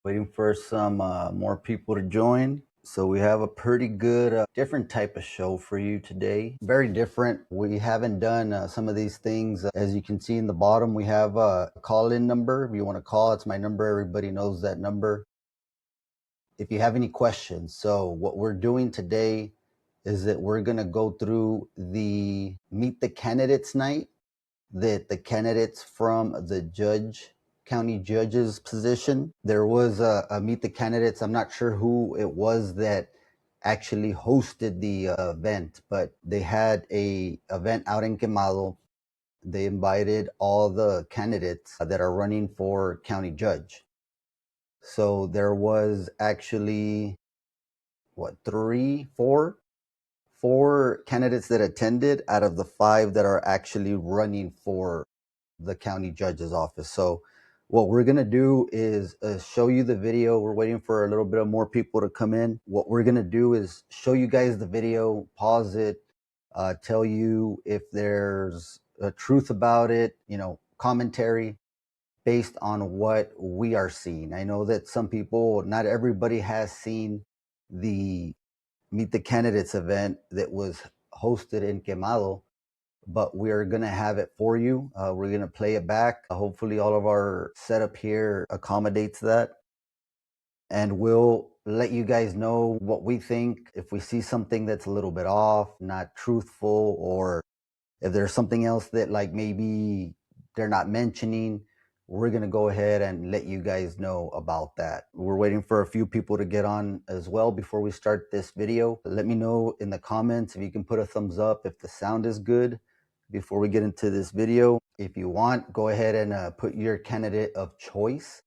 Waiting for some more people to join. So we have a pretty good, different type of show for you today. Very different. We haven't done some of these things. As you can see in the bottom, we have a call-in number. If you want to call, it's my number. Everybody knows that number. If you have any questions. So what we're doing today is that we're going to go through the Meet the Candidates night that the candidates from the county judge's position. There was a Meet the Candidates. I'm not sure who it was that actually hosted the event, but they had a event out in Quemado. They invited all the candidates that are running for county judge. So there was actually four candidates that attended out of the five that are actually running for the county judge's office. So what we're going to do is show you the video. We're waiting for a little bit of more people to come in. What we're going to do is show you guys the video, pause it, tell you if there's a truth about it, commentary based on what we are seeing. I know that some people, not everybody has seen the Meet the Candidates event that was hosted in Quemado, but we're going to have it for you. We're going to play it back. Hopefully all of our setup here accommodates that. And we'll let you guys know what we think. If we see something that's a little bit off, not truthful, or if there's something else that like maybe they're not mentioning, we're going to go ahead and let you guys know about that. We're waiting for a few people to get on as well before we start this video. Let me know in the comments if you can put a thumbs up if the sound is good before we get into this video. If you want, go ahead and put your candidate of choice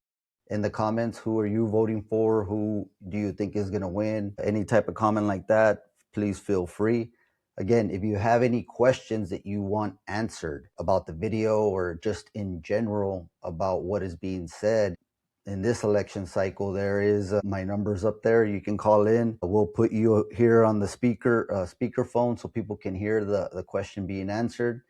in the comments. Who are you voting for? Who do you think is going to win? Any type of comment like that, please feel free. Again, if you have any questions that you want answered about the video or just in general about what is being said in this election cycle, there is my numbers up there. You can call in. We'll put you here on the speakerphone so people can hear the question being answered,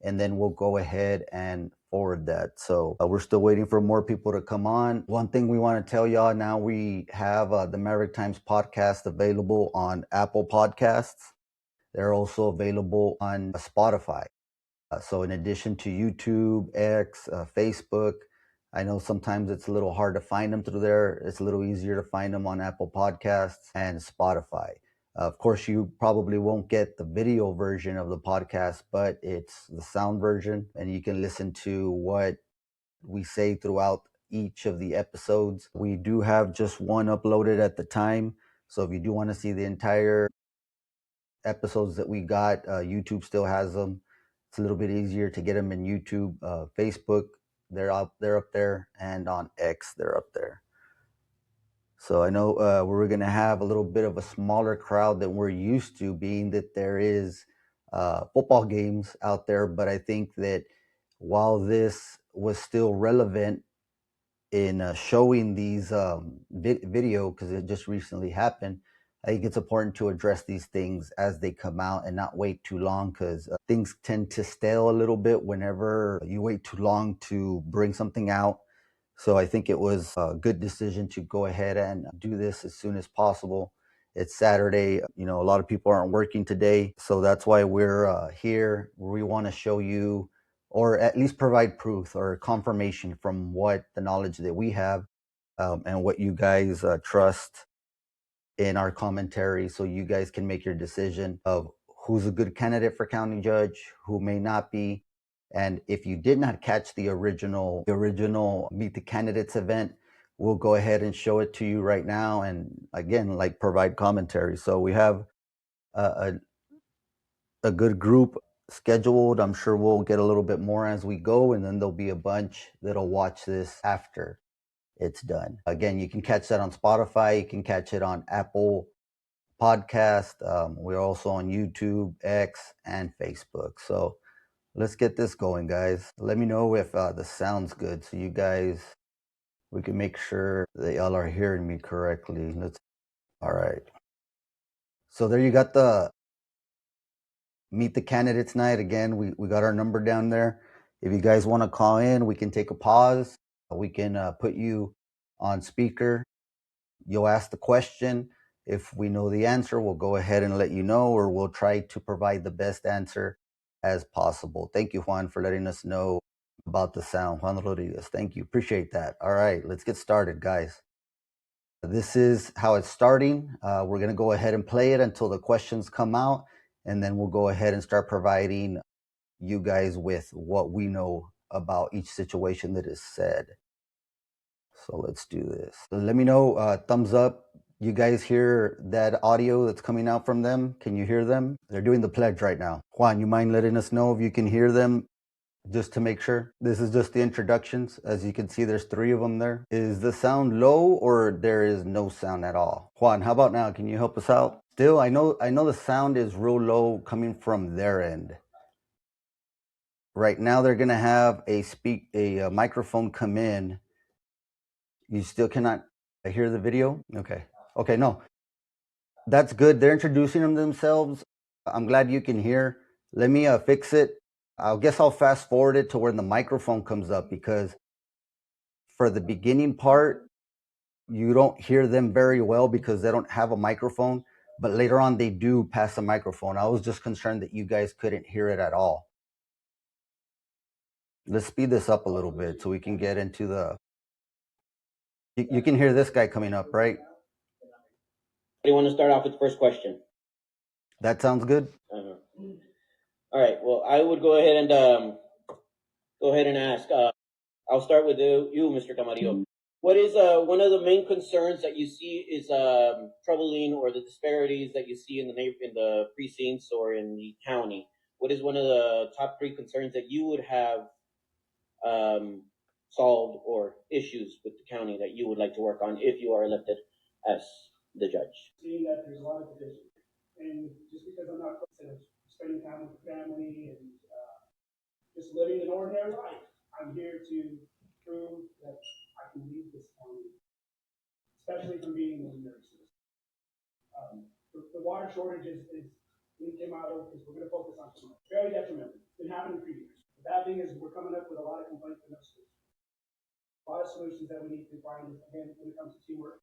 and then we'll go ahead and forward that. So we're still waiting for more people to come on. One thing we want to tell y'all now, we have the Maverick Times podcast available on Apple Podcasts. They're also available on Spotify. So in addition to YouTube, X, Facebook, I know sometimes it's a little hard to find them through there. It's a little easier to find them on Apple Podcasts and Spotify. Of course, you probably won't get the video version of the podcast, but it's the sound version, and you can listen to what we say throughout each of the episodes. We do have just one uploaded at the time. So if you do want to see the entire episodes that we got, YouTube still has them. It's a little bit easier to get them in YouTube. Facebook, they're up there, and on X, they're up there. So I know we're going to have a little bit of a smaller crowd than we're used to, being that there is football games out there. But I think that while this was still relevant in showing these video, because it just recently happened, I think it's important to address these things as they come out and not wait too long, because things tend to stale a little bit whenever you wait too long to bring something out. So I think it was a good decision to go ahead and do this as soon as possible. It's Saturday. A lot of people aren't working today. So that's why we're here. We want to show you, or at least provide proof or confirmation from what the knowledge that we have and what you guys trust in our commentary, so you guys can make your decision of who's a good candidate for county judge, who may not be. And if you did not catch the original Meet the Candidates event, we'll go ahead and show it to you right now, and again, provide commentary. So we have a good group scheduled. I'm sure we'll get a little bit more as we go, and then there'll be a bunch that'll watch this after it's done. Again, you can catch that on Spotify. You can catch it on Apple Podcast. We're also on YouTube, X, and Facebook. So let's get this going, guys. Let me know if the sound's good, so we can make sure that y'all are hearing me correctly. All right. So there you got the Meet the Candidates night. Again, we got our number down there. If you guys want to call in, we can take a pause. We can put you on speaker. You'll ask the question. If we know the answer, we'll go ahead and let you know, or we'll try to provide the best answer as possible. Thank you, Juan, for letting us know about the sound. Juan Rodriguez, thank you. Appreciate that. All right, let's get started, guys. This is how it's starting. We're going to go ahead and play it until the questions come out, and then we'll go ahead and start providing you guys with what we know about each situation that is said. So let's do this. Let me know, thumbs up. You guys hear that audio that's coming out from them? Can you hear them? They're doing the pledge right now. Juan, you mind letting us know if you can hear them, just to make sure? This is just the introductions. As you can see, there's 3 of them there. Is the sound low or there is no sound at all? Juan, how about now? Can you help us out? Still, I know the sound is real low coming from their end. Right now, they're gonna have a microphone come in. You still cannot hear the video? Okay, no. That's good. They're introducing themselves. I'm glad you can hear. Let me fix it. I guess I'll fast forward it to when the microphone comes up, because for the beginning part, you don't hear them very well because they don't have a microphone, but later on they do pass a microphone. I was just concerned that you guys couldn't hear it at all. Let's speed this up a little bit so we can get into the... You can hear this guy coming up, right? Do you want to start off with the first question? That sounds good. All right. Well, I would go ahead and ask. I'll start with you, Mr. Camarillo. What is one of the main concerns that you see is troubling, or the disparities that you see in the precincts or in the county? What is one of the top 3 concerns that you would have solved, or issues with the county that you would like to work on if you are elected as the judge? Seeing that there's a lot of division, and just because I'm not spending time with the family and just living an ordinary life, I'm here to prove that I can lead this county, especially from being an ordinary citizen. The water shortage is in Quemado, because we're going to focus on Quemado. Very detrimental. It's been happening for years. The bad thing is we're coming up with a lot of complaints and no solutions. A lot of solutions that we need to find, again, when it comes to teamwork.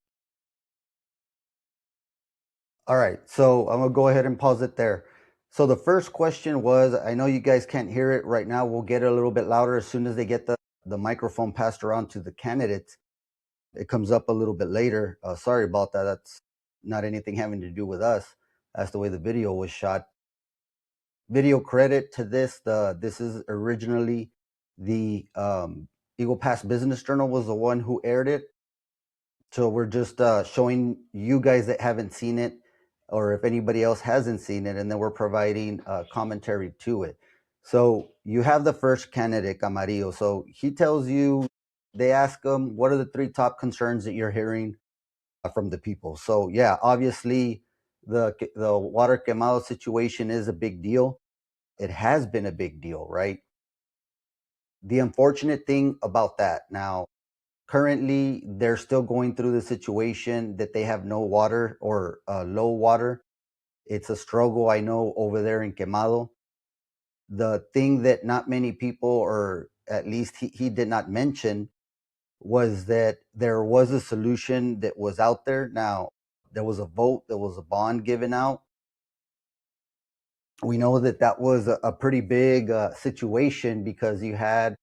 All right, so I'm gonna go ahead and pause it there. So the first question was, I know you guys can't hear it right now. We'll get it a little bit louder as soon as they get the microphone passed around to the candidates. It comes up a little bit later. Sorry about that. That's not anything having to do with us. That's the way the video was shot. Video credit to this. This is originally the Eagle Pass Business Journal was the one who aired it. So we're just showing you guys that haven't seen it, or if anybody else hasn't seen it, and then we're providing commentary to it. So you have the first candidate, Camarillo. So he tells you, they ask him, what are the 3 top concerns that you're hearing from the people? So yeah, obviously the water Quemado situation is a big deal. It has been a big deal, right? The unfortunate thing about that, now, currently, they're still going through the situation that they have no water, or low water. It's a struggle, I know, over there in Quemado. The thing that not many people, or at least he did not mention, was that there was a solution that was out there. Now, there was a vote, there was a bond given out. We know that that was a pretty big situation, because you had...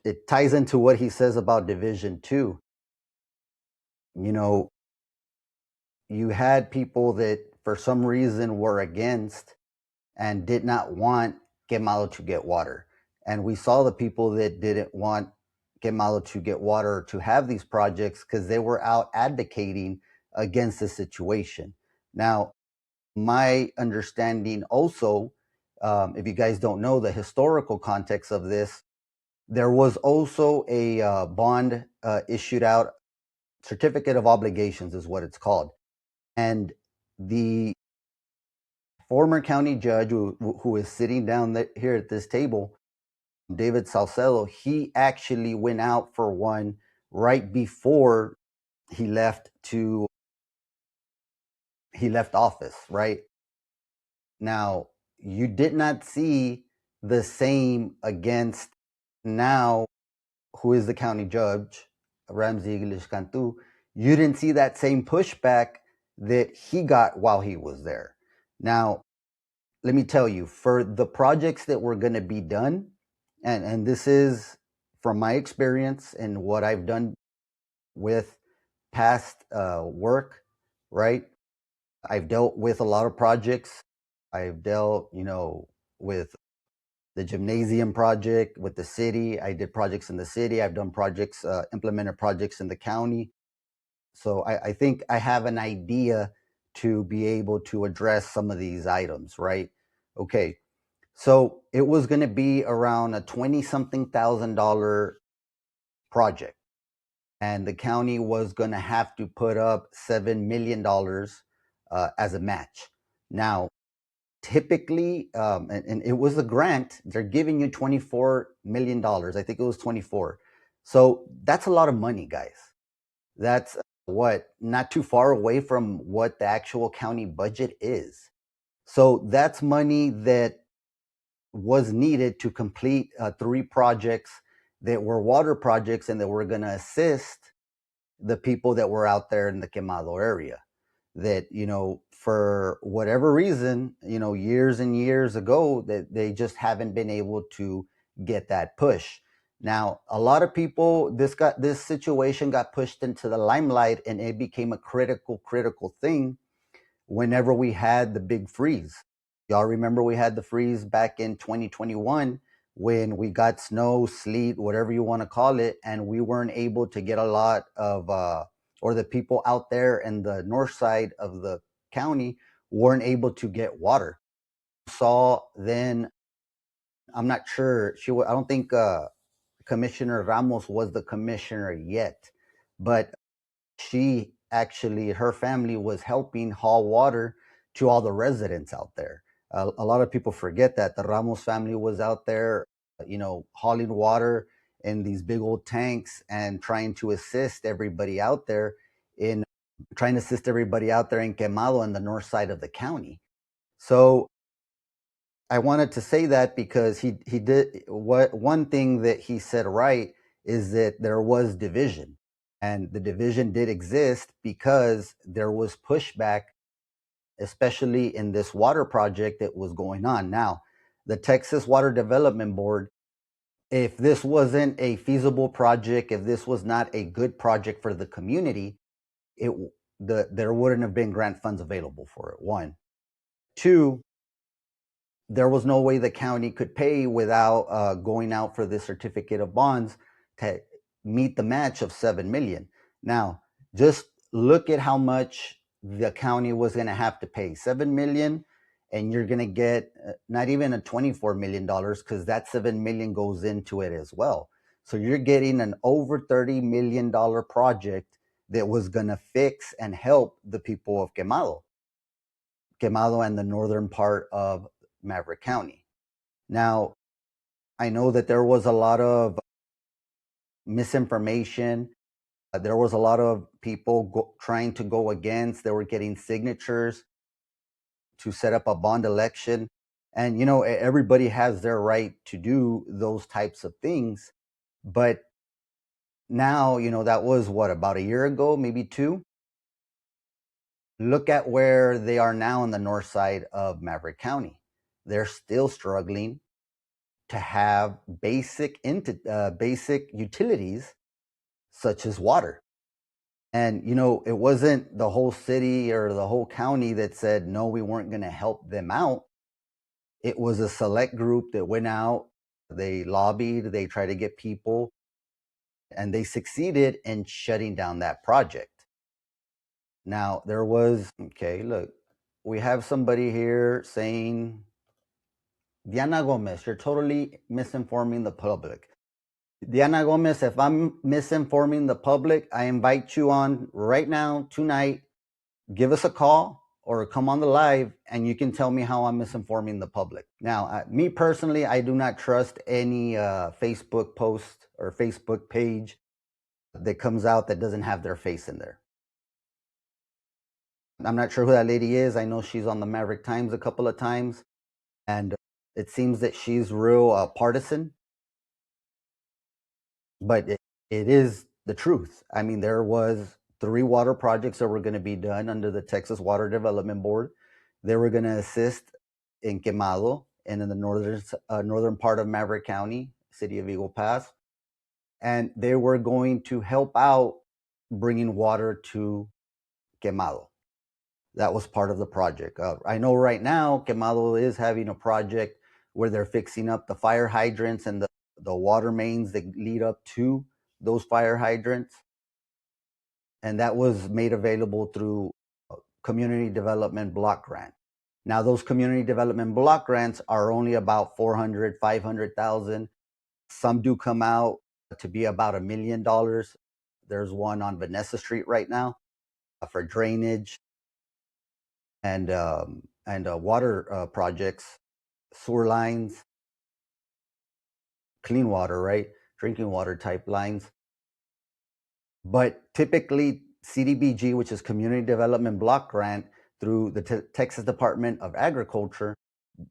It ties into what he says about division too. You know, you had people that for some reason were against and did not want Quemado to get water. And we saw the people that didn't want Quemado to get water, to have these projects, because they were out advocating against the situation. Now, my understanding also, if you guys don't know the historical context of this, there was also a bond issued out, certificate of obligations is what it's called. And the former county judge who is sitting down here at this table, David Salcedo, he actually went out for one right before he left office, right? Now, you did not see the same against now who is the county judge, Ramsey English Cantu, you didn't see that same pushback that he got while he was there. Now, let me tell you, for the projects that were going to be done, and this is from my experience and what I've done with past work, right? I've dealt with a lot of projects. I've dealt, with the gymnasium project with the city. I did projects in the city. I've done projects, implemented projects in the county. So I think I have an idea to be able to address some of these items, right? Okay. So it was going to be around a 20 something $1,000 project. And the county was going to have to put up $7 million as a match. Now, typically, and it was a grant, they're giving you $24 million. I think it was 24. So that's a lot of money, guys. That's not too far away from what the actual county budget is. So that's money that was needed to complete 3 projects that were water projects and that were going to assist the people that were out there in the Quemado area. That, for whatever reason, years and years ago, that they just haven't been able to get that push. Now, a lot of people, this situation got pushed into the limelight, and it became a critical thing whenever we had the big freeze. Y'all remember we had the freeze back in 2021 when we got snow, sleet, whatever you want to call it, and we weren't able to get a lot of, or the people out there in the north side of the county weren't able to get water. Saw then, I'm not sure, I don't think Commissioner Ramos was the commissioner yet, but she actually, her family was helping haul water to all the residents out there. A lot of people forget that the Ramos family was out there, hauling water in these big old tanks and trying to assist everybody out there in Quemado on the north side of the county. So I wanted to say that because he did one thing that he said right is that there was division. And the division did exist because there was pushback, especially in this water project that was going on. Now, the Texas Water Development Board, if this wasn't a feasible project, if this was not a good project for the community, there wouldn't have been grant funds available for it. 1. 2, there was no way the county could pay without going out for the certificate of bonds to meet the match of $7 million. Now, just look at how much the county was going to have to pay. $7 million, and you're going to get not even a $24 million because that $7 million goes into it as well. So you're getting an over $30 million project that was going to fix and help the people of Quemado and the northern part of Maverick County. Now, I know that there was a lot of misinformation. There was a lot of people trying to go against. They were getting signatures to set up a bond election. And, everybody has their right to do those types of things. But now, that was about a year ago, maybe 2. Look at where they are now on the north side of Maverick County. They're still struggling to have basic utilities such as water. And, it wasn't the whole city or the whole county that said, no, we weren't going to help them out. It was a select group that went out, they lobbied, they tried to get people, and they succeeded in shutting down that project. Now, look, we have somebody here saying, Diana Gomez, you're totally misinforming the public. Diana Gomez, if I'm misinforming the public, I invite you on right now, tonight. Give us a call or come on the live and you can tell me how I'm misinforming the public. Now, me personally, I do not trust any Facebook post or Facebook page that comes out that doesn't have their face in there. I'm not sure who that lady is. I know she's on the Maverick Times a couple of times, and it seems that she's real partisan. but it is the truth. I mean, there was 3 water projects that were going to be done under the Texas Water Development Board. They were going to assist in Quemado and in the northern part of Maverick County, city of Eagle Pass, and they were going to help out bringing water to Quemado. That was part of the project. I know right now Quemado is having a project where they're fixing up the fire hydrants and the water mains that lead up to those fire hydrants. And that was made available through community development block grant. Now, those community development block grants are only about 400, 500,000. Some do come out to be about $1 million. There's one on Vanessa Street right now for drainage and water projects, sewer lines, clean water, right? Drinking water type lines. But typically, CDBG, which is Community Development Block Grant through the Texas Department of Agriculture,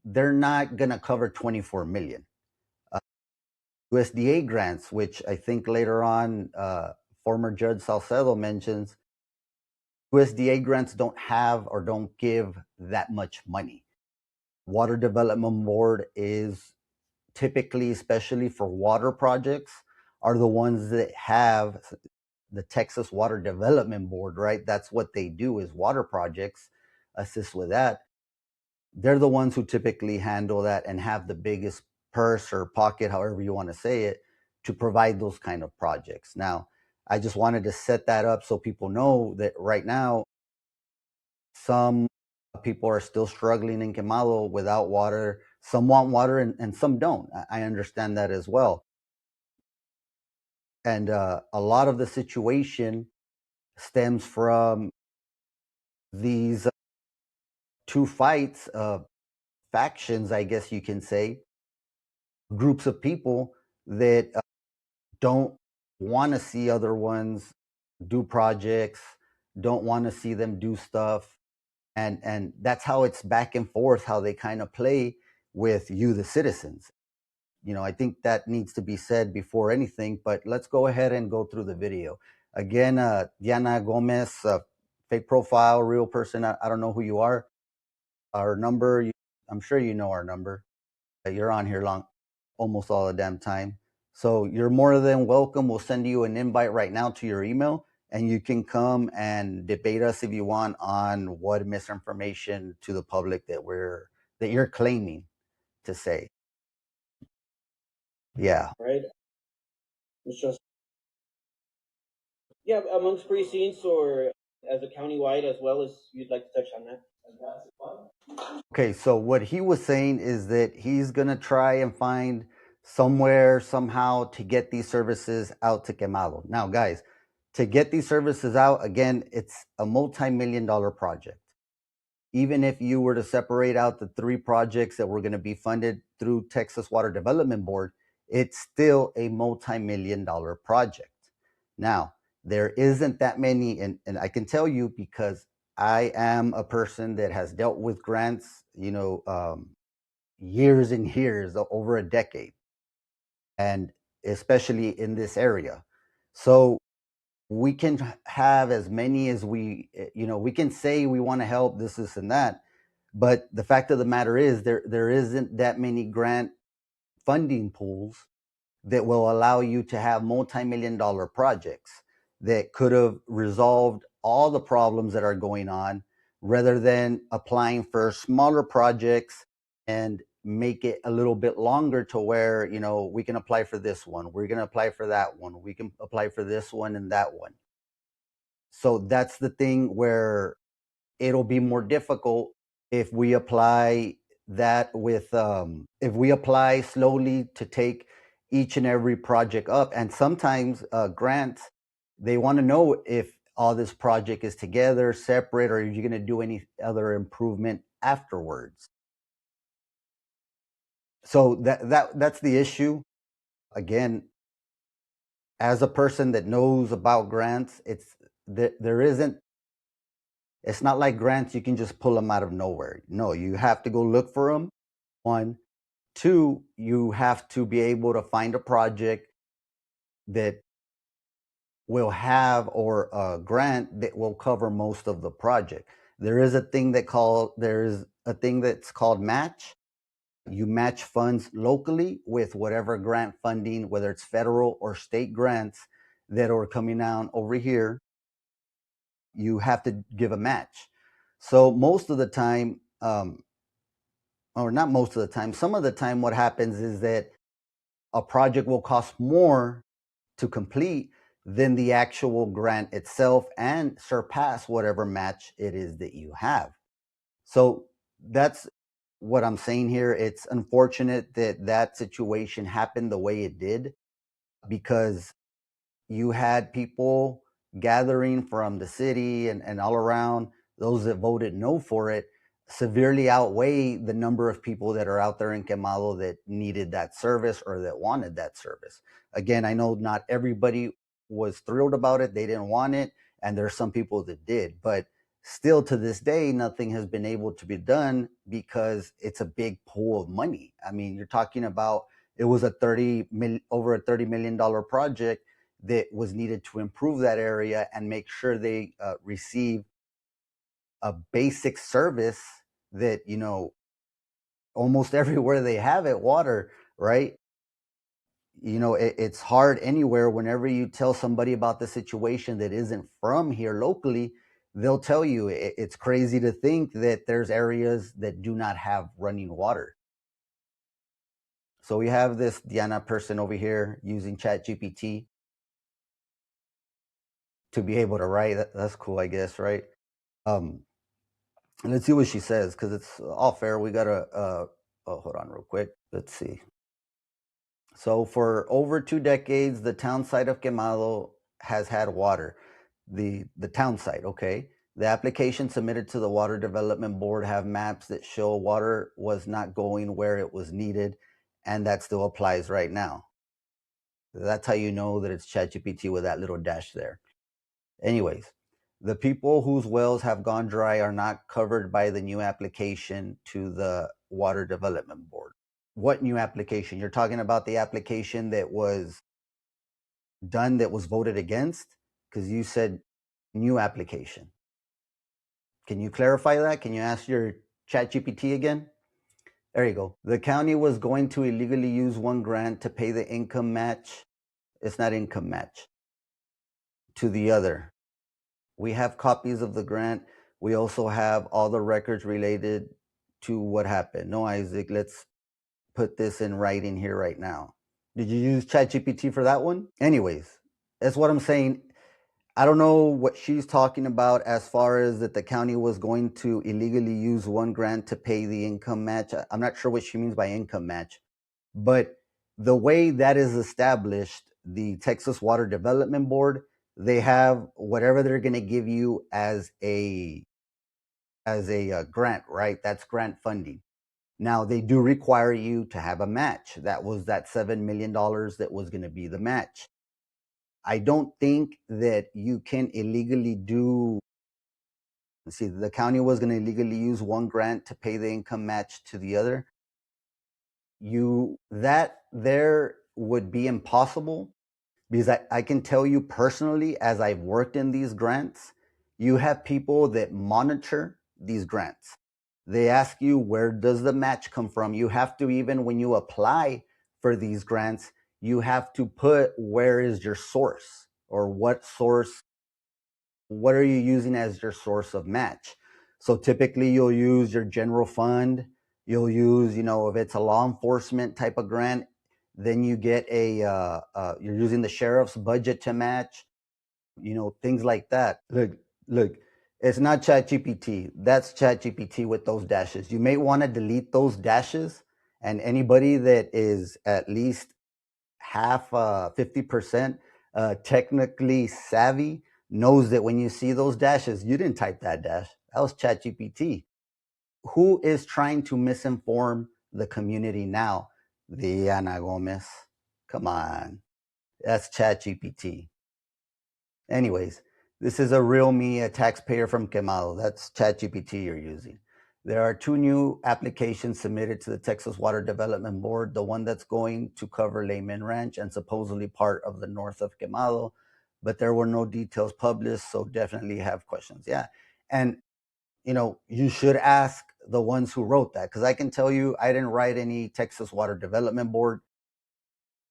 they're not going to cover 24 million. USDA grants, which I think later on former Judge Salcedo mentions, USDA grants don't have or don't give that much money. Water Development Board is typically, especially for water projects, are the ones that have the Texas Water Development Board, right? That's what they do, is water projects, assist with that. They're the ones who typically handle that and have the biggest purse or pocket, however you want to say it, to provide those kind of projects. Now, I just wanted to set that up so people know that right now, some people are still struggling in Quemado without water. Some want water and some don't. I understand that as well. And a lot of the situation stems from these 2 fights, factions, I guess you can say, groups of people that don't want to see other ones do projects, don't want to see them do stuff. And that's how it's back and forth, how they kind of play with you, the citizens. I think that needs to be said before anything, but let's go ahead and go through the video. Again, Diana Gomez, fake profile, real person. I don't know who you are. Our number, I'm sure you know our number. You're on here almost all the damn time. So you're more than welcome. We'll send you an invite right now to your email, and you can come and debate us if you want on what misinformation to the public that you're claiming to say. Yeah. Right? It's just, yeah, amongst precincts or as a countywide as well, as you'd like to touch on that. Okay, so what he was saying is that he's going to try and find somewhere, somehow, to get these services out to Quemado. Now, guys, to get these services out, again, it's a multi-million-dollar project. Even if you were to separate out the 3 projects that were going to be funded through Texas Water Development Board, it's still a multi-million-dollar project. Now, there isn't that many, and I can tell you because I am a person that has dealt with grants, years and years, over a decade, and especially in this area. So we can have as many as we can say we want to help this and that, but the fact of the matter is there isn't that many grant funding pools that will allow you to have multi-million-dollar projects that could have resolved all the problems that are going on, rather than applying for smaller projects and make it a little bit longer to where, we can apply for this one, we're going to apply for that one, we can apply for this one and that one. So that's the thing where it'll be more difficult if we apply if we apply slowly to take each and every project up. And sometimes grants, they want to know if all this project is together, separate, or are you going to do any other improvement afterwards. So that's the issue. Again, as a person that knows about grants, it's not like grants you can just pull them out of nowhere. No, you have to go look for them. 1, 2, you have to be able to find a project that will have, or a grant that will cover most of the project. There's a thing that's called match. You match funds locally with whatever grant funding, whether it's federal or state grants that are coming down over here. You have to give a match. So most of the time, or not most of the time, some of the time, what happens is that a project will cost more to complete than the actual grant itself and surpass whatever match it is that you have. So that's what I'm saying here. It's unfortunate that that situation happened the way it did, because you had people gathering from the city and all around. Those that voted no for it severely outweigh the number of people that are out there in Quemado that needed that service or that wanted that service. Again, I know not everybody was thrilled about it. They didn't want it. And there's some people that did. But still to this day, nothing has been able to be done because it's a big pool of money. I mean, you're talking about, it was over a $30 million project that was needed to improve that area and make sure they receive a basic service that, almost everywhere they have it, water, right? It's hard anywhere. Whenever you tell somebody about the situation that isn't from here locally, they'll tell you it's crazy to think that there's areas that do not have running water. So we have this Diana person over here using ChatGPT to be able to write. That's cool, I guess, right? Let's see what she says, because it's all fair. We gotta hold on real quick. Let's see. So for over 2 decades, the town site of Quemado has had water. The town site, okay. The application submitted to the Water Development Board have maps that show water was not going where it was needed, and that still applies right now. That's how you know that it's ChatGPT with that little dash there. Anyways, the people whose wells have gone dry are not covered by the new application to the Water Development Board. What new application? You're talking about the application that was done that was voted against? Because you said new application. Can you clarify that? Can you ask your ChatGPT again? There you go. The county was going to illegally use one grant to pay the income match. It's not income match. To the other. We have copies of the grant. We also have all the records related to what happened. No, Isaac, let's put this in writing here right now. Did you use ChatGPT for that one? Anyways, that's what I'm saying. I don't know what she's talking about as far as that the county was going to illegally use one grant to pay the income match. I'm not sure what she means by income match, but the way that is established, the Texas Water Development Board, they have whatever they're going to give you as a grant, right? That's grant funding. Now they do require you to have a match. That was that $7 million that was going to be the match. I don't think that you can illegally do. See, the county was going to illegally use one grant to pay the income match to the other. That there would be impossible, because I can tell you personally, as I've worked in these grants, you have people that monitor these grants. They ask you, where does the match come from? You have to, even when you apply for these grants, you have to put, where is your source, or what are you using as your source of match? So typically you'll use your general fund. You'll use, if it's a law enforcement type of grant, then you get you're using the sheriff's budget to match, things like that. Look, it's not ChatGPT. That's ChatGPT with those dashes. You may want to delete those dashes, and anybody that is at least half 50% technically savvy knows that when you see those dashes, you didn't type that dash. That was ChatGPT. Who is trying to misinform the community now? Diana Gomez. Come on. That's ChatGPT. Anyways, this is a real me, a taxpayer from Quemado. That's ChatGPT you're using. There are two new applications submitted to the Texas Water Development Board, the one that's going to cover Layman Ranch and supposedly part of the north of Quemado, but there were no details published, so definitely have questions. Yeah. And, you should ask the ones who wrote that, because I can tell you I didn't write any Texas Water Development Board.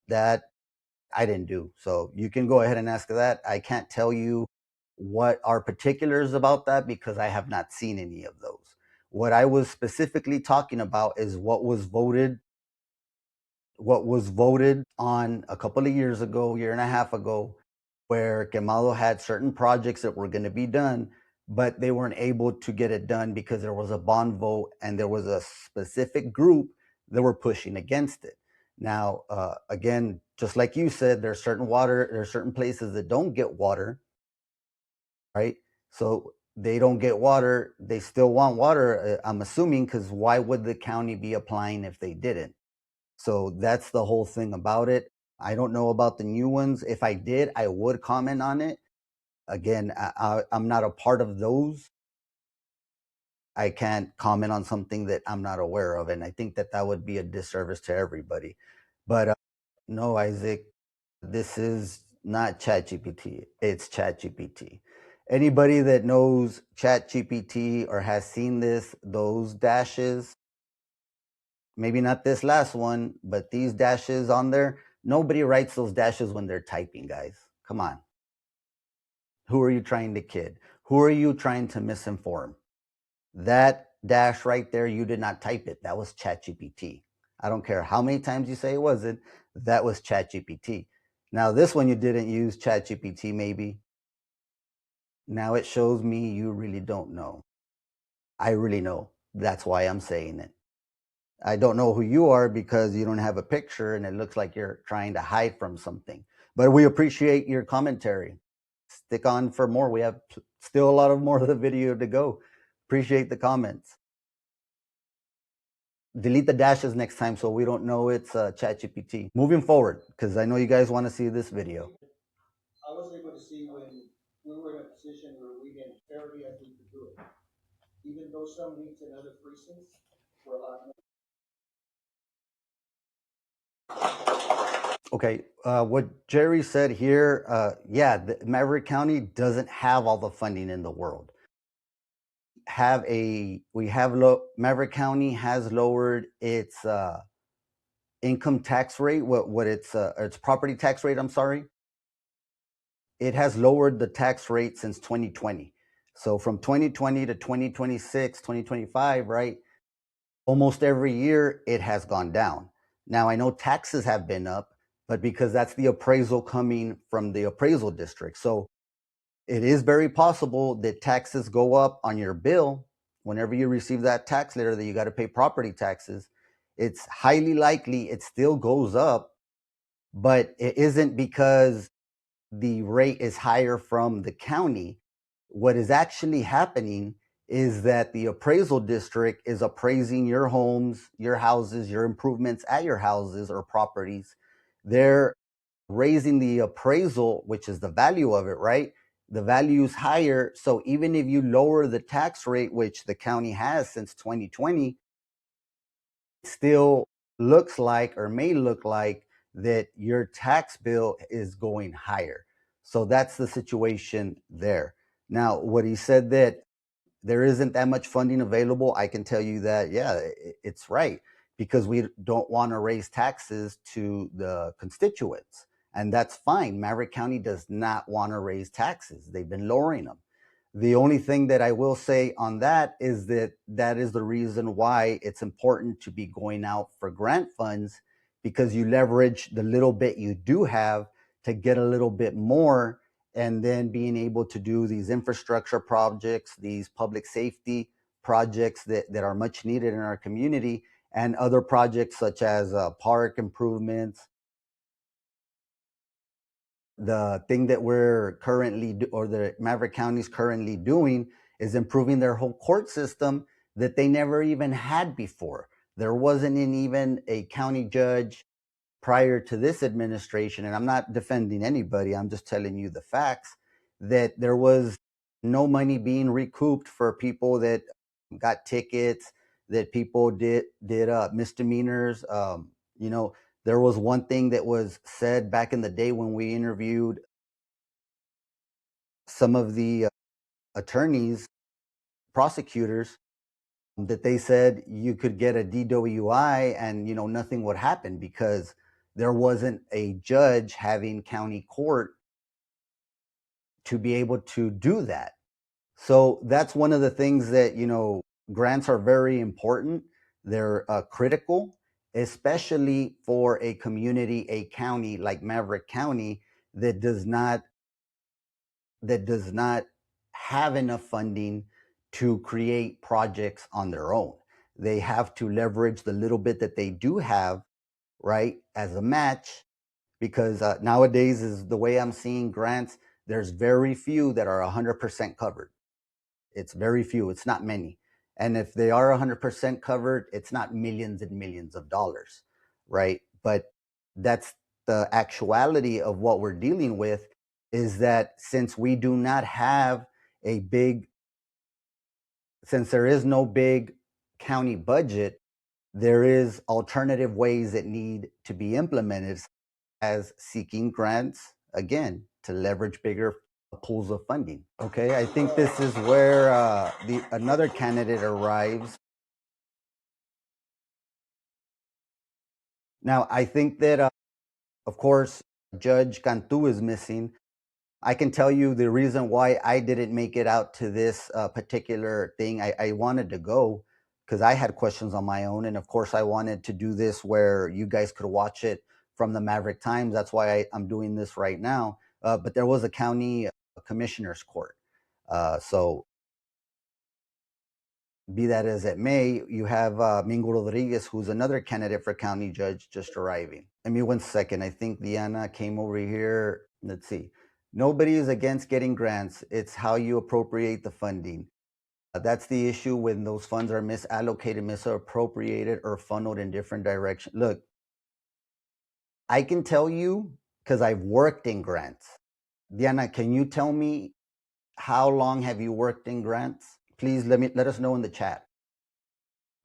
That I didn't do. So you can go ahead and ask that. I can't tell you what are particulars about that because I have not seen any of those. What I was specifically talking about is what was voted on a couple of years ago, year and a half ago, where Quemado had certain projects that were going to be done, but they weren't able to get it done because there was a bond vote and there was a specific group that were pushing against it. Now, again, just like you said, there's certain places that don't get water, right? So they don't get water. They still want water, I'm assuming, because why would the county be applying if they didn't? So that's the whole thing about it. I don't know about the new ones. If I did, I would comment on it. Again, I'm not a part of those. I can't comment on something that I'm not aware of. And I think that that would be a disservice to everybody. But no, Isaac, this is not ChatGPT. It's ChatGPT. Anybody that knows ChatGPT or has seen those dashes, maybe not this last one, but these dashes on there, nobody writes those dashes when they're typing, guys. Come on. Who are you trying to kid? Who are you trying to misinform? That dash right there, you did not type it. That was ChatGPT. I don't care how many times you say it wasn't, that was ChatGPT. Now, this one you didn't use ChatGPT, maybe. Now it shows me you really don't know. I really know. That's why I'm saying it. I don't know who you are because you don't have a picture and it looks like you're trying to hide from something. But we appreciate your commentary. Stick on for more. We have still a lot of more of the video to go. Appreciate the comments. Delete the dashes next time so we don't know it's ChatGPT. Moving forward, because I know you guys want to see this video. I was able to see when we were in a position where we didn't fairly as we could do it. Even though some leads in other precincts were a lot more. Okay, what Jerry said here, yeah, Maverick County doesn't have all the funding in the world. Maverick County has lowered its income tax rate, what its property tax rate, I'm sorry. It has lowered the tax rate since 2020. So from 2020 to 2026, 2025, right? Almost every year it has gone down. Now I know taxes have been up, but because that's the appraisal coming from the appraisal district. So it is very possible that taxes go up on your bill whenever you receive that tax letter that you got to pay property taxes. It's highly likely it still goes up, but it isn't because the rate is higher from the county. What is actually happening is that the appraisal district is appraising your homes, your houses, your improvements at your houses or properties. They're raising the appraisal, which is the value of it, right? The value is higher. So even if you lower the tax rate, which the county has since 2020, it still looks like or may look like that your tax bill is going higher. So that's the situation there. Now, what he said that there isn't that much funding available, I can tell you that, yeah, it's right, because we don't want to raise taxes to the constituents. And that's fine. Maverick County does not want to raise taxes. They've been lowering them. The only thing that I will say on that is that that is the reason why it's important to be going out for grant funds, because you leverage the little bit you do have to get a little bit more, and then being able to do these infrastructure projects, these public safety projects that are much needed in our community, and other projects such as park improvements. The thing that we're or the Maverick County is currently doing is improving their whole court system that they never even had before. There wasn't even a county judge prior to this administration, and I'm not defending anybody, I'm just telling you the facts, that there was no money being recouped for people that got tickets, that people did misdemeanors. You know, there was one thing that was said back in the day when we interviewed some of the attorneys, prosecutors, that they said you could get a DWI and nothing would happen because there wasn't a judge having county court to be able to do that. So that's one of the things that grants are very important. They're critical, especially for a community, a county like Maverick County that does not have enough funding to create projects on their own. They have to leverage the little bit that they do have, right, as a match, because nowadays is the way I'm seeing grants. There's very few that are 100% covered. It's very few. It's not many. And if they are 100% covered, it's not millions and millions of dollars, right? But that's the actuality of what we're dealing with, is that since we do not have a big, since there is no big county budget, there is alternative ways that need to be implemented, as seeking grants, again, to leverage bigger pools of funding. Okay, I think this is where another candidate arrives. Now, I think that, of course, Judge Cantu is missing. I can tell you the reason why I didn't make it out to this particular thing. I wanted to go because I had questions on my own. And of course, I wanted to do this where you guys could watch it from the Maverick Times. That's why I'm doing this right now. But there was a county commissioner's court. So be that as it may, you have Mingo Rodriguez, who's another candidate for county judge, just arriving. Give me 1 second. I think Diana came over here. Let's see. Nobody is against getting grants. It's how you appropriate the funding. That's the issue when those funds are misallocated, misappropriated, or funneled in different directions. Look, I can tell you because I've worked in grants. Diana, can you tell me how long have you worked in grants? Please let us know in the chat.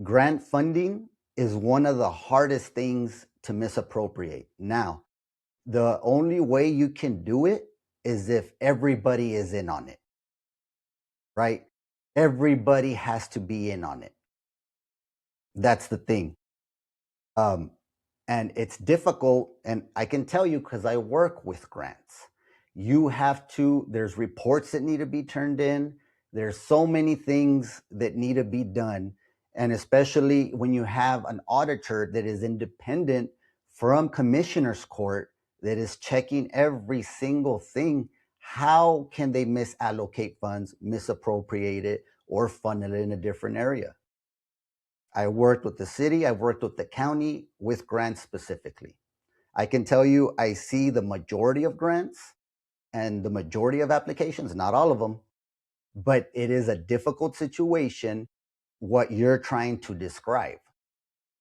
Grant funding is one of the hardest things to misappropriate. Now, the only way you can do it is if everybody is in on it, right? Everybody has to be in on it. That's the thing. And it's difficult. And I can tell you because I work with grants. There's reports that need to be turned in. There's so many things that need to be done. And especially when you have an auditor that is independent from commissioner's court that is checking every single thing, how can they misallocate funds, misappropriate it, or funnel it in a different area? I worked with the city, I've worked with the county with grants specifically. I can tell you, I see the majority of grants and the majority of applications, not all of them, but it is a difficult situation what you're trying to describe.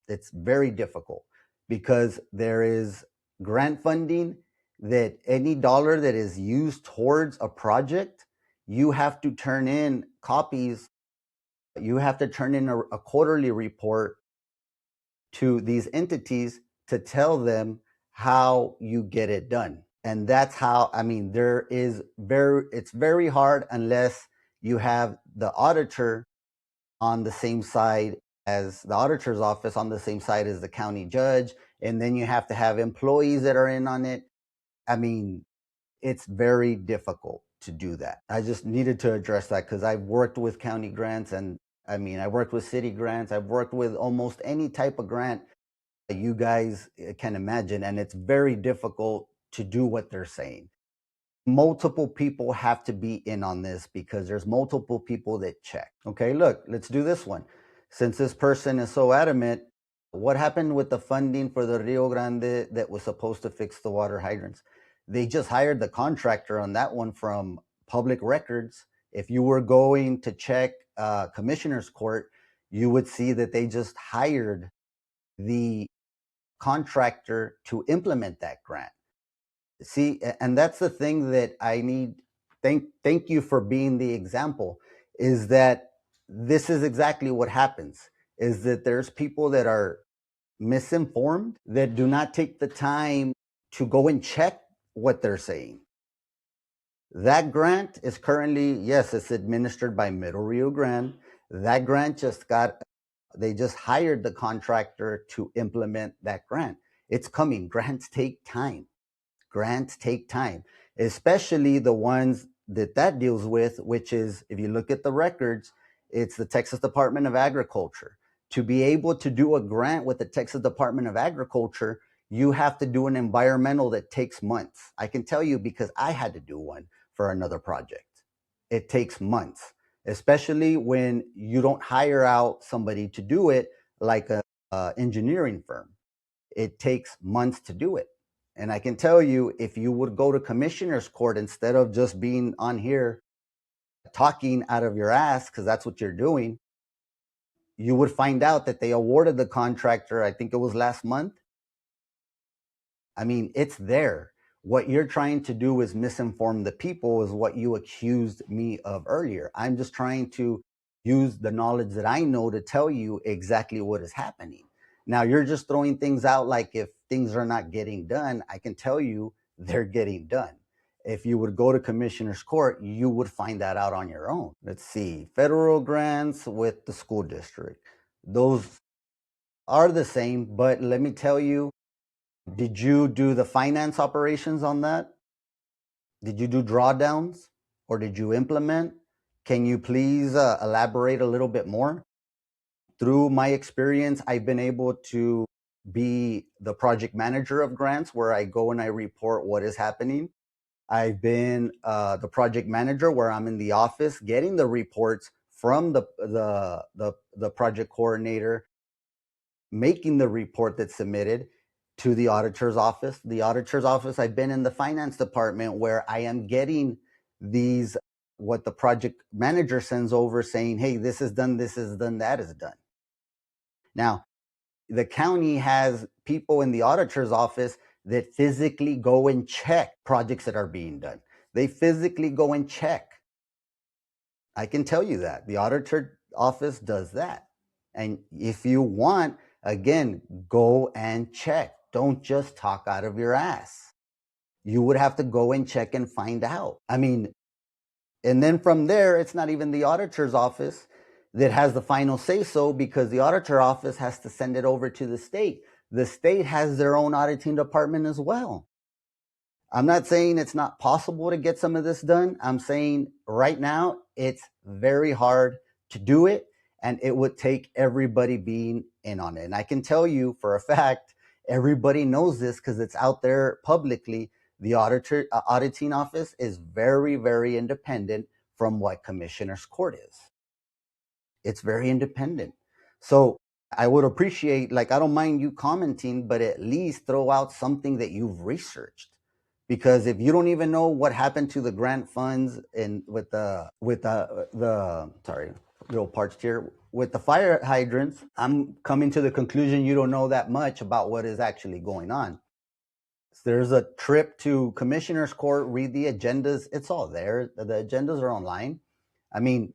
It's very difficult because there is grant funding that any dollar that is used towards a project, you have to turn in copies. You have to turn in a quarterly report to these entities to tell them how you get it done. And that's how, it's very hard unless you have the auditor on the same side as the auditor's office, on the same side as the county judge. And then you have to have employees that are in on it. It's very difficult to do that. I just needed to address that because I've worked with county grants, and I worked with city grants. I've worked with almost any type of grant that you guys can imagine. And it's very difficult to do what they're saying. Multiple people have to be in on this because there's multiple people that check. Okay, look, let's do this one. Since this person is so adamant, what happened with the funding for the Rio Grande that was supposed to fix the water hydrants? They just hired the contractor on that one from public records. If you were going to check commissioner's court, you would see that they just hired the contractor to implement that grant. See, and that's the thing that I need. Thank you for being the example, is that this is exactly what happens, is that there's people that are misinformed, that do not take the time to go and check what they're saying. That grant is currently, yes, it's administered by Middle Rio Grande. That grant they just hired the contractor to implement that grant. It's coming. Grants take time. Grants take time, especially the ones that deals with, which is, if you look at the records, it's the Texas Department of Agriculture. To be able to do a grant with the Texas Department of Agriculture, you have to do an environmental that takes months. I can tell you because I had to do one for another project. It takes months, especially when you don't hire out somebody to do it like a engineering firm. It takes months to do it. And I can tell you, if you would go to commissioner's court instead of just being on here talking out of your ass, because that's what you're doing, you would find out that they awarded the contractor, I think it was last month. I mean, it's there. What you're trying to do is misinform the people, is what you accused me of earlier. I'm just trying to use the knowledge that I know to tell you exactly what is happening. Now, you're just throwing things out like if things are not getting done. I can tell you they're getting done. If you would go to commissioner's court, you would find that out on your own. Let's see, federal grants with the school district. Those are the same, but let me tell you, did you do the finance operations on that? Did you do drawdowns or did you implement? Can you please elaborate a little bit more? Through my experience, I've been able to be the project manager of grants, where I go and I report what is happening. I've been the project manager, where I'm in the office getting the reports from the project coordinator, making the report that's submitted to the auditor's office. The auditor's office, I've been in the finance department, where I am getting these, what the project manager sends over saying, hey, this is done, this is done, that is done. Now, the county has people in the auditor's office that physically go and check projects that are being done. They physically go and check. I can tell you that the auditor office does that. And if you want, again, go and check. Don't just talk out of your ass. You would have to go and check and find out. I mean, and then from there, it's not even the auditor's office that has the final say so, because the auditor office has to send it over to the state. The state has their own auditing department as well. I'm not saying it's not possible to get some of this done. I'm saying right now it's very hard to do it, and it would take everybody being in on it. And I can tell you for a fact, everybody knows this because it's out there publicly. The auditing office is very, very independent from what commissioner's court is. It's very independent. So I would appreciate, like, I don't mind you commenting, but at least throw out something that you've researched. Because if you don't even know what happened to the grant funds and with the sorry, little parts here, with the fire hydrants, I'm coming to the conclusion you don't know that much about what is actually going on. There's a trip to commissioner's court, read the agendas. It's all there. The agendas are online. I mean,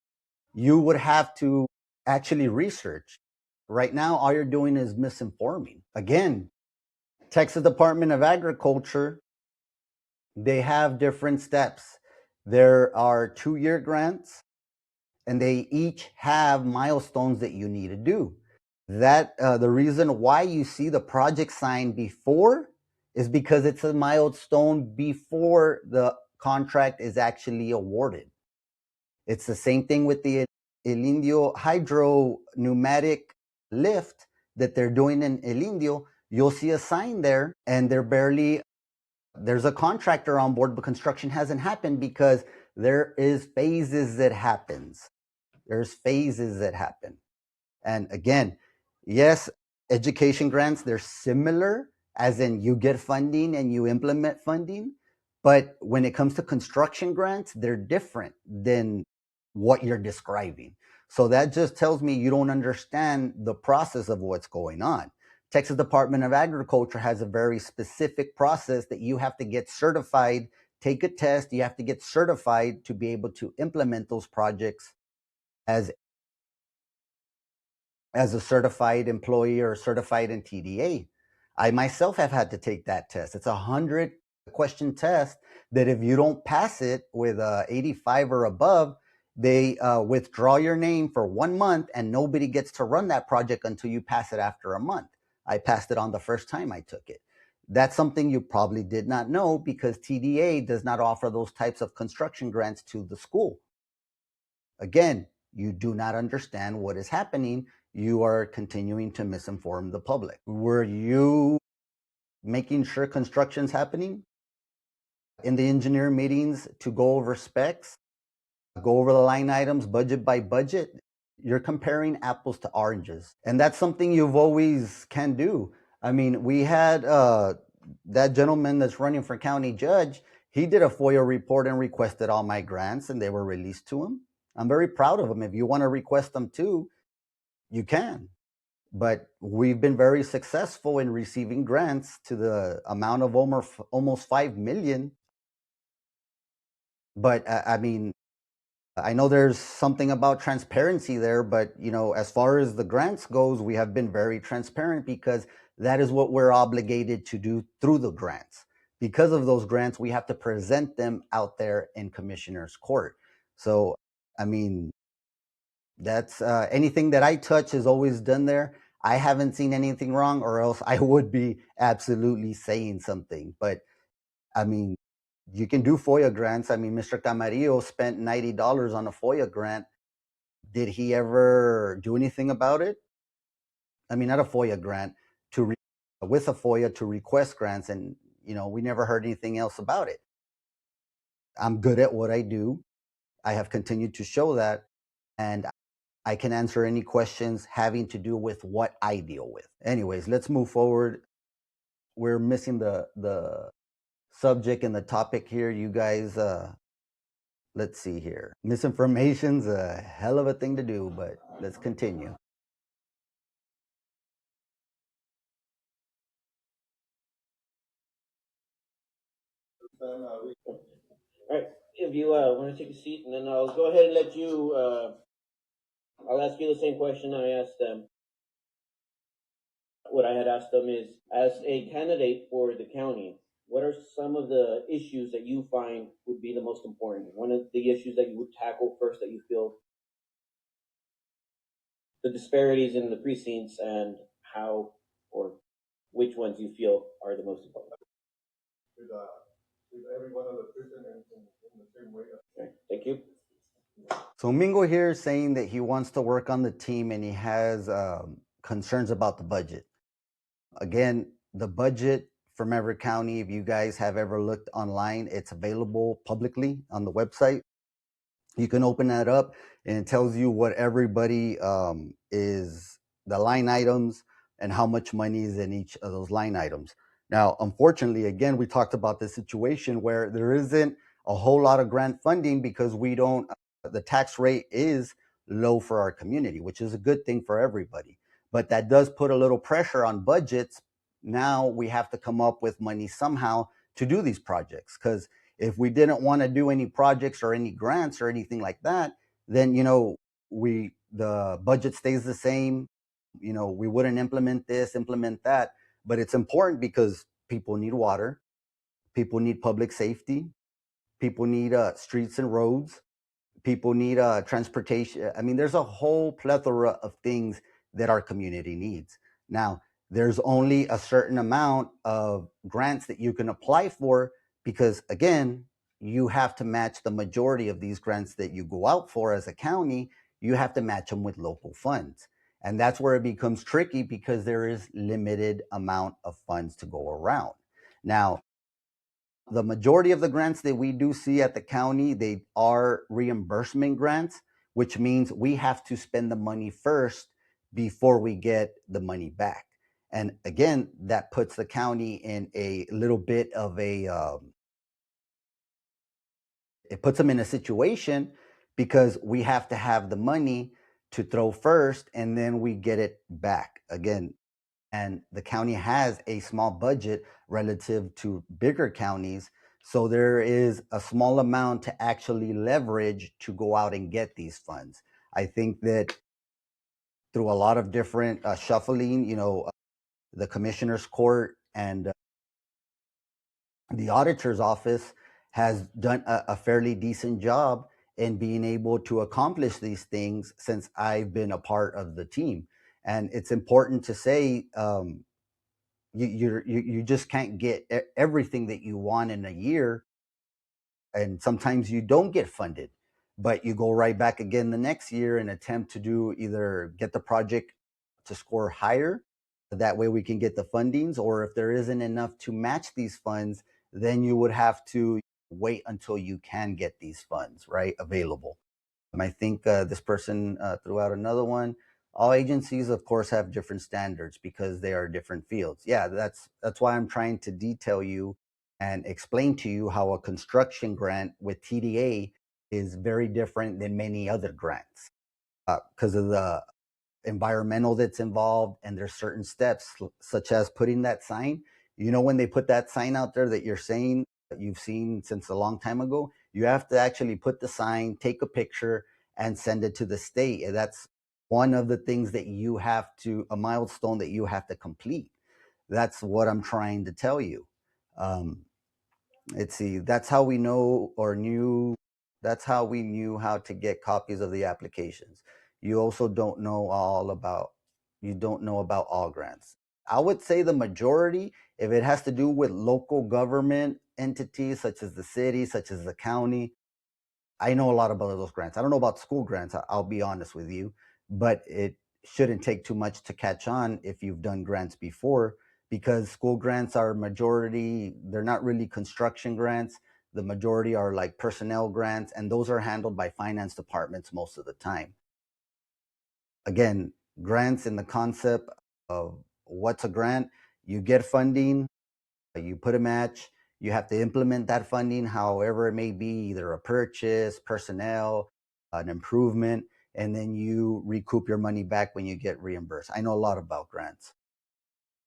you would have to actually research. Right now, all you're doing is misinforming. Again, Texas Department of Agriculture, they have different steps. There are 2-year grants, and they each have milestones that you need to do. That the reason why you see the project sign before is because it's a milestone before the contract is actually awarded. It's the same thing with the El Indio hydro pneumatic lift that they're doing in El Indio. You'll see a sign there, and there's a contractor on board, but construction hasn't happened because there is phases that happens. There's phases that happen. And again, yes, education grants, they're similar, as in you get funding and you implement funding. But when it comes to construction grants, they're different than what you're describing. So that just tells me you don't understand the process of what's going on. Texas Department of Agriculture has a very specific process that you have to get certified, take a test, you have to get certified to be able to implement those projects as as a certified employee or certified in TDA. I myself have had to take that test. It's a 100-question test that if you don't pass it with 85 or above, they withdraw your name for 1 month and nobody gets to run that project until you pass it after a month. I passed it on the first time I took it. That's something you probably did not know because TDA does not offer those types of construction grants to the school. Again, you do not understand what is happening. You are continuing to misinform the public. Were you making sure construction's happening in the engineer meetings to go over specs, go over the line items budget by budget? You're comparing apples to oranges. And that's something you've always can do. I mean, we had that gentleman that's running for county judge. He did a FOIA report and requested all my grants and they were released to him. I'm very proud of him. If you want to request them too, you can. But we've been very successful in receiving grants to the amount of almost 5 million. But I mean, I know there's something about transparency there, but you know, as far as the grants goes, we have been very transparent because that is what we're obligated to do through the grants. Because of those grants, we have to present them out there in commissioner's court. So, I mean, that's anything that I touch is always done there. I haven't seen anything wrong, or else I would be absolutely saying something. But I mean, you can do FOIA grants. I mean, Mr. Camarillo spent $90 on a FOIA grant. Did he ever do anything about it? I mean, not a FOIA grant, with a FOIA to request grants, and you know, we never heard anything else about it. I'm good at what I do. I have continued to show that, and I can answer any questions having to do with what I deal with. Anyways, let's move forward. We're missing the subject and the topic here. You guys, let's see here. Misinformation's a hell of a thing to do, but let's continue. All right, if you want to take a seat, and then I'll go ahead and let you. I'll ask you the same question I asked them. What I had asked them is, as a candidate for the county, what are some of the issues that you find would be the most important? One of the issues that you would tackle first that you feel the disparities in the precincts and how or which ones you feel are the most important. With every one of the precincts in the same way. Okay, thank you. So Mingo here is saying that he wants to work on the team and he has concerns about the budget. Again, the budget for Maverick County, if you guys have ever looked online, it's available publicly on the website. You can open that up and it tells you what everybody is, the line items and how much money is in each of those line items. Now, unfortunately, again, we talked about the situation where there isn't a whole lot of grant funding because we don't, the tax rate is low for our community, which is a good thing for everybody. But that does put a little pressure on budgets. Now we have to come up with money somehow to do these projects because if we didn't want to do any projects or any grants or anything like that, then you know the budget stays the same. You know, we wouldn't implement this, implement that, but it's important because people need water, people need public safety, people need streets and roads, people need transportation. I mean, there's a whole plethora of things that our community needs. Now, there's only a certain amount of grants that you can apply for because, again, you have to match the majority of these grants that you go out for as a county. You have to match them with local funds. And that's where it becomes tricky because there is limited amount of funds to go around. Now, the majority of the grants that we do see at the county, they are reimbursement grants, which means we have to spend the money first before we get the money back. And again, that puts the county in a little bit of a, it puts them in a situation because we have to have the money to throw first and then we get it back again. And the county has a small budget relative to bigger counties. So there is a small amount to actually leverage to go out and get these funds. I think that through a lot of different shuffling, the commissioner's court and the auditor's office has done a fairly decent job in being able to accomplish these things since I've been a part of the team. And it's important to say, you just can't get everything that you want in a year, and sometimes you don't get funded, but you go right back again the next year and attempt to do either get the project to score higher, that way we can get the fundings, or if there isn't enough to match these funds, then you would have to wait until you can get these funds right available. I think this person threw out another one. All agencies, of course, have different standards because they are different fields. Yeah, that's why I'm trying to detail you and explain to you how a construction grant with TDA is very different than many other grants because of the environmental that's involved, and there's certain steps such as putting that sign. When they put that sign out there that you're saying that you've seen since a long time ago, you have to actually put the sign, take a picture, and send it to the state. And that's one of the things that you have to, a milestone that you have to complete. That's what I'm trying to tell you. um, let's see, that's how we know or knew that's how we knew how to get copies of the applications. You also don't know about all grants. I would say the majority, if it has to do with local government entities such as the city, such as the county, I know a lot about those grants. I don't know about school grants, I'll be honest with you, but it shouldn't take too much to catch on if you've done grants before, because school grants are majority, they're not really construction grants. The majority are like personnel grants, and those are handled by finance departments most of the time. Again, grants in the concept of what's a grant, you get funding, you put a match, you have to implement that funding, however it may be, either a purchase, personnel, an improvement, and then you recoup your money back when you get reimbursed. I know a lot about grants.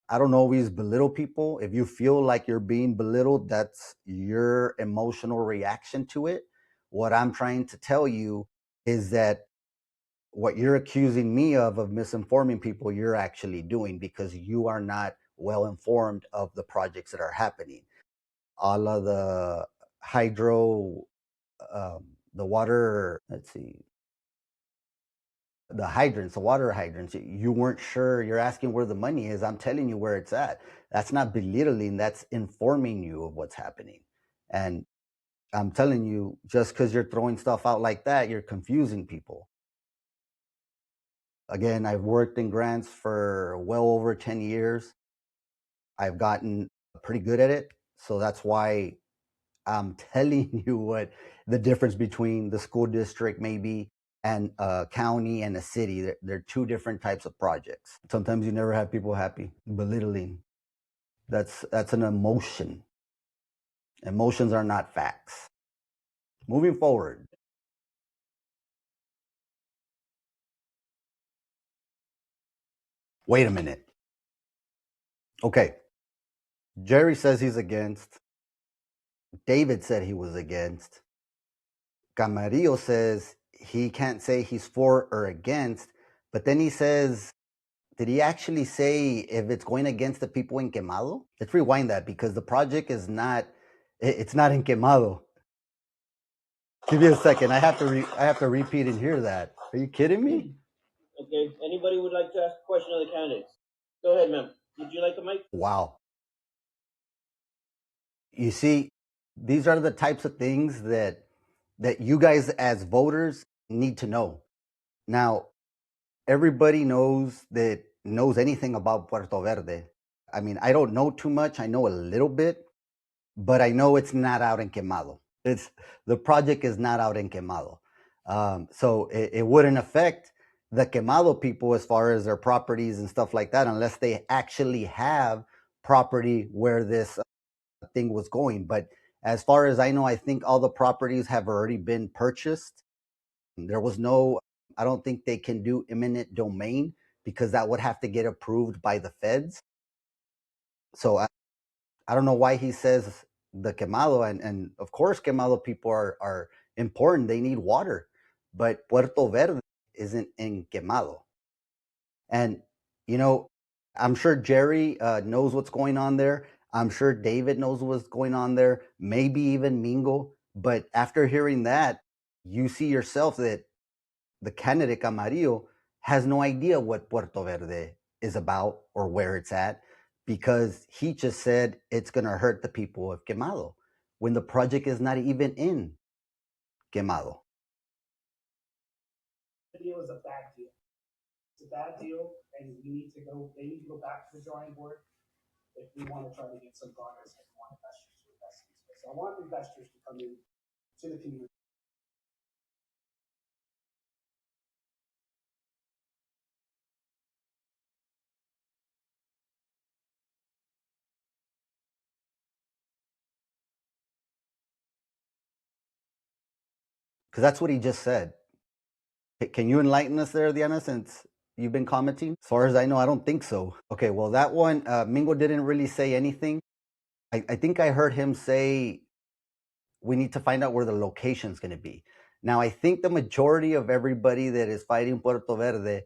I don't always belittle people. If you feel like you're being belittled, that's your emotional reaction to it. What I'm trying to tell you is that what you're accusing me of misinforming people, you're actually doing because you are not well informed of the projects that are happening. All of the hydro, the water, let's see, the water hydrants, you weren't sure, you're asking where the money is. I'm telling you where it's at. That's not belittling, that's informing you of what's happening. And I'm telling you, just because you're throwing stuff out like that, you're confusing people. Again, I've worked in grants for well over 10 years. I've gotten pretty good at it. So that's why I'm telling you what the difference between the school district maybe and a county and a city. They're two different types of projects. Sometimes you never have people happy. Belittling. That's an emotion. Emotions are not facts. Moving forward. Wait a minute. Okay. Jerry says he's against. David said he was against. Camarillo says he can't say he's for or against, but then he says, did he actually say if it's going against the people in Quemado? Let's rewind that because the project is not, it's not in Quemado. Give me a second. I have to repeat and hear that. Are you kidding me? Okay. Anybody would like to ask a question of the candidates? Go ahead, ma'am. Would you like the mic? Wow. You see, these are the types of things that you guys as voters need to know. Now, everybody knows anything about Puerto Verde. I mean, I don't know too much. I know a little bit, but I know it's not out in Quemado. It's the project is not out in Quemado, so it wouldn't affect the Quemado people as far as their properties and stuff like that, unless they actually have property where this thing was going. But as far as I know, I think all the properties have already been purchased. There was no, I don't think they can do eminent domain because that would have to get approved by the feds. So I don't know why he says the Quemado, and of course Quemado people are important. They need water, but Puerto Verde isn't in Quemado. And, you know, I'm sure Jerry knows what's going on there. I'm sure David knows what's going on there, maybe even Mingo. But after hearing that, you see yourself that the candidate Camarillo has no idea what Puerto Verde is about or where it's at because he just said it's going to hurt the people of Quemado when the project is not even in Quemado. The deal is a bad deal. It's a bad deal, and we need to go. They need to go back to the drawing board if we want to try to get some progress and want investors to invest in this. So I want investors to come in to the community. Because that's what he just said. Can you enlighten us there, Diana, since you've been commenting? As far as I know, I don't think so. Okay, well, that one, Mingo didn't really say anything. I think I heard him say we need to find out where the location is going to be. Now, I think the majority of everybody that is fighting Puerto Verde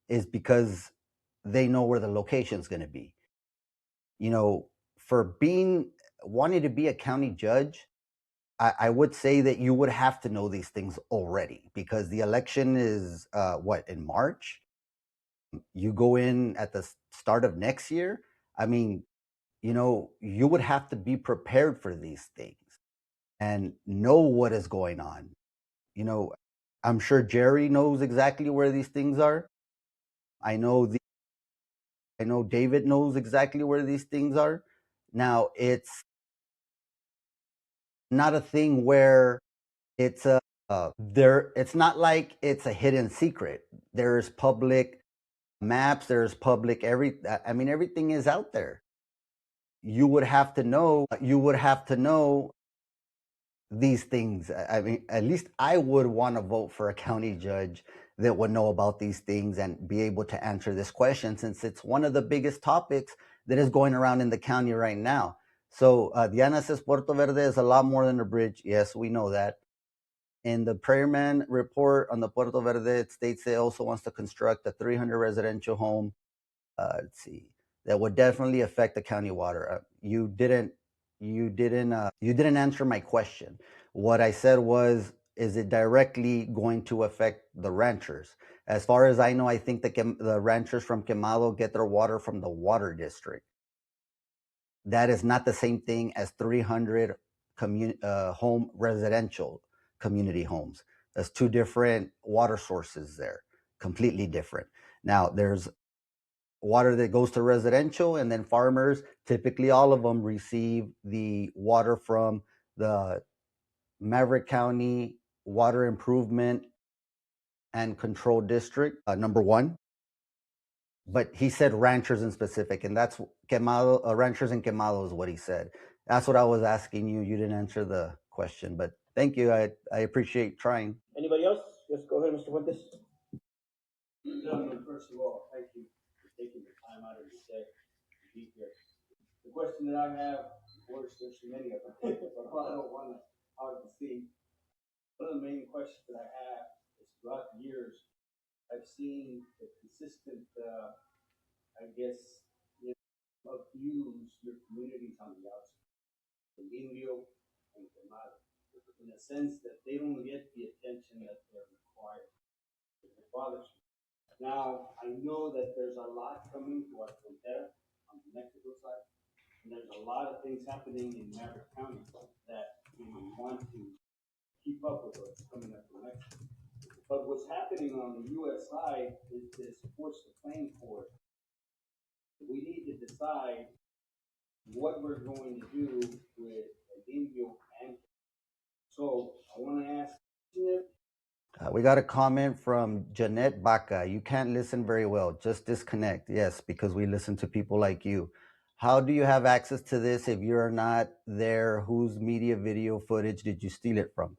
is because they know where the location is going to be. You know, for wanting to be a county judge, I would say that you would have to know these things already because the election is in March? You go in at the start of next year. I mean, you would have to be prepared for these things and know what is going on. You know, I'm sure Jerry knows exactly where these things are. I know David knows exactly where these things are. Now, it's not a thing where it's it's not like it's a hidden secret. There's public maps, there's public everything is out there. You would have to know these things. I mean, at least I would want to vote for a county judge that would know about these things and be able to answer this question since it's one of the biggest topics that is going around in the county right now. So Diana says Puerto Verde is a lot more than a bridge. Yes, we know that. In the Prayerman report on the Puerto Verde, it states it also wants to construct a 300 residential home. Let's see, that would definitely affect the county water. You didn't answer my question. What I said was, is it directly going to affect the ranchers? As far as I know, I think the ranchers from Quemado get their water from the water district. That is not the same thing as 300 home residential community homes. That's two different water sources there, completely different. Now, there's water that goes to residential, and then farmers, typically all of them receive the water from the Maverick County Water Improvement and Control District, number one. But he said ranchers in specific, and that's Quemado, ranchers in Quemado is what he said. That's what I was asking you. You didn't answer the question, but thank you. I appreciate trying. Anybody else? Yes, go ahead, Mr. Fuentes. Gentlemen, first of all, thank you for taking the time out of your day to be here. The question that I have, of course, there's so many of them, but I don't want to hard to see. One of the main questions that I have is throughout the years, I've seen the consistent, I guess, abuse your communities on the outside, the Indio and Quemado, in a sense that they don't get the attention that they're required. It bothers me. Now, I know that there's a lot coming to our frontera on the Mexico side, and there's a lot of things happening in Maverick County that we want to keep up with what's coming up from Mexico. But what's happening on the U.S. side is this force the playing for it. We need to decide what we're going to do with Indio and so I want to ask. We got a comment from Jeanette Baca. You can't listen very well. Just disconnect. Yes, because we listen to people like you. How do you have access to this if you're not there? Whose media video footage did you steal it from?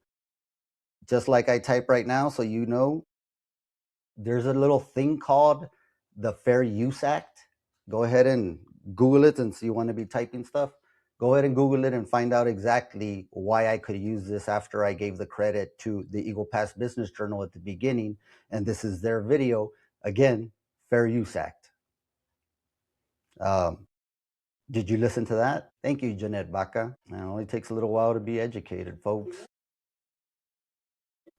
Just like I type right now, so you know, there's a little thing called the Fair Use Act. Go ahead and Google it, and so you want to be typing stuff. Go ahead and Google it and find out exactly why I could use this after I gave the credit to the Eagle Pass Business Journal at the beginning. And this is their video. Again, Fair Use Act. Did you listen to that? Thank you, Jeanette Baca. It only takes a little while to be educated, folks.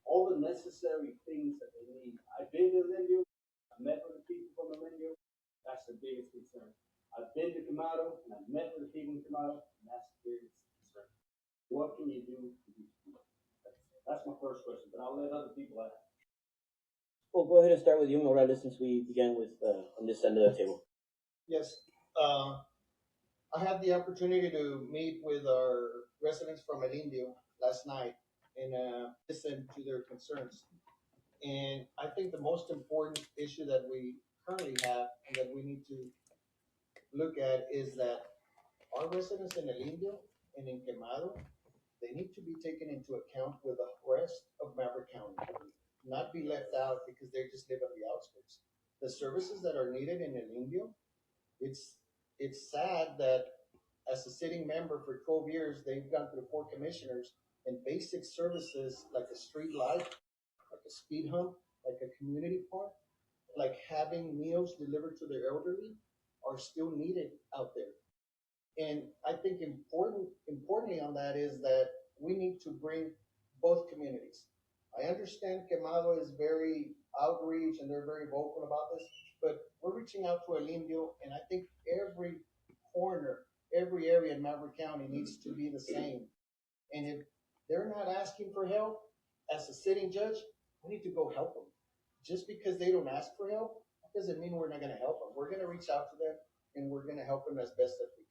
All the necessary things that they need. I've been to Lindy, I met with the people from Lindy. That's the biggest concern. I've been to Quemado and I've met with the people in Quemado, and that's the biggest concern. What can you do to do? That's my first question, but I'll let other people ask. We'll go ahead and start with you, Morales, since we began with on this end of the table. Yes, I had the opportunity to meet with our residents from El Indio last night and listen to their concerns. And I think the most important issue that we currently have and that we need to look at is that our residents in El Indio and in Quemado, they need to be taken into account with the rest of Maverick County, not be left out because they just live on the outskirts. The services that are needed in El Indio, it's sad that as a sitting member for 12 years, they've gone through 4 commissioners, and basic services like a street light, like a speed hump, like a community park, like having meals delivered to the elderly are still needed out there. And I think importantly on that is that we need to bring both communities. I understand Quemado is very outreach and they're very vocal about this, but we're reaching out to El Indio, and I think every corner, every area in Maverick County needs to be the same. And if they're not asking for help, as a sitting judge, we need to go help them. Just because they don't ask for help, that doesn't mean we're not going to help them. We're going to reach out to them and we're going to help them as best as we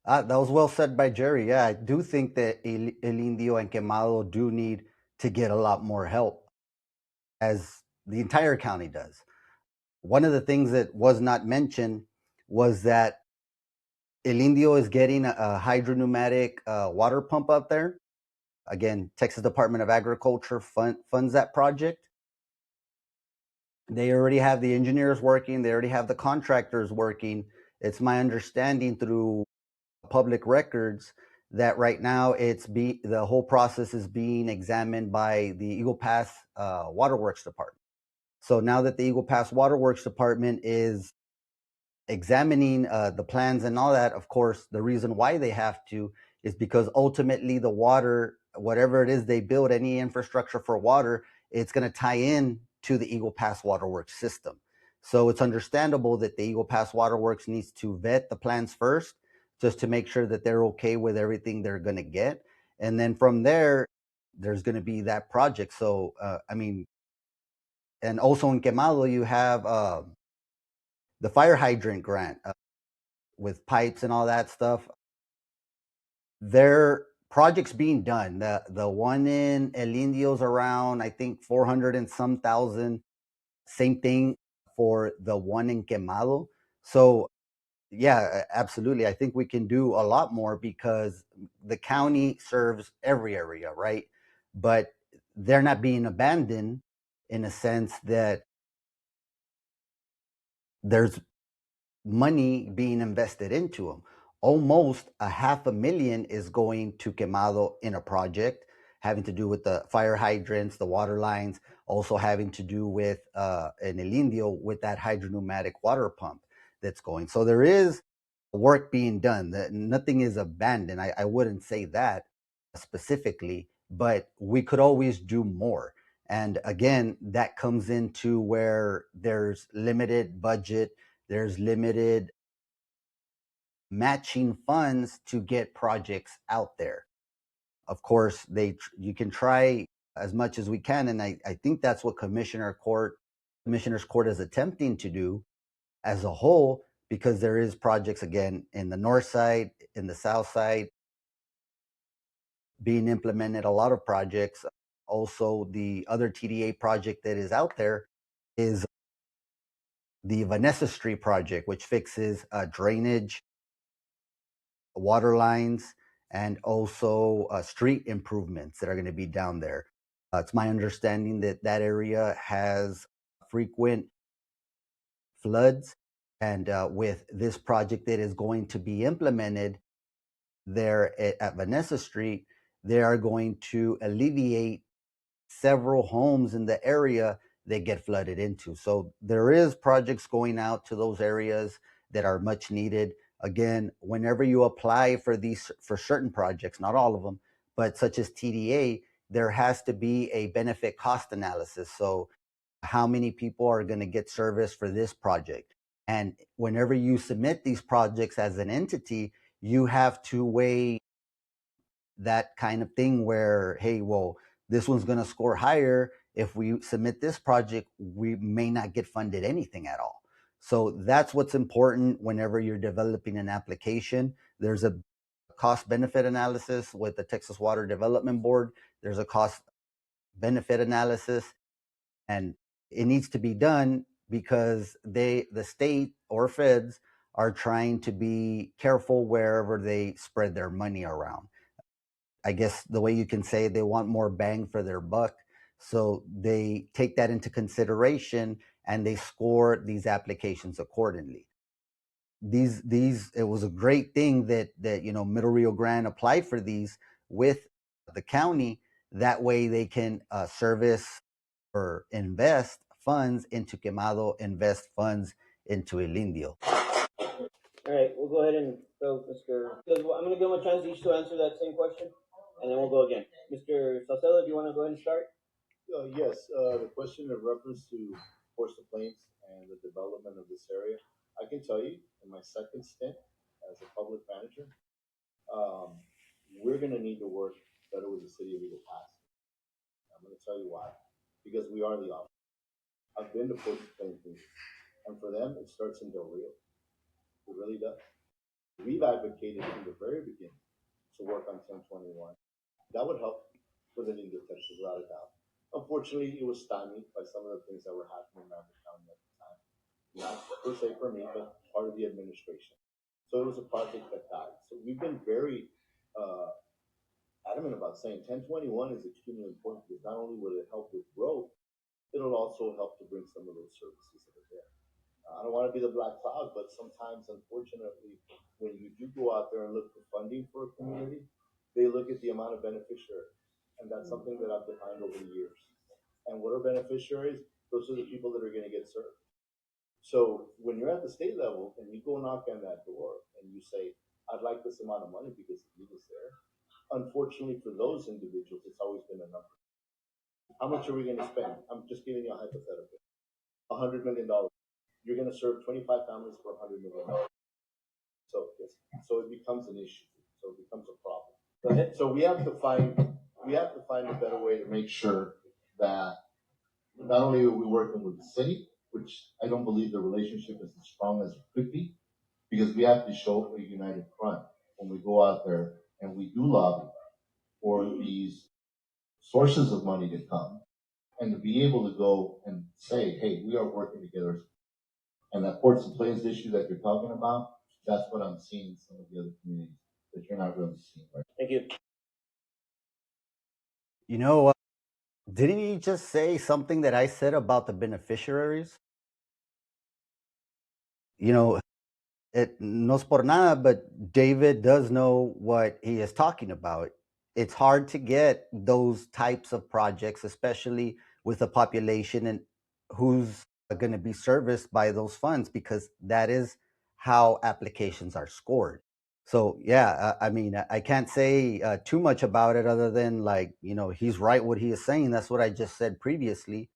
can. That was well said by Jerry. Yeah, I do think that El Indio and Quemado do need to get a lot more help, as the entire county does. One of the things that was not mentioned was that El Indio is getting a hydropneumatic water pump up there. Again, Texas Department of Agriculture funds that project. They already have the engineers working. They already have the contractors working. It's my understanding through public records that right now the whole process is being examined by the Eagle Pass Waterworks Department. So now that the Eagle Pass Waterworks Department is examining the plans and all that, of course, the reason why they have to is because ultimately the water, whatever it is they build, any infrastructure for water, it's going to tie in to the Eagle Pass Waterworks system. So it's understandable that the Eagle Pass Waterworks needs to vet the plans first, just to make sure that they're okay with everything they're going to get. And then from there, there's going to be that project. So, and also in Quemado, you have the fire hydrant grant with pipes and all that stuff. There projects being done. The one in El Indio's around, I think, 400 and some thousand. Same thing for the one in Quemado. So yeah, absolutely. I think we can do a lot more because the county serves every area, right? But they're not being abandoned in a sense that there's money being invested into them. Almost $500,000 is going to Quemado in a project having to do with the fire hydrants, the water lines, also having to do with in El Indio with that hydropneumatic water pump that's going. So there is work being done. That nothing is abandoned. I wouldn't say that specifically, but we could always do more. And again, that comes into where there's limited budget, there's limited matching funds to get projects out there. Of course, you can try as much as we can, and I think that's what Commissioner's Court is attempting to do as a whole, because there is projects again in the north side, in the south side, being implemented, a lot of projects. Also, the other TDA project that is out there is the Vanessa Street project, which fixes drainage, water lines, and also street improvements that are going to be down there. It's my understanding that that area has frequent floods, and with this project that is going to be implemented there at Vanessa Street, they are going to alleviate several homes in the area that get flooded into. So there is projects going out to those areas that are much needed. Again, whenever you apply for these for certain projects, not all of them, but such as TDA, there has to be a benefit cost analysis. So how many people are going to get service for this project? And whenever you submit these projects as an entity, you have to weigh that kind of thing where, hey, well, this one's going to score higher. If we submit this project, we may not get funded anything at all. So that's what's important whenever you're developing an application. There's a cost benefit analysis with the Texas Water Development Board. There's a cost benefit analysis, and it needs to be done because the state or feds are trying to be careful wherever they spread their money around. I guess the way you can say they want more bang for their buck. So they take that into consideration and they score these applications accordingly. These it was a great thing that Middle Rio Grande applied for these with the county. That way they can service or invest funds into Quemado, invest funds into El Indio. All right, we'll go ahead and go, Mr. I'm going to give them a chance each to answer that same question, and then we'll go again. Mr. Salcedo, do you want to go ahead and start? Yes, the question in reference to, of course, the plains and the development of this area. I can tell you, in my second stint as a public manager, we're going to need to work better with the city of Eagle Pass. I'm going to tell you why. Because we are the office. I've been to Ports Plains meetings, and for them, it starts in Del Rio. It really does. We've advocated from the very beginning to work on 1021. That would help with an Indio, Texas, without a doubt. Unfortunately, it was stymied by some of the things that were happening in Maverick County at the time. Not per se for me, but part of the administration. So it was a project that died. So we've been very adamant about saying 1021 is extremely important because not only will it help with growth, it'll also help to bring some of those services that are there. I don't want to be the black cloud, but sometimes, unfortunately, when you do go out there and look for funding for a community, they look at the amount of beneficiaries. And that's something that I've defined over the years. And what are beneficiaries? Those are the people that are going to get served. So when you're at the state level and you go knock on that door and you say, I'd like this amount of money because the need is there. Unfortunately for those individuals, it's always been a number. How much are we going to spend? I'm just giving you a hypothetical. $100 million. You're going to serve 25 families for $100 million. So it becomes an issue. So it becomes a problem. Go ahead. So we have to find a better way to make sure that not only are we working with the city, which I don't believe the relationship is as strong as it could be, because we have to show a united front when we go out there and we do lobby for these sources of money to come and to be able to go and say, hey, we are working together. And that Ports and Plains issue that you're talking about, that's what I'm seeing in some of the other communities that you're not really seeing right now. Thank you. Didn't he just say something that I said about the beneficiaries? No es por nada, but David does know what he is talking about. It's hard to get those types of projects, especially with a population and who's going to be serviced by those funds, because that is how applications are scored. So yeah, I can't say too much about it other than he's right what he is saying. That's what I just said previously.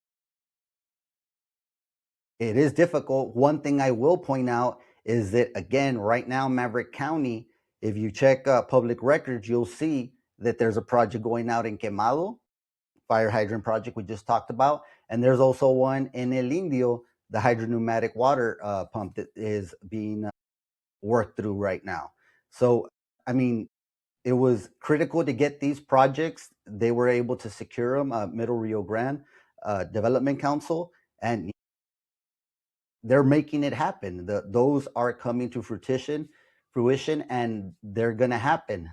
It is difficult. One thing I will point out is that, again, right now, Maverick County, if you check public records, you'll see that there's a project going out in Quemado, fire hydrant project we just talked about. And there's also one in El Indio, the hydropneumatic water pump that is being worked through right now. So, it was critical to get these projects. They were able to secure them, Middle Rio Grande Development Council, and they're making it happen. Those are coming to fruition, and they're going to happen.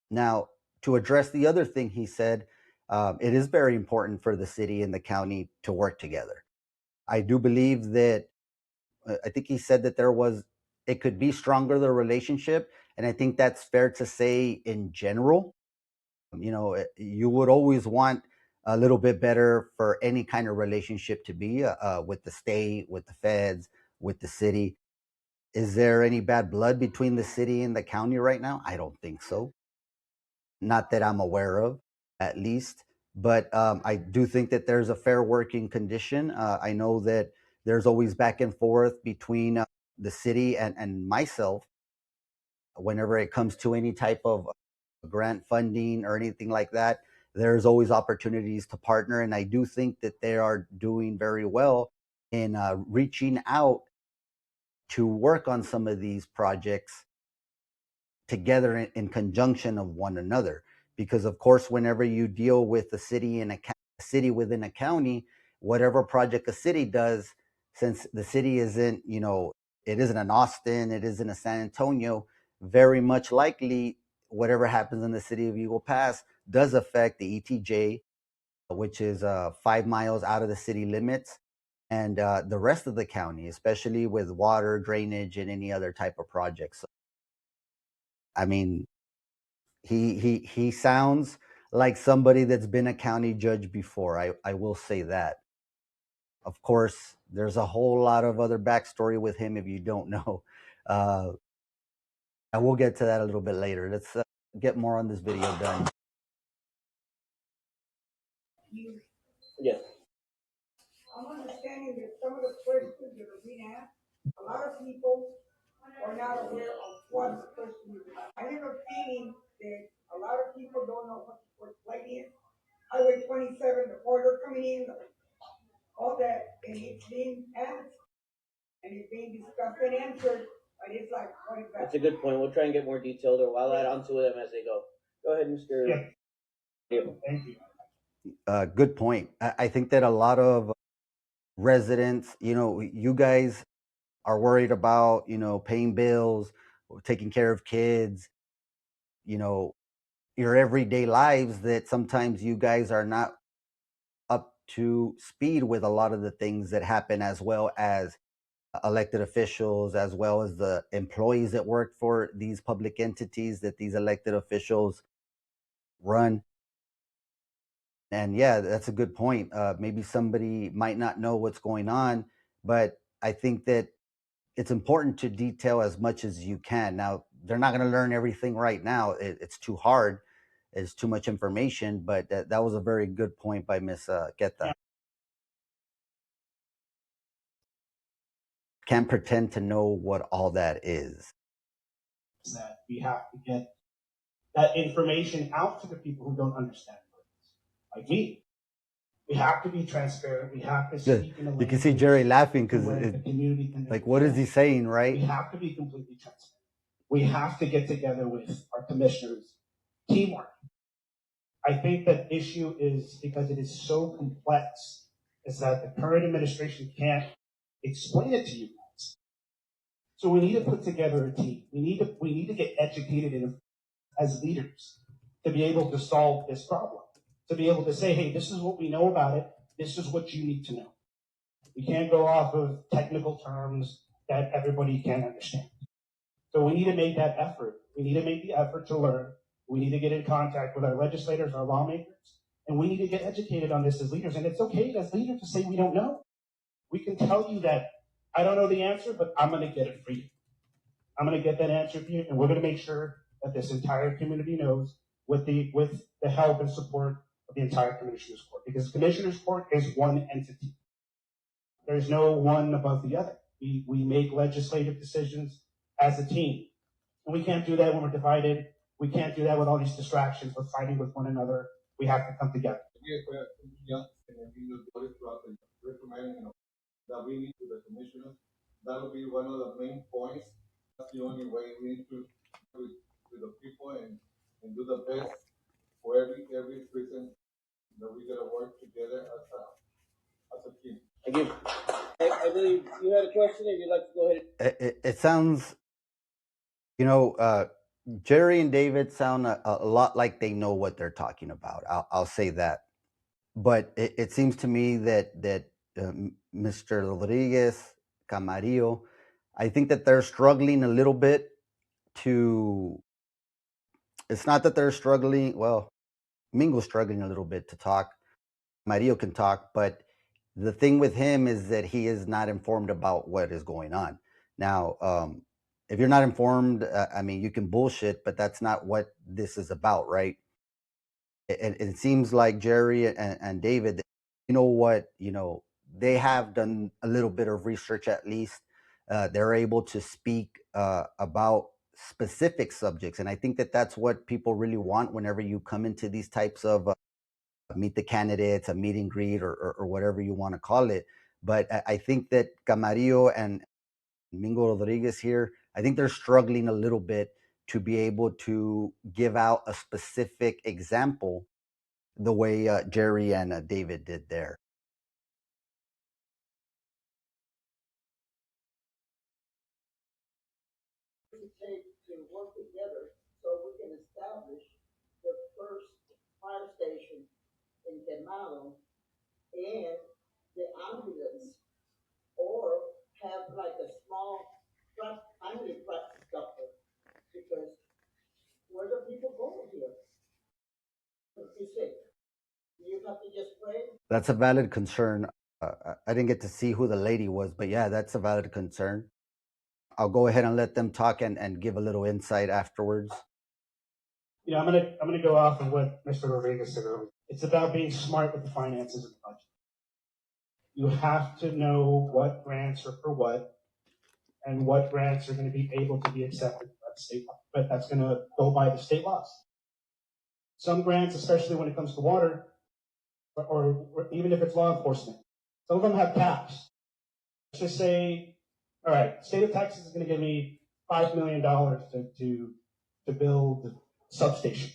Now, to address the other thing he said, it is very important for the city and the county to work together. I do believe that, I think he said that it could be stronger, the relationship, and I think that's fair to say in general. You would always want a little bit better for any kind of relationship to be with the state, with the feds, with the city. Is there any bad blood between the city and the county right now? I don't think so. Not that I'm aware of, at least. But I do think that there's a fair working condition. I know that there's always back and forth between the city and myself whenever it comes to any type of grant funding or anything like that. There's always opportunities to partner. And I do think that they are doing very well in reaching out to work on some of these projects together in conjunction of one another. Because of course, whenever you deal with a city and a city within a county, whatever project a city does, since the city isn't, it isn't an Austin, it isn't a San Antonio, very much likely whatever happens in the city of Eagle Pass does affect the ETJ, which is 5 miles out of the city limits, and the rest of the county, especially with water, drainage, and any other type of projects. So, I mean, he sounds like somebody that's been a county judge before. I will say that. Of course, there's a whole lot of other backstory with him if you don't know. Uh, and we'll get to that a little bit later. Let's get more on this video done. Yes. I'm understanding that some of the questions that are being asked, a lot of people are not aware of what the question is about. I have a feeling that a lot of people don't know what flight is. Highway 27, the corridor coming in, all that, and it's being asked, and it's being discussed and answered, but it's like, what is that? That's a good point. We'll try and get more detailed, or I'll add on to them as they go. Go ahead, Mr. Yeah. Thank you. Good point. I think that a lot of residents, you guys are worried about, paying bills, taking care of kids, your everyday lives, that sometimes you guys are not up to speed with a lot of the things that happen, as well as elected officials, as well as the employees that work for these public entities that these elected officials run. And yeah, that's a good point. Maybe somebody might not know what's going on, but I think that it's important to detail as much as you can. Now, they're not going to learn everything right now. It's too hard. It's too much information, but that was a very good point by Miss Queta. Can't pretend to know what all that is. That we have to get that information out to the people who don't understand it, like me. We have to be transparent. We have to speak in a language. You can see Jerry laughing because the community can like, what is he saying, right? We have to be completely transparent. We have to get together with our commissioners. Teamwork. I think that issue is because it is so complex, is that the current administration can't explain it to you guys. So we need to put together a team. We need to get educated as leaders to be able to solve this problem. To be able to say, hey, this is what we know about it. This is what you need to know. We can't go off of technical terms that everybody can understand. So we need to make that effort. We need to make the effort to learn. We need to get in contact with our legislators, our lawmakers, and we need to get educated on this as leaders. And it's okay as leaders to say we don't know. We can tell you that I don't know the answer, but I'm going to get it for you. I'm going to get that answer for you, and we're going to make sure that this entire community knows with the help and support of the entire Commissioners Court, because Commissioners Court is one entity. There's no one above the other. We make legislative decisions as a team. And we can't do that when we're divided. We can't do that with all these distractions, with fighting with one another. We have to come together. Recommending that we meet with the commissioners. That'll be one of the main points. That's the only way we need to with the people and do the best for every citizen, that we gotta work together as a team. Thank you. I believe you had a question, if you'd like to go ahead. It sounds, Jerry and David sound a lot like they know what they're talking about. I'll say that. But it seems to me that Mr. Rodriguez, Camarillo, I think that they're struggling a little bit to. It's not that they're struggling. Well, Mingo's struggling a little bit to talk. Mario can talk, but the thing with him is that he is not informed about what is going on. Now, if you're not informed, I mean, you can bullshit, but that's not what this is about, right? It seems like Jerry and David, you know what, they have done a little bit of research at least. They're able to speak about specific subjects. And I think that that's what people really want whenever you come into these types of meet the candidates, a meet and greet, or whatever you want to call it. But I think that Camarillo and Mingo Rodriguez here, I think they're struggling a little bit to be able to give out a specific example the way Jerry and David did there. Take to work together so we can establish the first fire station in Quemado and the ambulance, or have like a small truck, family truck stopper, because where do people go here? If you're sick, you have to just pray. That's a valid concern. I didn't get to see who the lady was, but yeah, that's a valid concern. I'll go ahead and let them talk and give a little insight afterwards. I'm gonna go off of what Mr. Rodriguez said earlier. It's about being smart with the finances of the budget. You have to know what grants are for what, and what grants are going to be able to be accepted by the state, but that's going to go by the state laws. Some grants, especially when it comes to water, or even if it's law enforcement, some of them have caps. Let's just say, all right, state of Texas is going to give me $5 million to build substation.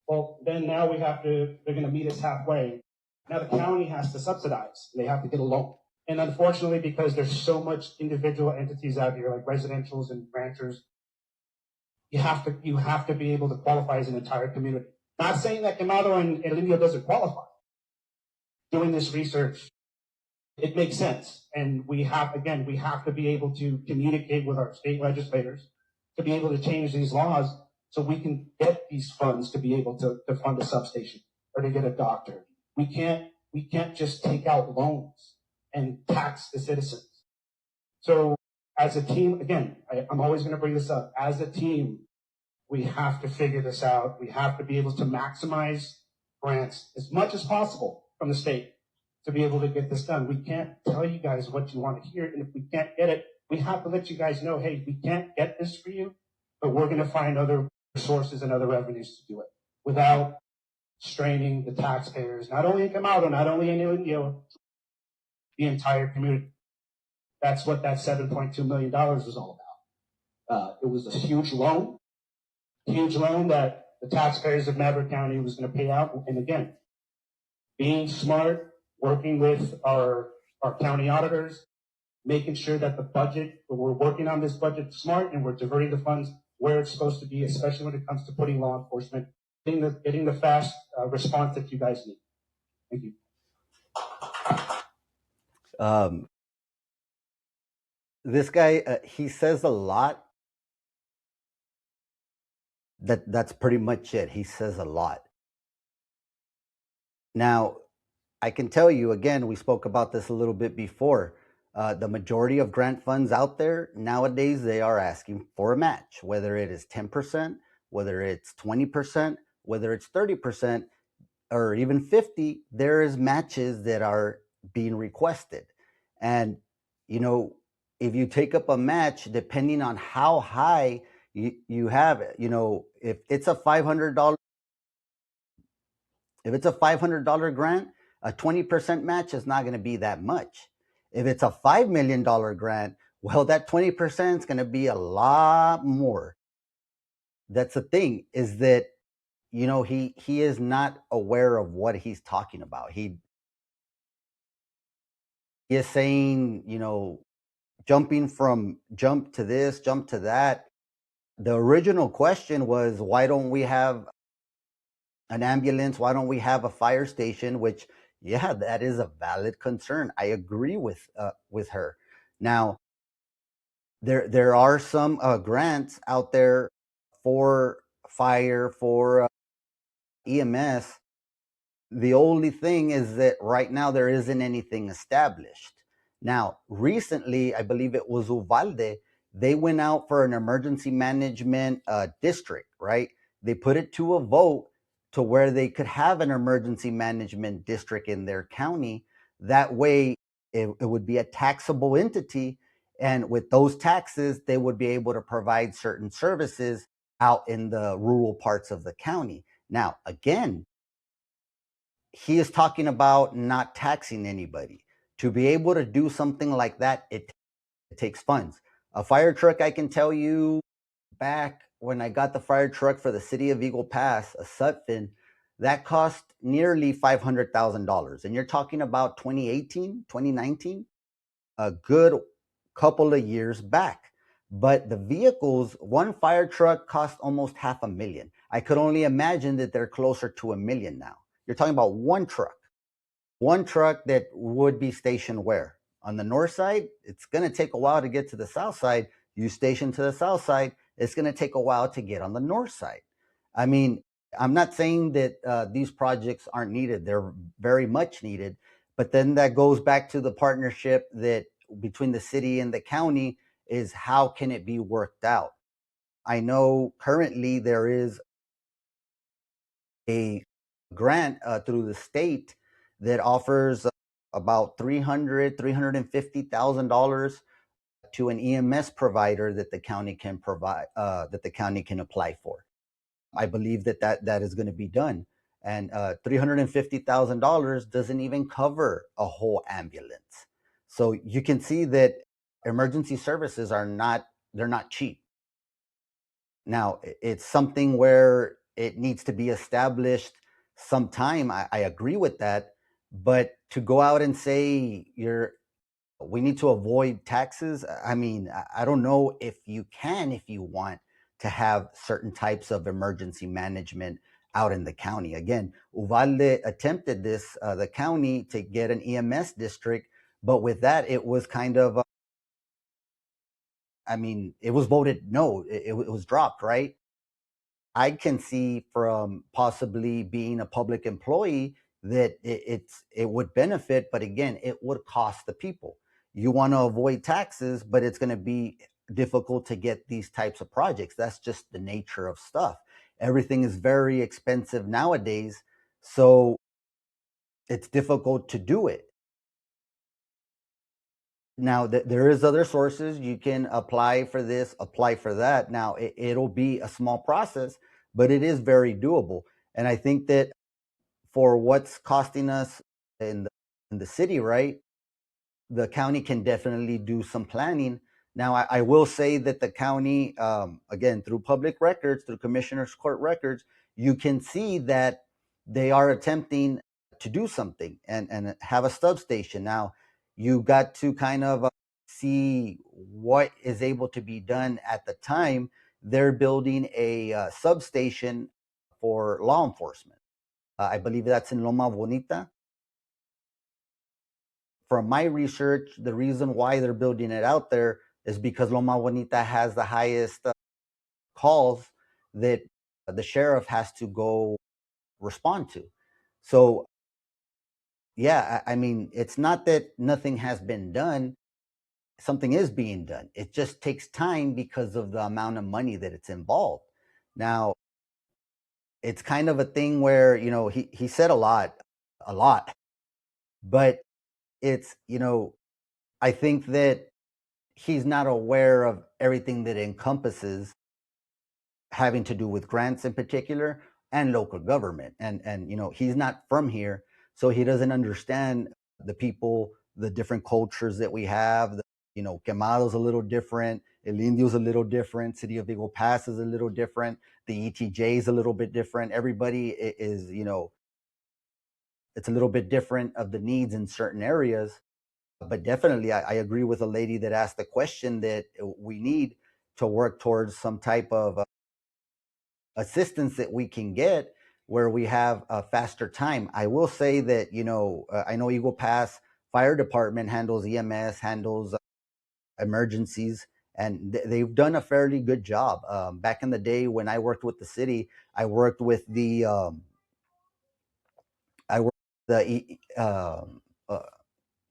Well, then now they're going to meet us halfway. Now the county has to subsidize. They have to get a loan. And unfortunately, because there's so much individual entities out here, like residentials and ranchers, you have to be able to qualify as an entire community. Not saying that Quemado and El Indio doesn't qualify. Doing this research, it makes sense. And we have to be able to communicate with our state legislators to be able to change these laws so we can get these funds to be able to fund a substation or to get a doctor. We can't just take out loans and tax the citizens. So as a team, again, I'm always going to bring this up. As a team, we have to figure this out. We have to be able to maximize grants as much as possible from the state to be able to get this done. We can't tell you guys what you want to hear. And if we can't get it, we have to let you guys know, hey, we can't get this for you, but we're going to find other sources and other revenues to do it without straining the taxpayers, not only in Quemado, not only in Indio, the entire community. That's what that $7.2 million was all about. It was a huge loan that the taxpayers of Maverick County was going to pay out. And again, being smart, working with our county auditors, making sure that the budget, we're working on this budget smart and we're diverting the funds where it's supposed to be, especially when it comes to putting law enforcement, getting the fast response that you guys need. Thank you. This guy, he says a lot. That's pretty much it. He says a lot. Now, I can tell you again, we spoke about this a little bit before. The majority of grant funds out there nowadays, they are asking for a match, whether it is 10%, whether it's 20%, whether it's 30%, or even 50, there is matches that are being requested. And, if you take up a match, depending on how high you have it, if it's a $500, grant, a 20% match is not going to be that much. If it's a $5 million grant, well, that 20% is going to be a lot more. That's the thing, is that, he is not aware of what he's talking about. He is saying, jump to this, jump to that. The original question was, why don't we have an ambulance? Why don't we have a fire station? Which, yeah, that is a valid concern. I agree with her. Now, there are some grants out there for fire, for EMS, The only thing is that right now there isn't anything established. Now, recently, I believe it was Uvalde, they went out for an emergency management district, right? They put it to a vote to where they could have an emergency management district in their county. That way, it would be a taxable entity. And with those taxes, they would be able to provide certain services out in the rural parts of the county. Now, again, he is talking about not taxing anybody. To be able to do something like that, it takes funds. A fire truck, I can tell you, back when I got the fire truck for the city of Eagle Pass, a Sutphen, that cost nearly $500,000. And you're talking about 2018, 2019, a good couple of years back. But the vehicles, one fire truck cost almost $500,000. I could only imagine that they're closer to $1 million now. You're talking about one truck that would be stationed where? On the north side, it's going to take a while to get to the south side. You station to the south side, it's going to take a while to get on the north side. I mean, I'm not saying that these projects aren't needed. They're very much needed. But then that goes back to the partnership that between the city and the county is how can it be worked out? I know currently there is a grant through the state that offers about $350,000 to an EMS provider that the county can provide, that the county can apply for. I believe that is going to be done. And $350,000 doesn't even cover a whole ambulance. So you can see that emergency services they're not cheap. Now, it's something where it needs to be established sometime. I agree with that. But to go out and say we need to avoid taxes, I mean, I don't know if you can, if you want to have certain types of emergency management out in the county. Again, Uvalde attempted this, the county, to get an EMS district, but with that, it was kind of, I mean, it was voted no, it was dropped, right? I can see from possibly being a public employee that it would benefit, but again, it would cost the people. You want to avoid taxes, but it's going to be difficult to get these types of projects. That's just the nature of stuff. Everything is very expensive nowadays, so it's difficult to do it. Now, there is other sources. You can apply for this, apply for that. Now, it'll be a small process, but it is very doable. And I think that for what's costing us in the city, right? The county can definitely do some planning. Now, I will say that the county, again, through public records, through commissioner's court records, you can see that they are attempting to do something and have a substation. Now, you got to kind of see what is able to be done at the time. They're building a substation for law enforcement. I believe that's in Loma Bonita. From my research, the reason why they're building it out there is because Loma Bonita has the highest calls that the sheriff has to go respond to. So, yeah, I mean, it's not that nothing has been done. Something is being done. It just takes time because of the amount of money that it's involved. Now, it's kind of a thing where, he said a lot, but it's, I think that he's not aware of everything that encompasses having to do with grants in particular and local government. And he's not from here, so he doesn't understand the people, the different cultures that we have. Quemado's a little different. El Indio's a little different. City of Eagle Pass is a little different. The ETJ is a little bit different. Everybody is, it's a little bit different of the needs in certain areas. But definitely, I agree with a lady that asked the question that we need to work towards some type of assistance that we can get where we have a faster time. I will say that, I know Eagle Pass Fire Department handles EMS, handles emergencies, and they've done a fairly good job. Back in the day when I worked with the city, I worked with the the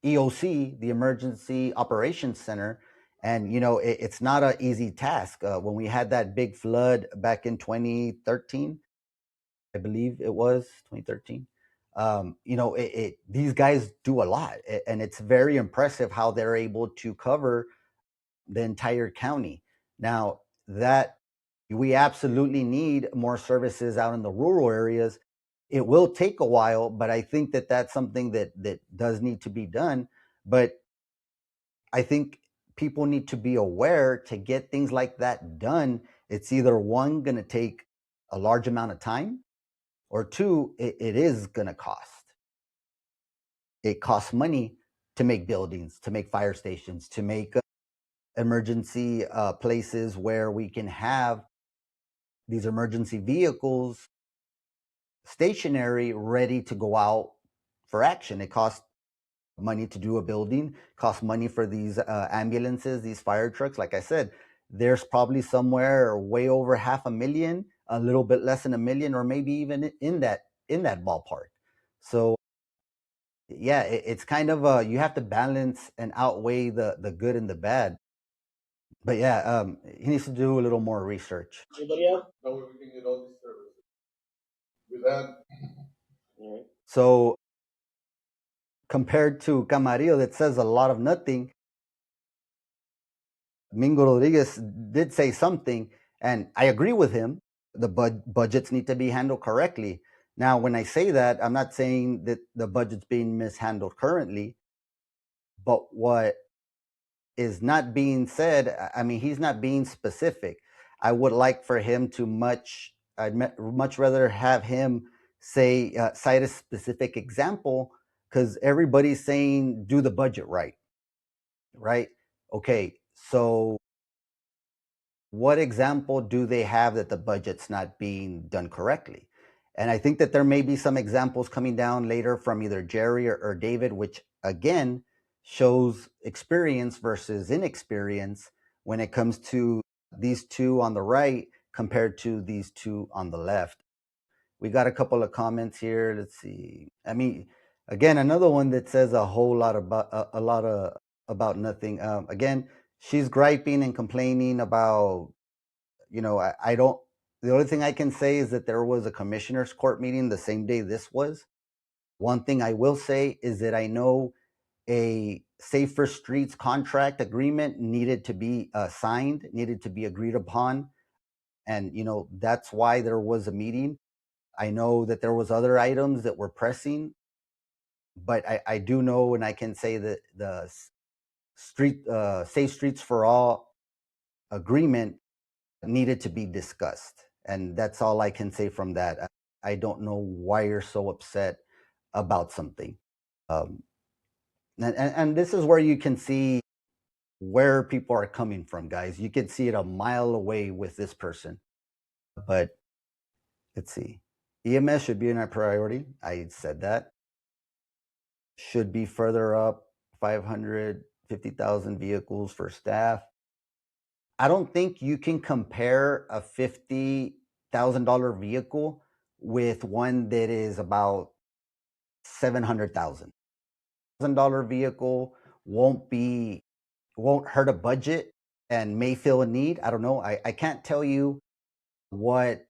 EOC, the Emergency Operations Center, and it's not an easy task. When we had that big flood back in 2013, I believe it was 2013. These guys do a lot, and it's very impressive how they're able to cover the entire county. Now that we absolutely need more services out in the rural areas, it will take a while, but I think that that's something that does need to be done. But I think people need to be aware to get things like that done. It's either one, going to take a large amount of time, or two, it is going to cost. It costs money to make buildings, to make fire stations, to make emergency places where we can have these emergency vehicles stationary, ready to go out for action. It costs money to do a building, costs money for these ambulances, these fire trucks. Like I said, there's probably somewhere way over 500,000, a little bit less than 1 million, or maybe even in that ballpark. So yeah, it's kind of you have to balance and outweigh the good and the bad. But yeah, he needs to do a little more research. Anybody else? That way we can get all these services. With that, All right. So compared to Camarillo, that says a lot of nothing, Mingo Rodriguez did say something, and I agree with him. The budgets need to be handled correctly. Now, when I say that, I'm not saying that the budget's being mishandled currently, but what is not being said, I mean, he's not being specific. I would like for him to I'd much rather have him say, cite a specific example, because everybody's saying do the budget right, right? Okay, so what example do they have that the budget's not being done correctly? And I think that there may be some examples coming down later from either Jerry or David, which again shows experience versus inexperience when it comes to these two on the right compared to these two on the left. We got a couple of comments here. Let's see. I mean, again, another one that says a whole lot about about nothing. Again, she's griping and complaining about, I don't. The only thing I can say is that there was a commissioners court meeting the same day this was. One thing I will say is that I know a safer streets contract agreement needed to be signed, needed to be agreed upon, and that's why there was a meeting. I know that there was other items that were pressing, but I do know, and I can say that the Safe Streets for All agreement needed to be discussed, and that's all I can say from that. I don't know why you're so upset about something, and this is where you can see where people are coming from, guys. You can see it a mile away with this person. But let's see. EMS should be a priority. I said that. Should be further up, 550,000 vehicles for staff. I don't think you can compare a $50,000 vehicle with one that is about 700,000. $1,000 vehicle won't hurt a budget and may fill a need. I don't know. I can't tell you what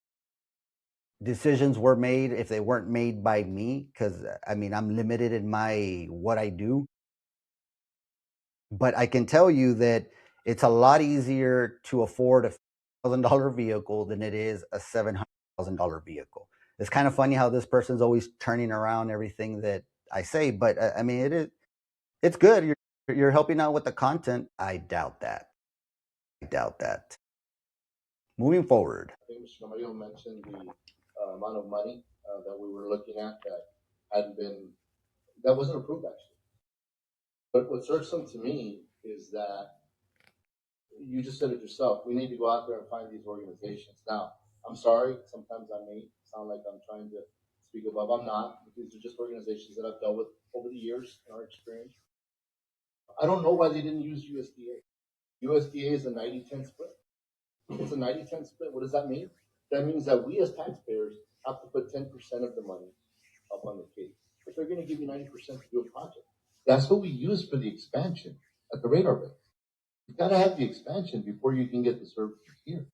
decisions were made if they weren't made by me, because I mean, I'm limited in my what I do. But I can tell you that it's a lot easier to afford a $1,000 vehicle than it is a $700,000 vehicle. It's kind of funny how this person's always turning around everything that I say, but I mean, it's good. You're helping out with the content. I doubt that. Moving forward. I think Mr. Camarillo mentioned the amount of money that we were looking at that wasn't approved actually. But what's irksome to me is that you just said it yourself. We need to go out there and find these organizations. Now, I'm sorry, sometimes I may sound like I'm trying to speak above. I'm not. These are just organizations that I've dealt with over the years in our experience. I don't know why they didn't use USDA. USDA is a 90-10 split. It's a 90-10 split. What does that mean? That means that we as taxpayers have to put 10% of the money up on the case. if they're going to give you 90% to do a project. That's what we use for the expansion at the radar base. You've got to have the expansion before you can get the services here.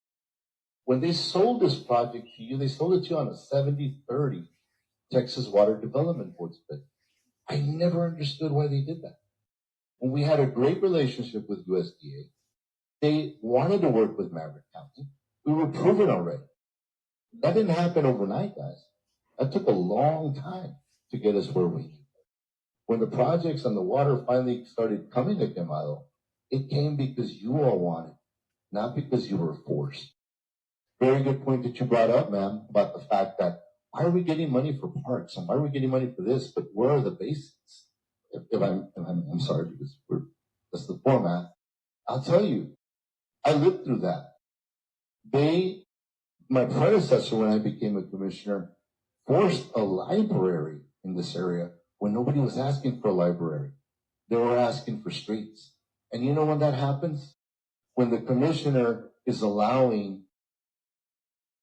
When they sold this project to you, they sold it to you on a 70-30 Texas Water Development Board split. I never understood why they did that. When we had a great relationship with USDA, they wanted to work with Maverick County. We were proven already. That didn't happen overnight, guys. That took a long time to get us where we need. When the projects on the water finally started coming to Quemado, it came because you all wanted, not because you were forced. Very good point that you brought up, ma'am, about the fact that why are we getting money for parks and why are we getting money for this? But where are the basics? I'm sorry because that's the format. I'll tell you, I lived through that. My predecessor, when I became a commissioner, forced a library in this area when nobody was asking for a library. They were asking for streets. And you know when that happens? When the commissioner is allowing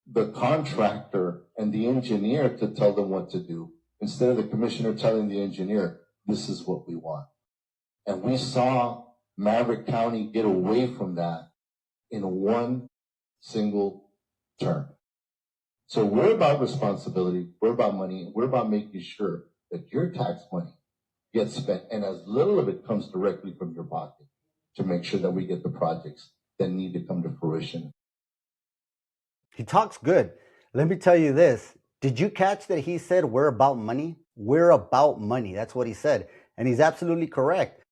the contractor and the engineer to tell them what to do, instead of the commissioner telling the engineer, this is what we want. And we saw Maverick County get away from that in one single term. So we're about responsibility, we're about money, we're about making sure that your tax money gets spent and as little of it comes directly from your pocket to make sure that we get the projects that need to come to fruition. He talks good. Let me tell you this. Did you catch that he said we're about money? We're about money. That's what he said. And he's absolutely correct.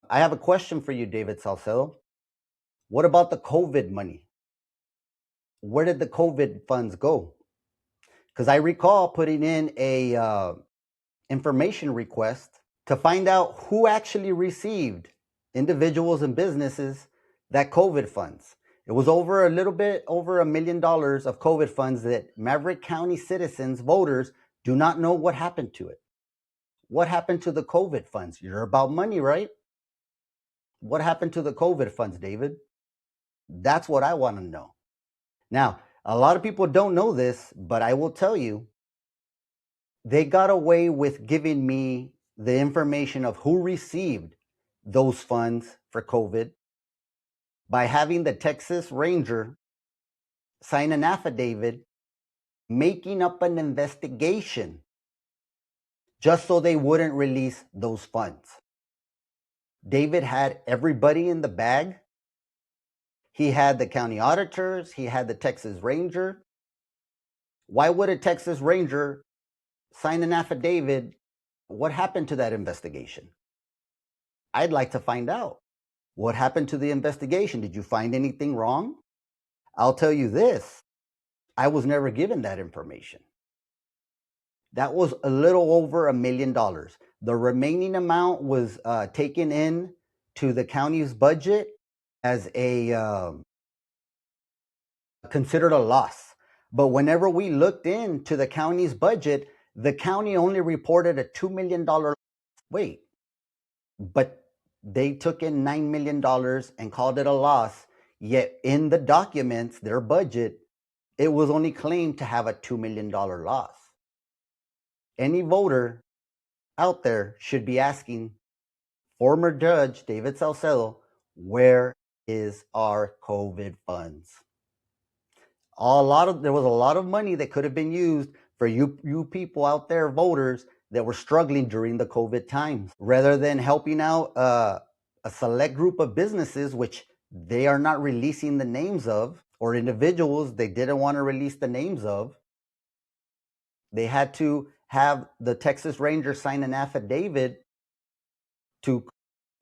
I have a question for you, David Salcedo. What about the COVID money? Where did the COVID funds go? Because I recall putting in a information request to find out who actually received, individuals and businesses, that COVID funds. It was over a little bit over $1 million of COVID funds that Maverick County citizens, voters, do not know what happened to it. What happened to the COVID funds? You're about money, right? What happened to the COVID funds, David? That's what I want to know. Now, a lot of people don't know this, but I will tell you, they got away with giving me the information of who received those funds for COVID by having the Texas Ranger sign an affidavit making up an investigation just so they wouldn't release those funds. David had everybody in the bag. He had the county auditors. He had the Texas Ranger. Why would a Texas Ranger sign an affidavit? What happened to that investigation? I'd like to find out. What happened to the investigation? Did you find anything wrong? I'll tell you this. I was never given that information. That was a little over $1 million. The remaining amount was taken in to the county's budget as considered a loss. But whenever we looked into the county's budget, the county only reported a $2 million. Wait, but they took in $9 million and called it a loss. Yet in the documents, their budget, it was only claimed to have a $2 million loss. Any voter out there should be asking former Judge David Salcedo, where is our COVID funds? There was a lot of money that could have been used for you people out there, voters, that were struggling during the COVID times. Rather than helping out a select group of businesses, which they are not releasing the names of, or individuals they didn't want to release the names of, they had to have the Texas Ranger sign an affidavit to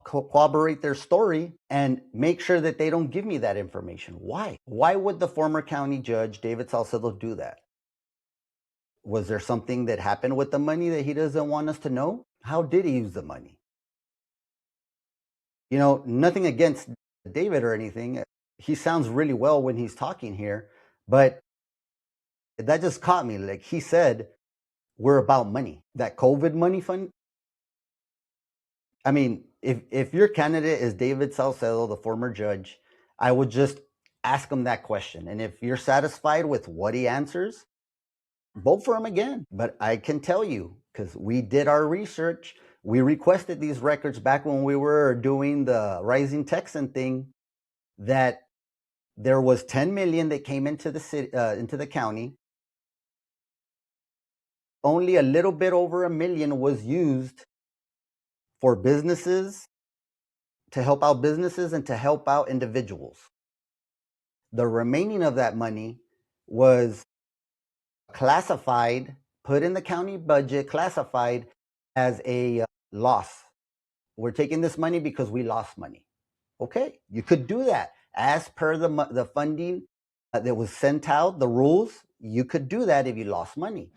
corroborate their story and make sure that they don't give me that information. Why? Why would the former county judge, David Salcedo, do that? Was there something that happened with the money that he doesn't want us to know? How did he use the money? You know, nothing against David or anything. He sounds really well when he's talking here, but that just caught me. Like he said, we're about money. That COVID money fund. I mean, if your candidate is David Salcedo, the former judge, I would just ask him that question. And if you're satisfied with what he answers, vote for him again. But I can tell you, because we did our research. We requested these records back when we were doing the Rising Texan thing, that there was 10 million that came into the city, into the county. Only a little bit over $1 million was used for businesses, to help out businesses and to help out individuals. The remaining of that money was classified, put in the county budget, classified as a loss. We're taking this money because we lost money. Okay, you could do that as per the funding that was sent out, the rules. You could do that if you lost money,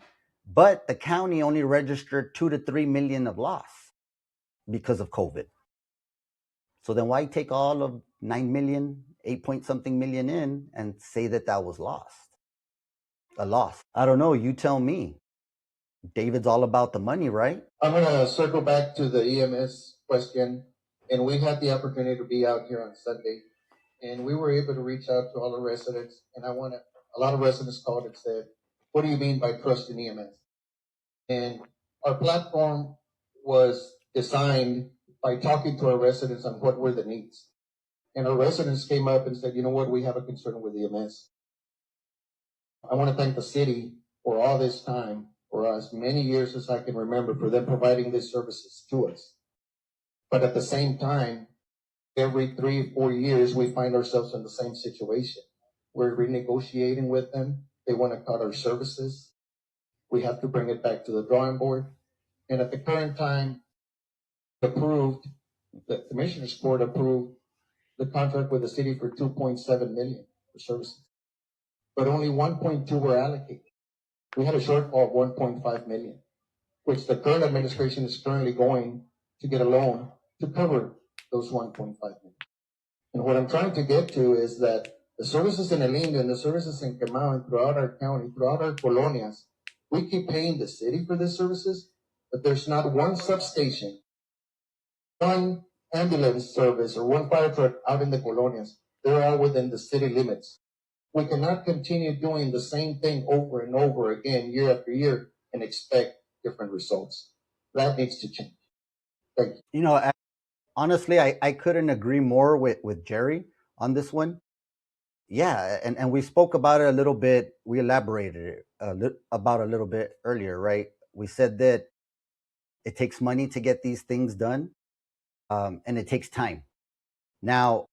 but the county only registered 2 to 3 million of loss because of COVID. So then why take all of 9 million, 8 point something million in and say that that was lost? A loss. I don't know. You tell me. David's all about the money, right? I'm going to circle back to the EMS question. And we had the opportunity to be out here on Sunday. And we were able to reach out to all the residents. And a lot of residents called and said, what do you mean by trust in EMS? And our platform was designed by talking to our residents on what were the needs. And our residents came up and said, you know what, we have a concern with EMS. I want to thank the city for all this time, for us, many years as I can remember, for them providing these services to us. But at the same time, every 3 or 4 years, we find ourselves in the same situation. We're renegotiating with them. They want to cut our services. We have to bring it back to the drawing board. And at the current time, the Commissioner's Court approved the contract with the city for $2.7 million for services. But only 1.2 were allocated. We had a shortfall of 1.5 million, which the current administration is currently going to get a loan to cover those 1.5 million. And what I'm trying to get to is that the services in El Indio and the services in Quemado and throughout our county, throughout our colonias, we keep paying the city for these services, but there's not one substation, one ambulance service, or one fire truck out in the colonias. They're all within the city limits. We cannot continue doing the same thing over and over again, year after year, and expect different results. That needs to change. Thank you. You know, honestly, I couldn't agree more with Jerry on this one. Yeah, and we spoke about it a little bit. We elaborated about a little bit earlier, right? We said that it takes money to get these things done, and it takes time. Now,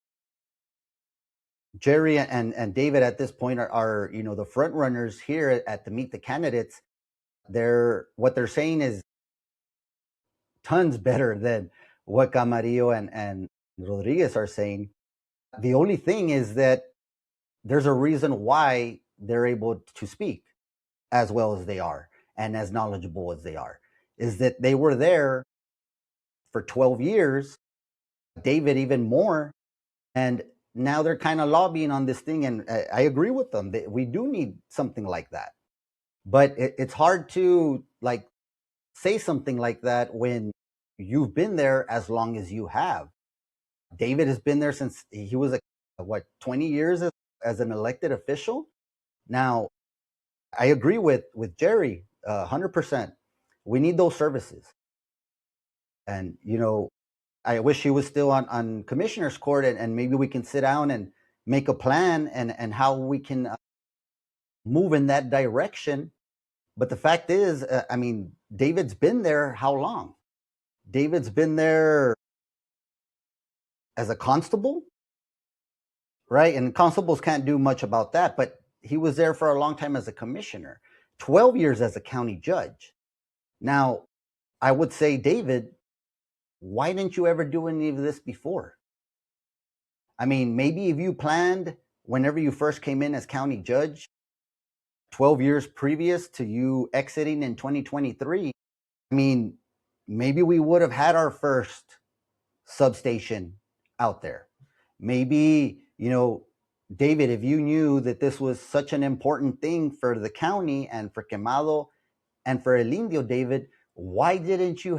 Jerry and David at this point are the front runners here at the Meet the Candidates. What they're saying is tons better than what Camarillo and Rodriguez are saying. The only thing is that there's a reason why they're able to speak as well as they are and as knowledgeable as they are, is that they were there for 12 years, David even more, and now they're kind of lobbying on this thing, and I agree with them. We do need something like that. But it's hard to say something like that when you've been there as long as you have. David has been there since he was 20 years as an elected official. Now, I agree with Jerry 100%. We need those services. And, I wish he was still on Commissioner's Court, and maybe we can sit down and make a plan and how we can move in that direction. But the fact is, David's been there how long? David's been there as a constable, right? And constables can't do much about that, but he was there for a long time as a commissioner, 12 years as a county judge. Now, I would say, David, why didn't you ever do any of this before? Maybe if you planned whenever you first came in as county judge, 12 years previous to you exiting in 2023, maybe we would have had our first substation out there. Maybe, David, if you knew that this was such an important thing for the county and for Quemado and for El Indio, David, why didn't you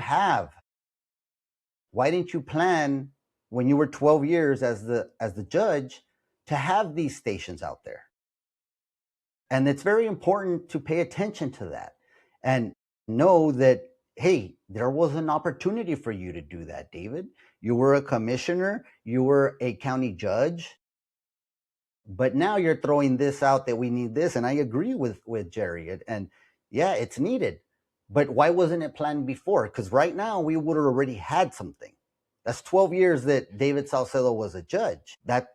plan when you were 12 years as the judge to have these stations out there? And it's very important to pay attention to that and know that hey, there was an opportunity for you to do that, David. You were a commissioner, you were a county judge, but now you're throwing this out that we need this. And I agree with Jerry. And yeah, it's needed. But why wasn't it planned before? Because right now we would have already had something. That's 12 years that David Salcedo was a judge. That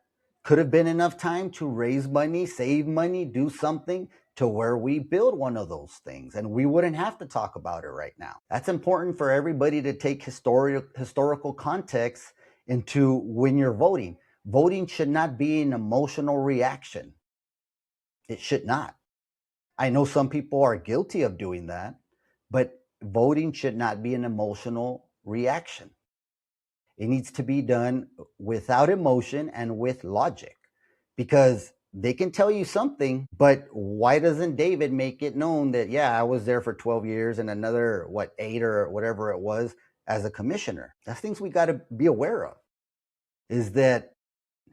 could have been enough time to raise money, save money, do something to where we build one of those things, and we wouldn't have to talk about it right now. That's important for everybody to take historical context into when you're voting. Voting should not be an emotional reaction. It should not. I know some people are guilty of doing that, but voting should not be an emotional reaction. It needs to be done without emotion and with logic, because they can tell you something, but why doesn't David make it known that, yeah, I was there for 12 years and another, 8 or whatever it was as a commissioner? That's things we got to be aware of, is that,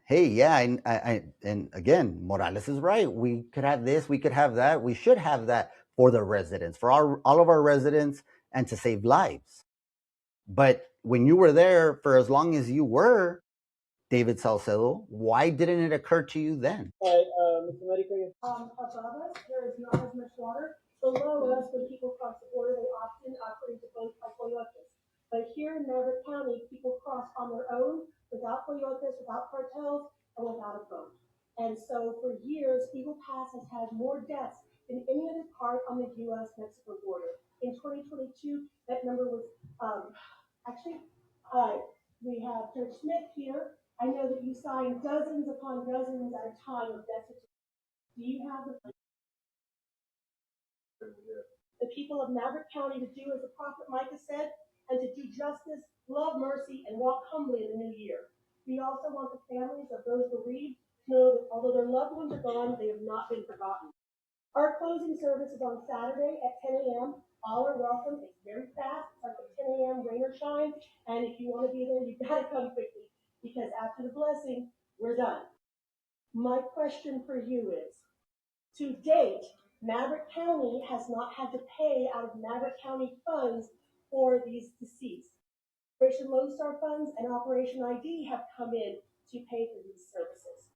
hey, yeah, and again, Morales is right. We could have this, we could have that. We should have that for the residents, for all of our residents, and to save lives. But when you were there for as long as you were, David Salcedo, why didn't it occur to you then? All right, Mr. Medicaid. Above us, there is not as much water. Below us, when people cross the border, they often operate to both by coyotes. But here in Maverick County, people cross on their own, without coyotes, without cartels, and without a boat. And so for years, Eagle Pass has had more deaths than any other part on the U.S.-Mexico border. In 2022, that number was actually, we have Judge Smith here. I know that you signed dozens upon dozens at a time of death. Do you have the people of Maverick County to do as the prophet Micah said, and to do justice, love mercy, and walk humbly in the new year? We also want the families of those bereaved to know that although their loved ones are gone, they have not been forgotten. Our closing service is on Saturday at 10 a.m. All are welcome. It's very fast. It's like a 10 a.m. rain or shine. And if you want to be there, you've got to come quickly, because after the blessing, we're done. My question for you is, to date, Maverick County has not had to pay out of Maverick County funds for these deceased. Operation Lone Star funds and Operation ID have come in to pay for these services.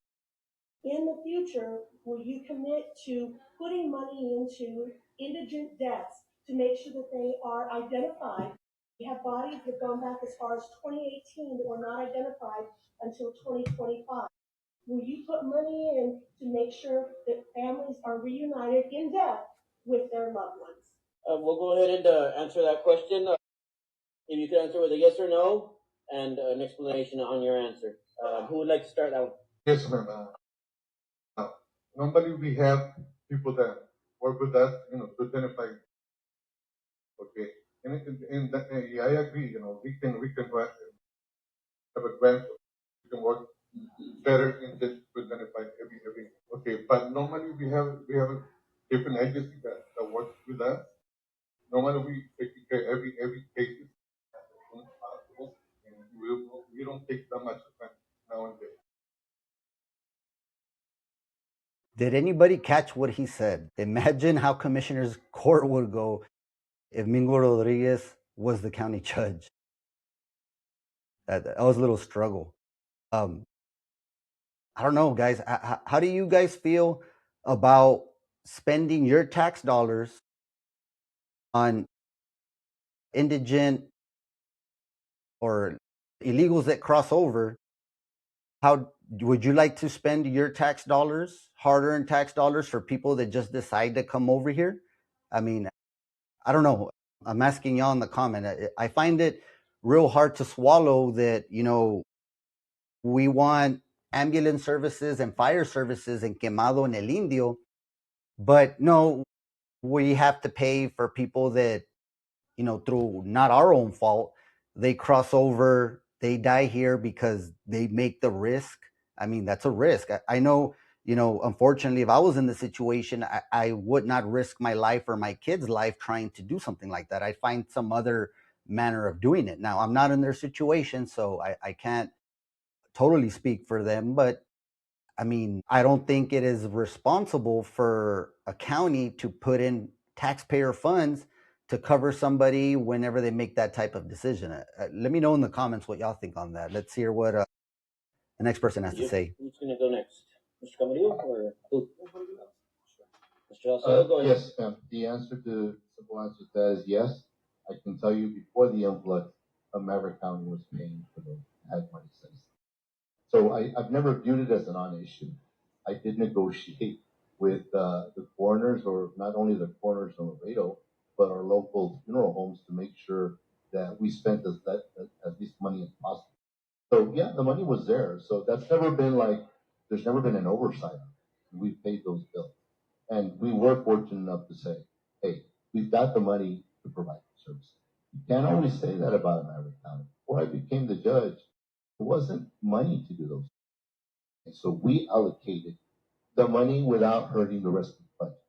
In the future, will you commit to putting money into indigent deaths to make sure that they are identified? We have bodies that have gone back as far as 2018 that were not identified until 2025. Will you put money in to make sure that families are reunited in death with their loved ones? We'll go ahead and answer that question. If you can answer with a yes or no, and an explanation on your answer. Who would like to start that one? Yes, ma'am. Normally we have people that work with us, to identify. Okay, and yeah, I agree. We can have a grant. We can work better in this to identify every. Okay, but normally we have a different agency that works with us. Normally we take care every case as soon as possible, and we don't take that much time now and then. Did anybody catch what he said? Imagine how Commissioner's Court would go if Mingo Rodriguez was the county judge. That was a little struggle. I don't know, guys. How do you guys feel about spending your tax dollars on indigent or illegals that cross over? How would you like to spend your tax dollars, hard-earned tax dollars, for people that just decide to come over here? I mean, I don't know. I'm asking y'all in the comment. I find it real hard to swallow that, we want ambulance services and fire services in Quemado and El Indio, but no, we have to pay for people that, through not our own fault, they cross over, they die here because they make the risk. I mean, that's a risk. I know, unfortunately, if I was in the situation, I would not risk my life or my kid's life trying to do something like that. I'd find some other manner of doing it. Now, I'm not in their situation, so I can't totally speak for them, but I mean, I don't think it is responsible for a county to put in taxpayer funds to to cover somebody whenever they make that type of decision. Let me know in the comments what y'all think on that. Let's hear what the next person has to say. Who's going to go next? Mr. Camarillo or who? Mr. Alcedo, go ahead. Yes, the answer to simple answer to that is yes. I can tell you before the influx, Maverick County was paying for the had money since. So I've never viewed it as a non-issue. I did negotiate with the coroners, or not only the coroners in Laredo, but our local funeral homes to make sure that we spent as least money as possible. So yeah, the money was there. So that's never been like, there's never been an oversight. We've paid those bills. And we were fortunate enough to say, hey, we've got the money to provide the service. You can't always say that about Maverick County. Before I became the judge, it wasn't money to do those things. And so we allocated the money without hurting the rest of the budget.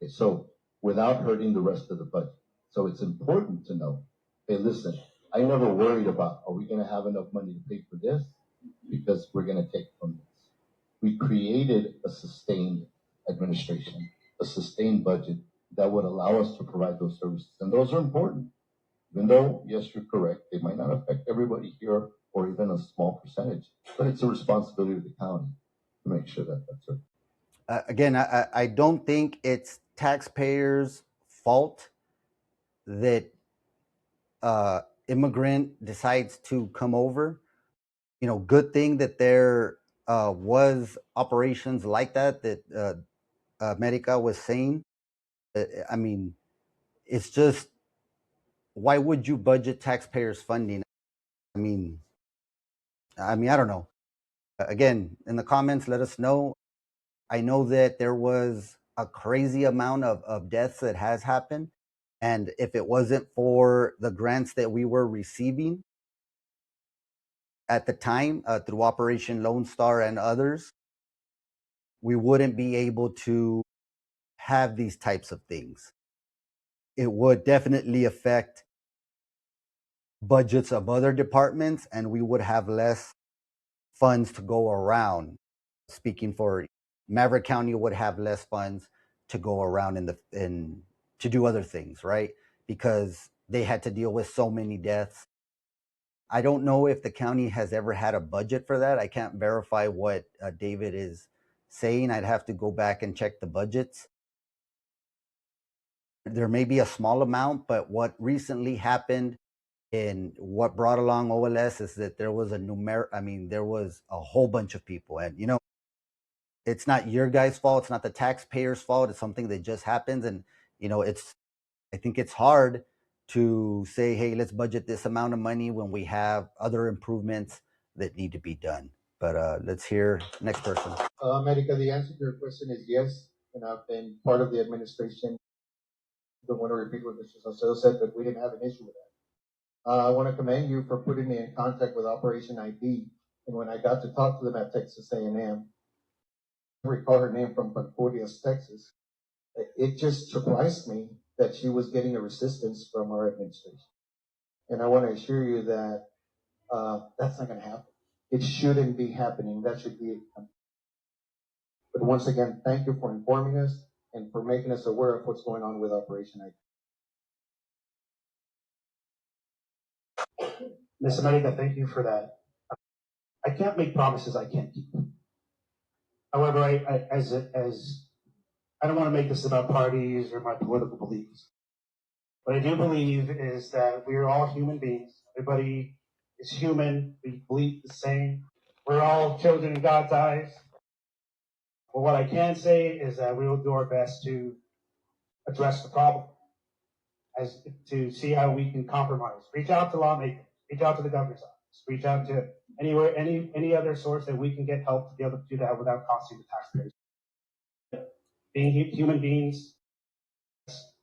Okay, so without hurting the rest of the budget. So it's important to know, hey, listen, I never worried about, are we going to have enough money to pay for this? Because we're going to take from this. We created a sustained administration, a sustained budget that would allow us to provide those services. And those are important. Even though, yes, you're correct, they might not affect everybody here or even a small percentage, but it's a responsibility of the county to make sure that that's it. Again, I don't think it's taxpayers' fault that immigrant decides to come over. You know, good thing that there was operations like that America was saying. I mean, it's just, why would you budget taxpayers' funding? I mean, I don't know. Again, in the comments, let us know. I know that there was a crazy amount of deaths that has happened. And if it wasn't for the grants that we were receiving at the time through Operation Lone Star and others, we wouldn't be able to have these types of things. It would definitely affect budgets of other departments, and we would have less funds to go around. Speaking for Maverick County, would have less funds to go around to do other things, right? Because they had to deal with so many deaths. I don't know if the county has ever had a budget for that. I can't verify what David is saying. I'd have to go back and check the budgets. There may be a small amount, but what recently happened and what brought along OLS is that there was there was a whole bunch of people. And, you know, it's not your guys' fault. It's not the taxpayers' fault. It's something that just happens. And, you know, I think it's hard to say, hey, let's budget this amount of money when we have other improvements that need to be done. But let's hear next person. America, the answer to your question is yes. And I've been part of the administration. Don't want to repeat what Mr. Salcedo said, but we didn't have an issue with that. I want to commend you for putting me in contact with Operation ID. And when I got to talk to them at Texas A&M, I recall her name from Concordias, Texas. It just surprised me that she was getting a resistance from our administration. And I want to assure you that that's not going to happen. It shouldn't be happening. That should be. But once again, thank you for informing us and for making us aware of what's going on with Operation ID. Ms. America, thank you for that. I can't make promises I can't keep. However, I don't want to make this about parties or my political beliefs. What I do believe is that we are all human beings. Everybody is human. We believe the same. We're all children in God's eyes. But what I can say is that we will do our best to address the problem, to see how we can compromise. Reach out to lawmakers. Reach out to the governor's office. Reach out to any other source that we can get help to be able to do that without costing the taxpayers. Being human beings,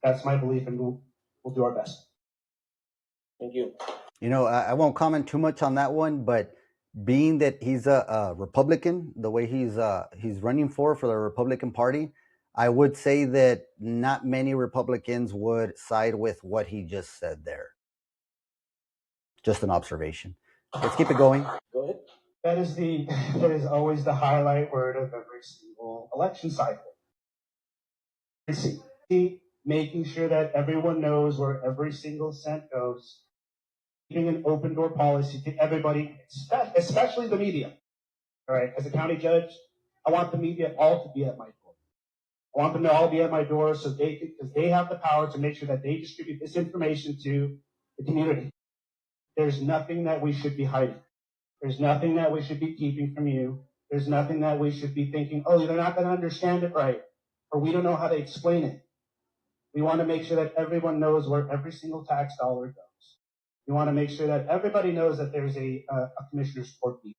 that's my belief, and we'll do our best. Thank you. You know, I won't comment too much on that one, but being that he's a Republican, the way he's running for the Republican Party, I would say that not many Republicans would side with what he just said there. Just an observation. Let's keep it going. Go ahead. That is always the highlight word of every single election cycle. See, making sure that everyone knows where every single cent goes, keeping an open door policy to everybody, especially the media. All right, as a county judge, I want the media all to be at my door. I want them to all be at my door so because they have the power to make sure that they distribute this information to the community. There's nothing that we should be hiding. There's nothing that we should be keeping from you. There's nothing that we should be thinking, oh, they're not going to understand it right, or we don't know how to explain it. We want to make sure that everyone knows where every single tax dollar goes. We want to make sure that everybody knows that there's a commissioner's court meeting.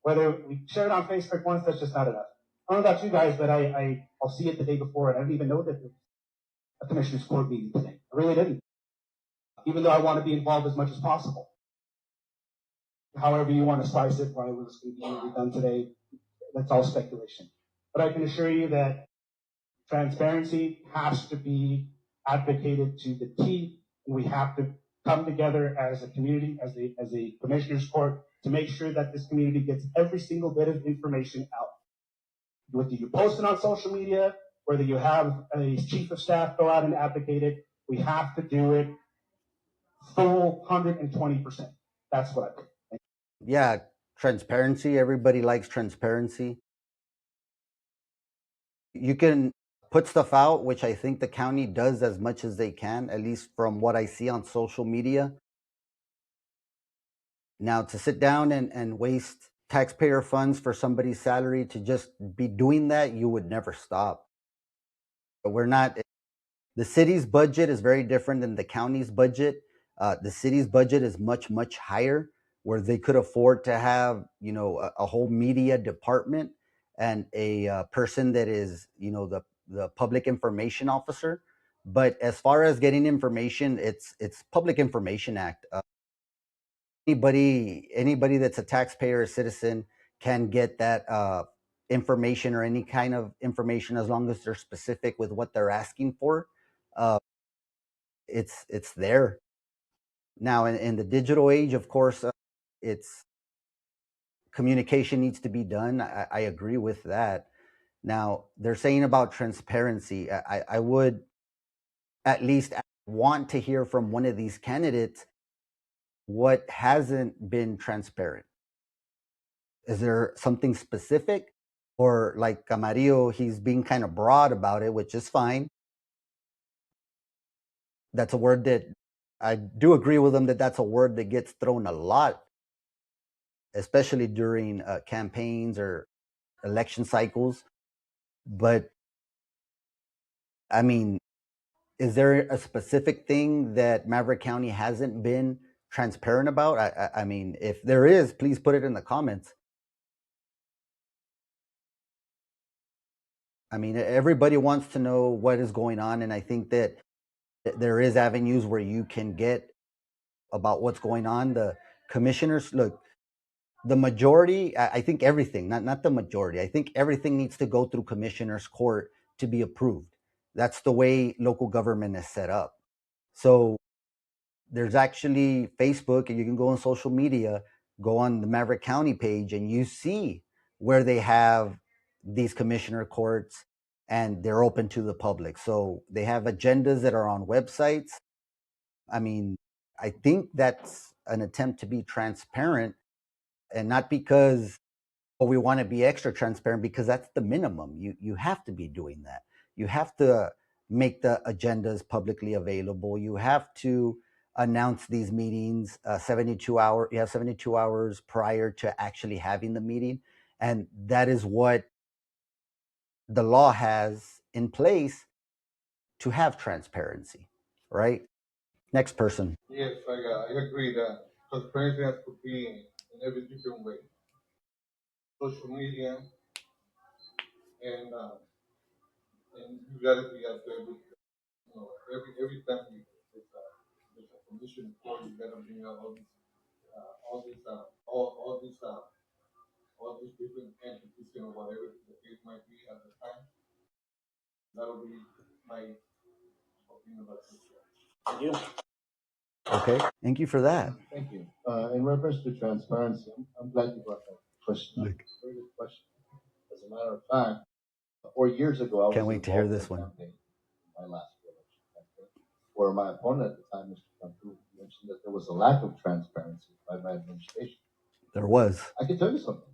Whether we share it on Facebook once, that's just not enough. I don't know about you guys, but I'll see it the day before, and I didn't even know that there was a commissioner's court meeting today. I really didn't, even though I want to be involved as much as possible. However you want to slice it, why it was going to be done today, that's all speculation. But I can assure you that transparency has to be advocated to the T, and we have to come together as a community, as a commissioner's court, to make sure that this community gets every single bit of information out. Whether you post it on social media, whether you have a chief of staff go out and advocate it, we have to do it full 120%. That's what I think. Yeah, transparency. Everybody likes transparency. You can put stuff out, which I think the county does as much as they can, at least from what I see on social media. Now, to sit down and waste taxpayer funds for somebody's salary to just be doing that, you would never stop. But we're not. The city's budget is very different than the county's budget. The city's budget is much, much higher, where they could afford to have, a whole media department and a person that is, the public information officer. But as far as getting information, it's Public Information Act. Anybody that's a taxpayer or citizen can get that information or any kind of information as long as they're specific with what they're asking for. It's there now. In the digital age, of course, it's communication needs to be done. I agree with that. Now, they're saying about transparency. I would at least want to hear from one of these candidates what hasn't been transparent. Is there something specific? Or like Camarillo, he's being kind of broad about it, which is fine. That's a word that I do agree with him, that's a word that gets thrown a lot, especially during campaigns or election cycles. But I mean, is there a specific thing that Maverick County hasn't been transparent about? I mean, if there is, please put it in the comments. I mean, everybody wants to know what is going on, and I think that there is avenues where you can get about what's going on. The commissioners, look, the majority, I think everything, not the majority, I think everything needs to go through commissioner's court to be approved. That's the way local government is set up. So there's actually Facebook, and you can go on social media, go on the Maverick County page, and you see where they have these commissioner courts, and they're open to the public. So they have agendas that are on websites. I mean, I think that's an attempt to be transparent, and not because we want to be extra transparent, because that's the minimum. You have to be doing that. You have to make the agendas publicly available. You have to announce these meetings 72 hours. You have 72 hours prior to actually having the meeting, and that is what the law has in place to have transparency, right? Next person. Yes, I agree that transparency has to be in every different way. Social media, and you gotta be out there with, every time there's a commission report, you gotta bring out all these different entities, whatever the case might be at the time. That'll be my opinion about this. Thank you. Okay, thank you for that. Thank you. In reference to transparency, I'm glad you brought that question up. Very good question. As a matter of fact, 4 years ago, I was Can't wait to hear involved in this a one. campaign, my last election. or my opponent at the time, Mr. Cantu, mentioned that there was a lack of transparency by my administration. There was. I can tell you something.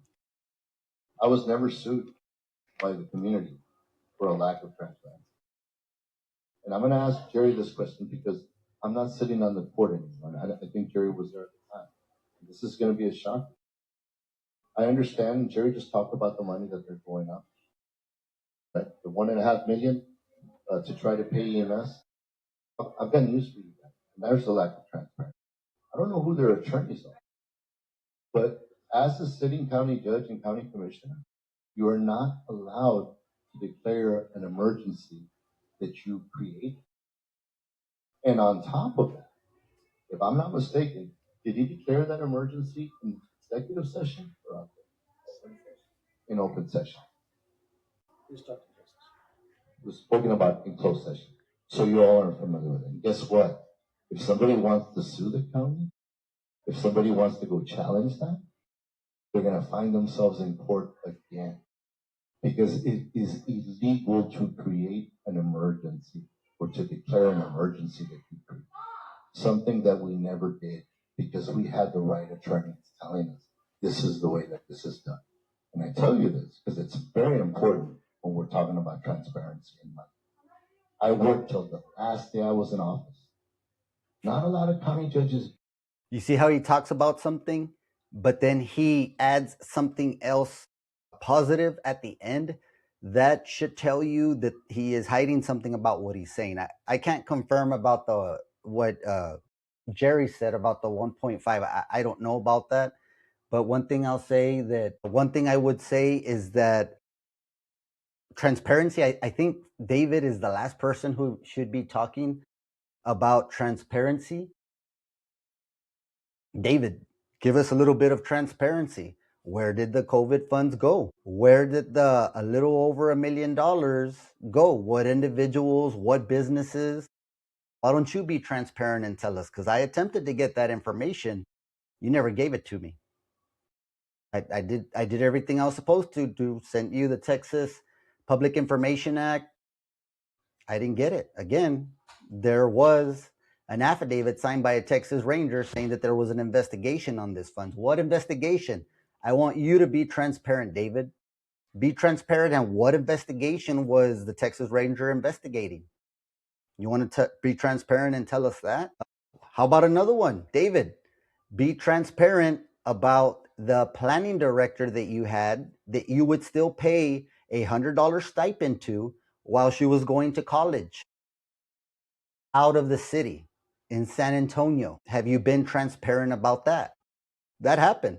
I was never sued by the community for a lack of transparency. And I'm going to ask Jerry this question because I'm not sitting on the court anymore. I think Jerry was there at the time. This is going to be a shock. I understand Jerry just talked about the money that they're going up. Right? The $1.5 million to try to pay EMS. I've got news for you guys. And there's the lack of transparency. I don't know who their attorneys are, but as a sitting county judge and county commissioner, you are not allowed to declare an emergency that you create. And on top of that, if I'm not mistaken, did he declare that emergency in executive session or out there? In open session? It was spoken about in closed session. So you all are familiar with it. And guess what? If somebody wants to sue the county, if somebody wants to go challenge that, they're going to find themselves in court again. Because it is illegal to create an emergency or to declare an emergency that you create. Something that we never did because we had the right attorneys telling us this is the way that this is done. And I tell you this because it's very important when we're talking about transparency in money. I worked till the last day I was in office. Not a lot of county judges. You see how he talks about something, but then he adds something else positive at the end? That should tell you that he is hiding something about what he's saying. I can't confirm about what Jerry said about the 1.5. I don't know about that. But one thing I would say is that transparency, I think David is the last person who should be talking about transparency. David, give us a little bit of transparency. Where did the COVID funds go? Where did a little over $1 million go? What individuals, what businesses? Why don't you be transparent and tell us? Because I attempted to get that information. You never gave it to me. I did everything I was supposed to do. Sent you the Texas Public Information Act. I didn't get it. Again, there was an affidavit signed by a Texas Ranger saying that there was an investigation on this fund. What investigation? I want you to be transparent, David. Be transparent. And what investigation was the Texas Ranger investigating? You want to be transparent and tell us that? How about another one? David, be transparent about the planning director that you had that you would still pay $100 stipend to while she was going to college out of the city in San Antonio. Have you been transparent about that? That happened.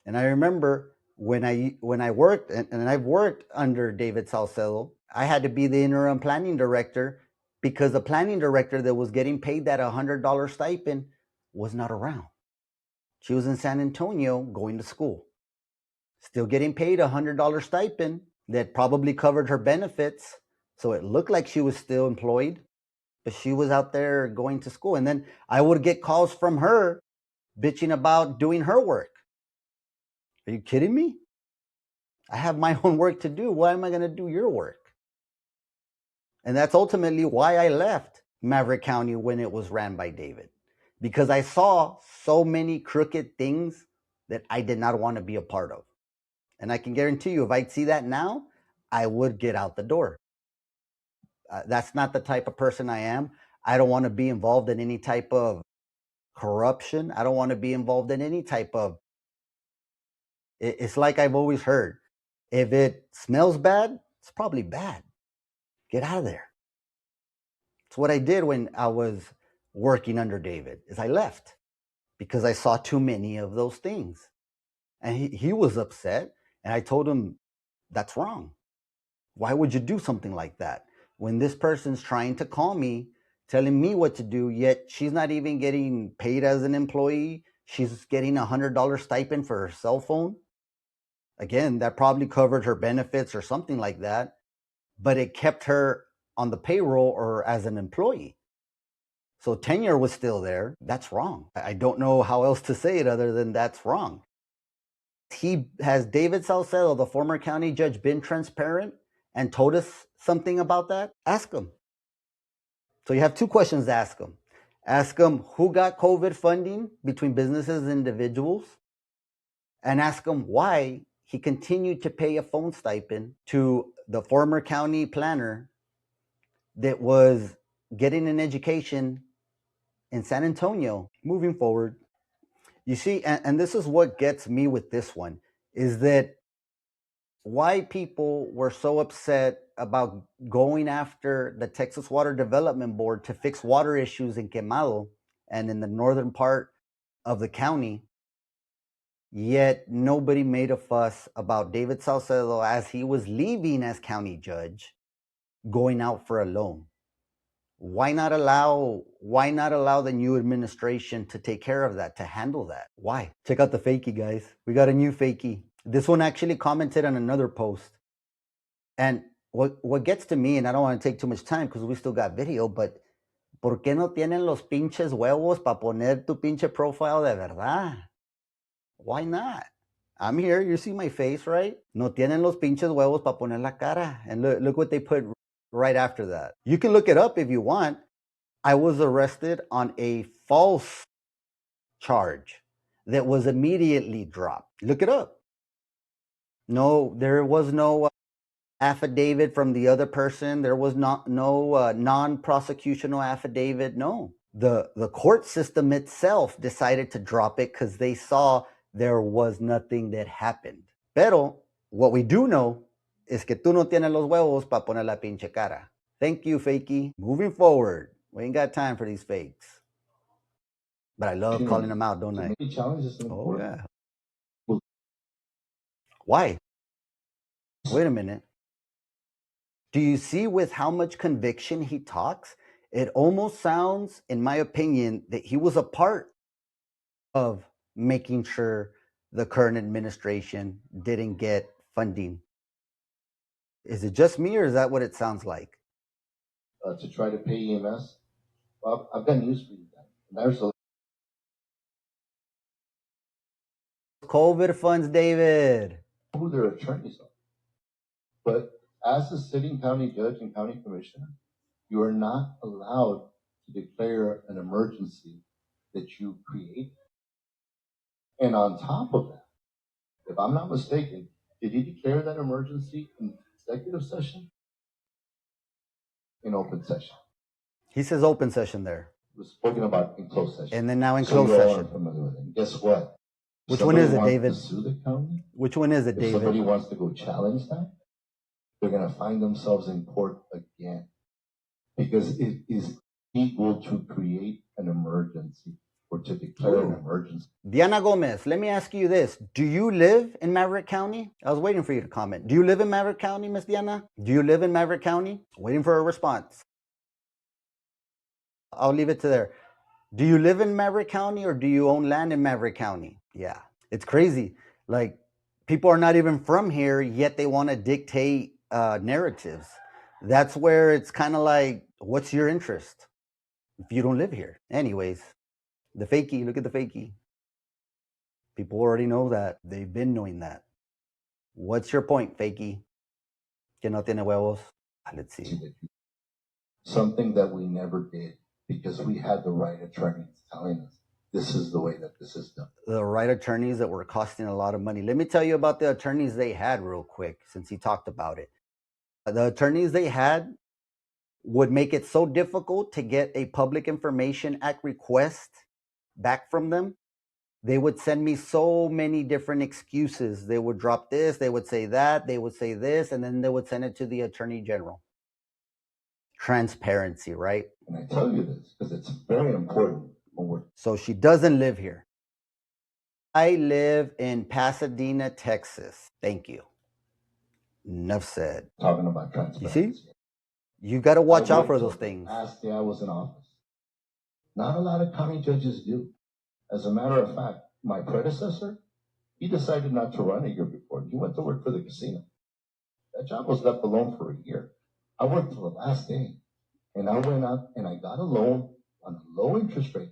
And I remember when I worked, and I've worked under David Salcedo, I had to be the interim planning director because the planning director that was getting paid that $100 stipend was not around. She was in San Antonio going to school, still getting paid $100 stipend that probably covered her benefits. So it looked like she was still employed, but she was out there going to school. And then I would get calls from her bitching about doing her work. Are you kidding me? I have my own work to do. Why am I going to do your work? And that's ultimately why I left Maverick County when it was ran by David, because I saw so many crooked things that I did not want to be a part of. And I can guarantee you, if I'd see that now, I would get out the door. That's not the type of person I am. I don't want to be involved in any type of corruption. I don't want to be involved in any type of... It's like I've always heard, if it smells bad, it's probably bad. Get out of there. It's what I did when I was working under David, is I left because I saw too many of those things. And he was upset, and I told him, that's wrong. Why would you do something like that? When this person's trying to call me, telling me what to do, yet she's not even getting paid as an employee. She's getting $100 stipend for her cell phone. Again, that probably covered her benefits or something like that, but it kept her on the payroll or as an employee. So tenure was still there. That's wrong. I don't know how else to say it other than that's wrong. Has David Salcedo, the former county judge, been transparent and told us something about that? Ask him. So you have two questions to ask him. Ask him who got COVID funding between businesses and individuals, and ask him why he continued to pay a phone stipend to the former county planner that was getting an education in San Antonio. Moving forward, you see, and this is what gets me with this one, is that why people were so upset about going after the Texas Water Development Board to fix water issues in Quemado and in the northern part of the county, yet nobody made a fuss about David Salcedo as he was leaving as county judge going out for a loan. Why not allow the new administration to take care of that, to handle that? Why? Check out the fakie, guys. We got a new fakie. This one actually commented on another post. And what gets to me, and I don't want to take too much time because we still got video, but ¿por qué no tienen los pinches huevos para poner tu pinche profile de verdad? Why not? I'm here. You see my face, right? No tienen los pinches huevos para poner la cara. And look what they put right after that. You can look it up if you want. I was arrested on a false charge that was immediately dropped. Look it up. No, there was no affidavit from the other person. There was no non-prosecutional affidavit. No, the court system itself decided to drop it because they saw there was nothing that happened. Pero what we do know is que tú no tienes los huevos para poner la pinche cara. Thank you, fakie. Moving forward, we ain't got time for these fakes. But I love calling them out, don't I? Oh yeah. Why? Wait a minute. Do you see with how much conviction he talks? It almost sounds, in my opinion, that he was a part of making sure the current administration didn't get funding. Is it just me, or is that what it sounds like? To try to pay EMS. Well, I've got news for you guys. There's a COVID funds, David. who their attorneys are. But as a sitting county judge and county commissioner, you are not allowed to declare an emergency that you create. And on top of that, if I'm not mistaken, did you declare that emergency in executive session? In open session. He says open session there. It was spoken about in closed session. And then now in closed session. With it. Guess what? Which one is it, David? To sue the county? Which one is it, David? If somebody wants to go challenge that, they're going to find themselves in court again because it is equal to create an emergency or to declare an emergency. Diana Gomez, let me ask you this. Do you live in Maverick County? I was waiting for you to comment. Do you live in Maverick County, Miss Diana? Do you live in Maverick County? Waiting for a response. I'll leave it to there. Do you live in Maverick County or do you own land in Maverick County? Yeah, it's crazy. Like, people are not even from here, yet they want to dictate narratives. That's where it's kind of like, what's your interest if you don't live here? Anyways, the fakie, look at the fakie. People already know that. They've been knowing that. What's your point, fakie? Que no tiene huevos. Let's see. Something that we never did because we had the right attorneys telling us this is the way that this is done. The right attorneys that were costing a lot of money. Let me tell you about the attorneys they had real quick, since he talked about it. The attorneys they had would make it so difficult to get a Public Information Act request back from them. They would send me so many different excuses. They would drop this, they would say that, they would say this, and then they would send it to the Attorney General. Transparency, right? And I tell you this because it's very important when we're... So she doesn't live here. I live in Pasadena, Texas. Thank you. Enough said. Talking about transparency. You see? You got to watch out for those things. Last day I was in office. Not a lot of county judges do. As a matter of fact, my predecessor, he decided not to run a year before. He went to work for the casino. That job was left alone for a year. I worked till the last day. And I went out and I got a loan on a low interest rate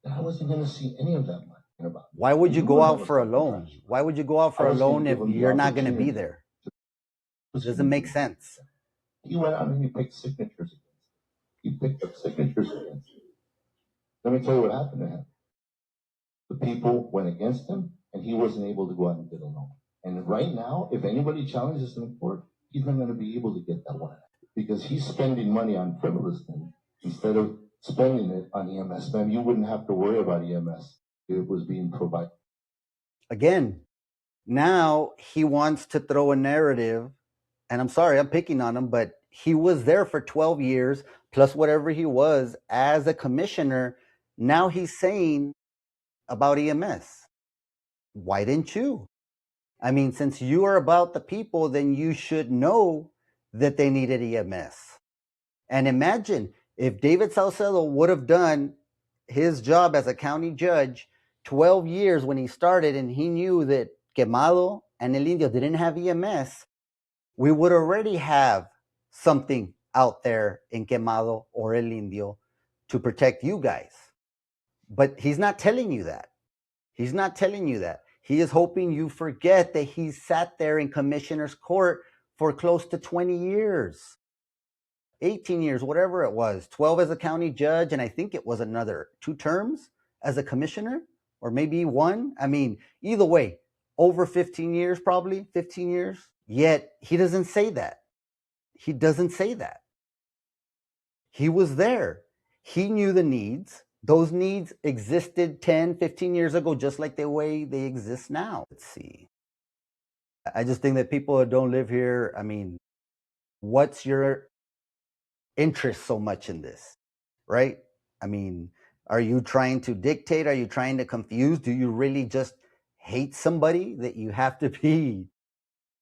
that I wasn't going to see any of that money about. Why would you go out for a loan? Why would you go out for a loan if you're not going to be there? It doesn't make sense. He went out and he picked signatures. he picked up signatures against him. Let me tell you what happened to him. The people went against him, and he wasn't able to go out and get a loan. And right now, if anybody challenges him in court, he's not going to be able to get that one because he's spending money on frivolous things instead of spending it on EMS. Man, you wouldn't have to worry about EMS if it was being provided. Again, now he wants to throw a narrative, and I'm sorry, I'm picking on him, but he was there for 12 years, plus whatever he was as a commissioner. Now he's saying about EMS. Why didn't you? I mean, since you are about the people, then you should know that they needed EMS. And imagine if David Salcedo would have done his job as a county judge 12 years when he started, and he knew that Quemado and El Indio didn't have EMS, we would already have something out there in Quemado or El Indio to protect you guys. But he's not telling you that. He's not telling you that. He is hoping you forget that he sat there in commissioner's court for close to 20 years, 18 years, whatever it was, 12 as a county judge, and I think it was another 2 terms as a commissioner, or maybe 1. I mean, either way, over 15 years, probably 15 years. Yet he doesn't say that. He doesn't say that. He was there. He knew the needs. Those needs existed 10, 15 years ago, just like the way they exist now. Let's see. I just think that people that don't live here, I mean, what's your interest so much in this, right? I mean, are you trying to dictate? Are you trying to confuse? Do you really just hate somebody that you have to be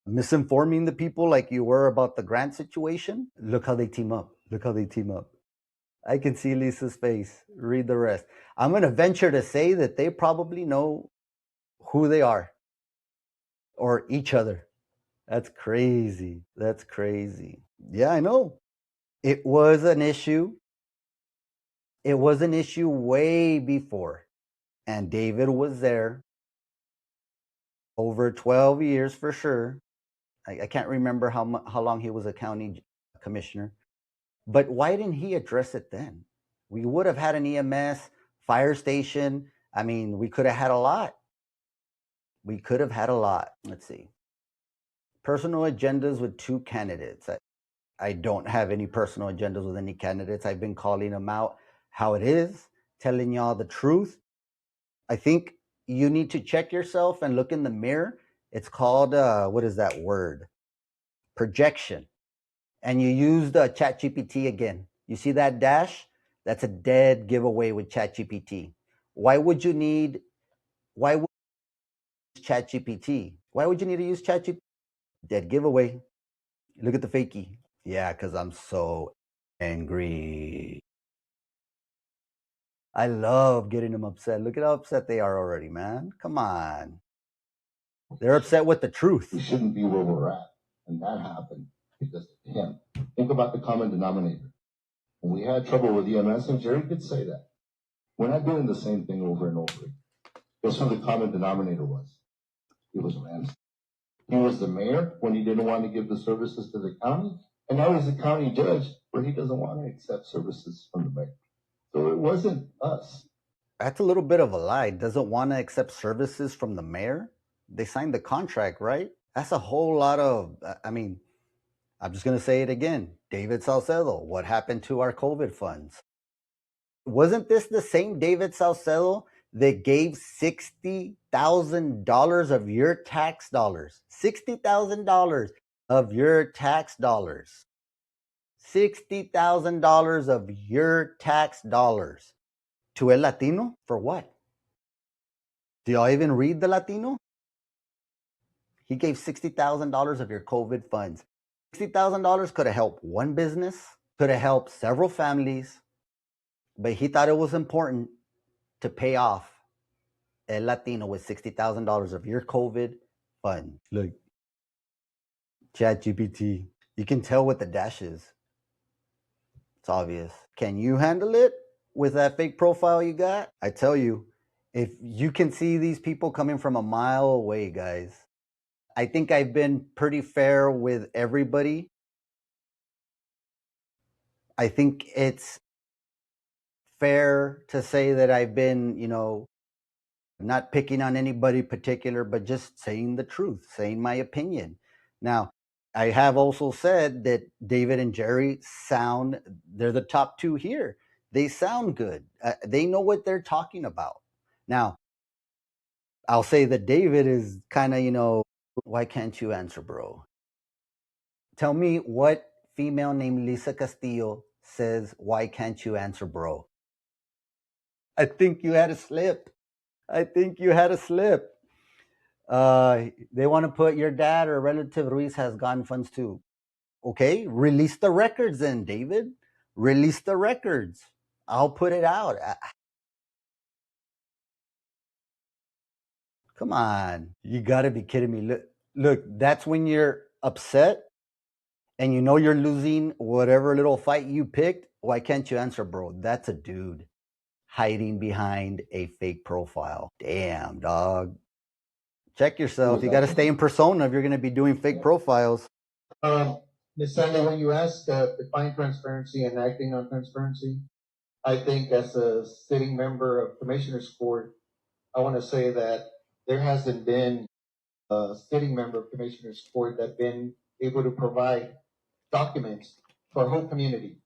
misinforming the people like you were about the grant situation? Look how they team up. Look how they team up. I can see Lisa's face. Read the rest. I'm going to venture to say that they probably know who they are or each other. That's crazy. That's crazy. Yeah, I know. It was an issue. It was an issue way before. And David was there over 12 years for sure. I can't remember how long he was a county commissioner. But why didn't he address it then? We would have had an EMS, fire station. I mean, we could have had a lot. We could have had a lot. Let's see. Personal agendas with 2 candidates. I don't have any personal agendas with any candidates. I've been calling them out how it is, telling y'all the truth. I think you need to check yourself and look in the mirror. It's called, what is that word? Projection. And you used ChatGPT again. You see that dash? That's a dead giveaway with ChatGPT. Why would you need ChatGPT? Why would you need to use ChatGPT? Dead giveaway. Look at the fakie. Yeah, because I'm so angry. I love getting them upset. Look at how upset they are already, man. Come on. They're upset with the truth. We shouldn't be where we're at. And that happened because of him. Think about the common denominator. When we had trouble with EMS, and Jerry could say that, we're not doing the same thing over and over again. Guess who the common denominator was? It was Ramsey. He was the mayor when he didn't want to give the services to the county, and now he's a county judge where he doesn't want to accept services from the mayor. So it wasn't us. That's a little bit of a lie. Doesn't want to accept services from the mayor? They signed the contract, right? That's a whole lot of, I mean, I'm just going to say it again. David Salcedo, what happened to our COVID funds? Wasn't this the same David Salcedo that gave $60,000 of your tax dollars? $60,000 of your tax dollars. $60,000 of your tax dollars to El Latino? For what? Do y'all even read the Latino? He gave $60,000 of your COVID funds. $60,000 could have helped one business, could have helped several families, but he thought it was important to pay off El Latino with $60,000 of your COVID fund. Look, ChatGPT, you can tell what the dash is. It's obvious. Can you handle it with that fake profile you got? I tell you, if you can see these people coming from a mile away, guys. I think I've been pretty fair with everybody. I think it's fair to say that I've been, not picking on anybody particular, but just saying the truth, saying my opinion. Now, I have also said that David and Jerry they're the top two here. They sound good. They know what they're talking about. Now, I'll say that David is kind of, why can't you answer, bro? Tell me what female named Lisa Castillo says, why can't you answer, bro? I think you had a slip. I think you had a slip. They want to put your dad or relative Ruiz has gotten funds too. Okay, release the records then, David. Release the records. I'll put it out. Come on. You got to be kidding me. Look, that's when you're upset and you know you're losing whatever little fight you picked. Why can't you answer, bro? That's a dude hiding behind a fake profile. Damn, dog. Check yourself. You got to stay in persona if you're going to be doing fake profiles. Ms. Sandy, when you ask define transparency and acting on transparency, I think as a sitting member of Commissioners Court, I want to say that there hasn't been a sitting member of Commissioners Court that been able to provide documents for our whole community,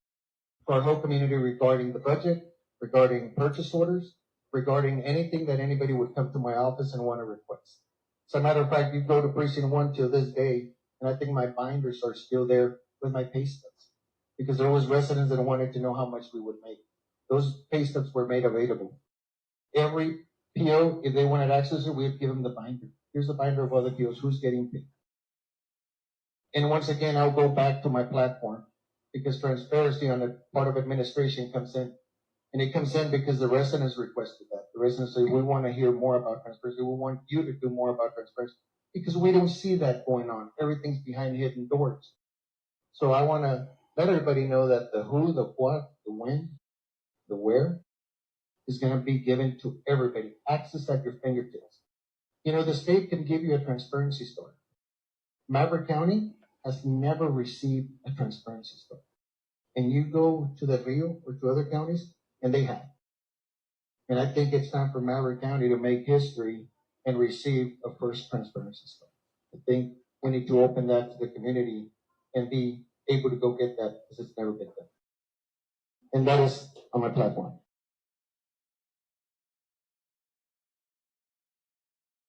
regarding the budget, regarding purchase orders, regarding anything that anybody would come to my office and want to request. As a matter of fact, you go to precinct 1 till this day, and I think my binders are still there with my pay stubs, because there was residents that wanted to know how much we would make. Those pay stubs were made available. Every PO, if they wanted access to it, we'd give them the binder. Here's the binder of other POs, who's getting paid. And once again, I'll go back to my platform, because transparency on the part of administration comes in. And it comes in because the residents requested that. The residents say, we want to hear more about transparency. We want you to do more about transparency, because we don't see that going on. Everything's behind hidden doors. So I want to let everybody know that the who, the what, the when, the where is going to be given to everybody. Access at your fingertips. The state can give you a transparency story. Maverick County has never received a transparency story. And you go to the Rio or to other counties, and they have. And I think it's time for Maverick County to make history and receive a first transparency story. I think we need to open that to the community and be able to go get that, because it's never been done. And that is on my platform.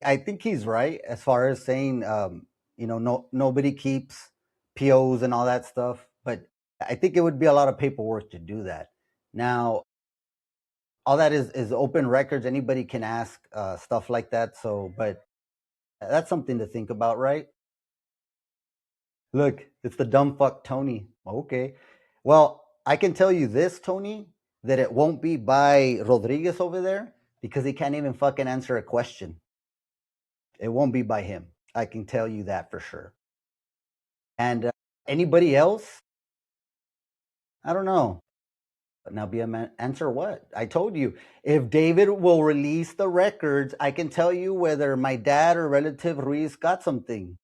I think he's right as far as saying, nobody keeps POs and all that stuff. But I think it would be a lot of paperwork to do that. Now, all that is open records. Anybody can ask stuff like that. So, but that's something to think about, right? Look, it's the dumb fuck Tony. Okay. Well, I can tell you this, Tony, that it won't be by Rodriguez over there, because he can't even fucking answer a question. It won't be by him. I can tell you that for sure. And anybody else? I don't know. But now, answer what? I told you. If David will release the records, I can tell you whether my dad or relative Ruiz got something.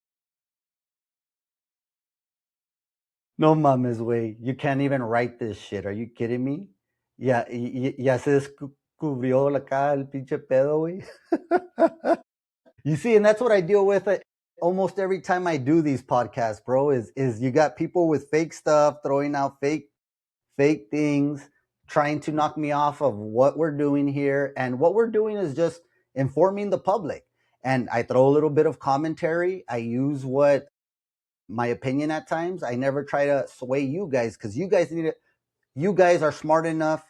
No mames, güey. You can't even write this shit. Are you kidding me? Ya se descubrió acá el pinche pedo, güey. You see, and that's what I deal with almost every time I do these podcasts, bro, is you got people with fake stuff, throwing out fake things, trying to knock me off of what we're doing here. And what we're doing is just informing the public. And I throw a little bit of commentary. I use my opinion at times. I never try to sway you guys, because you guys are smart enough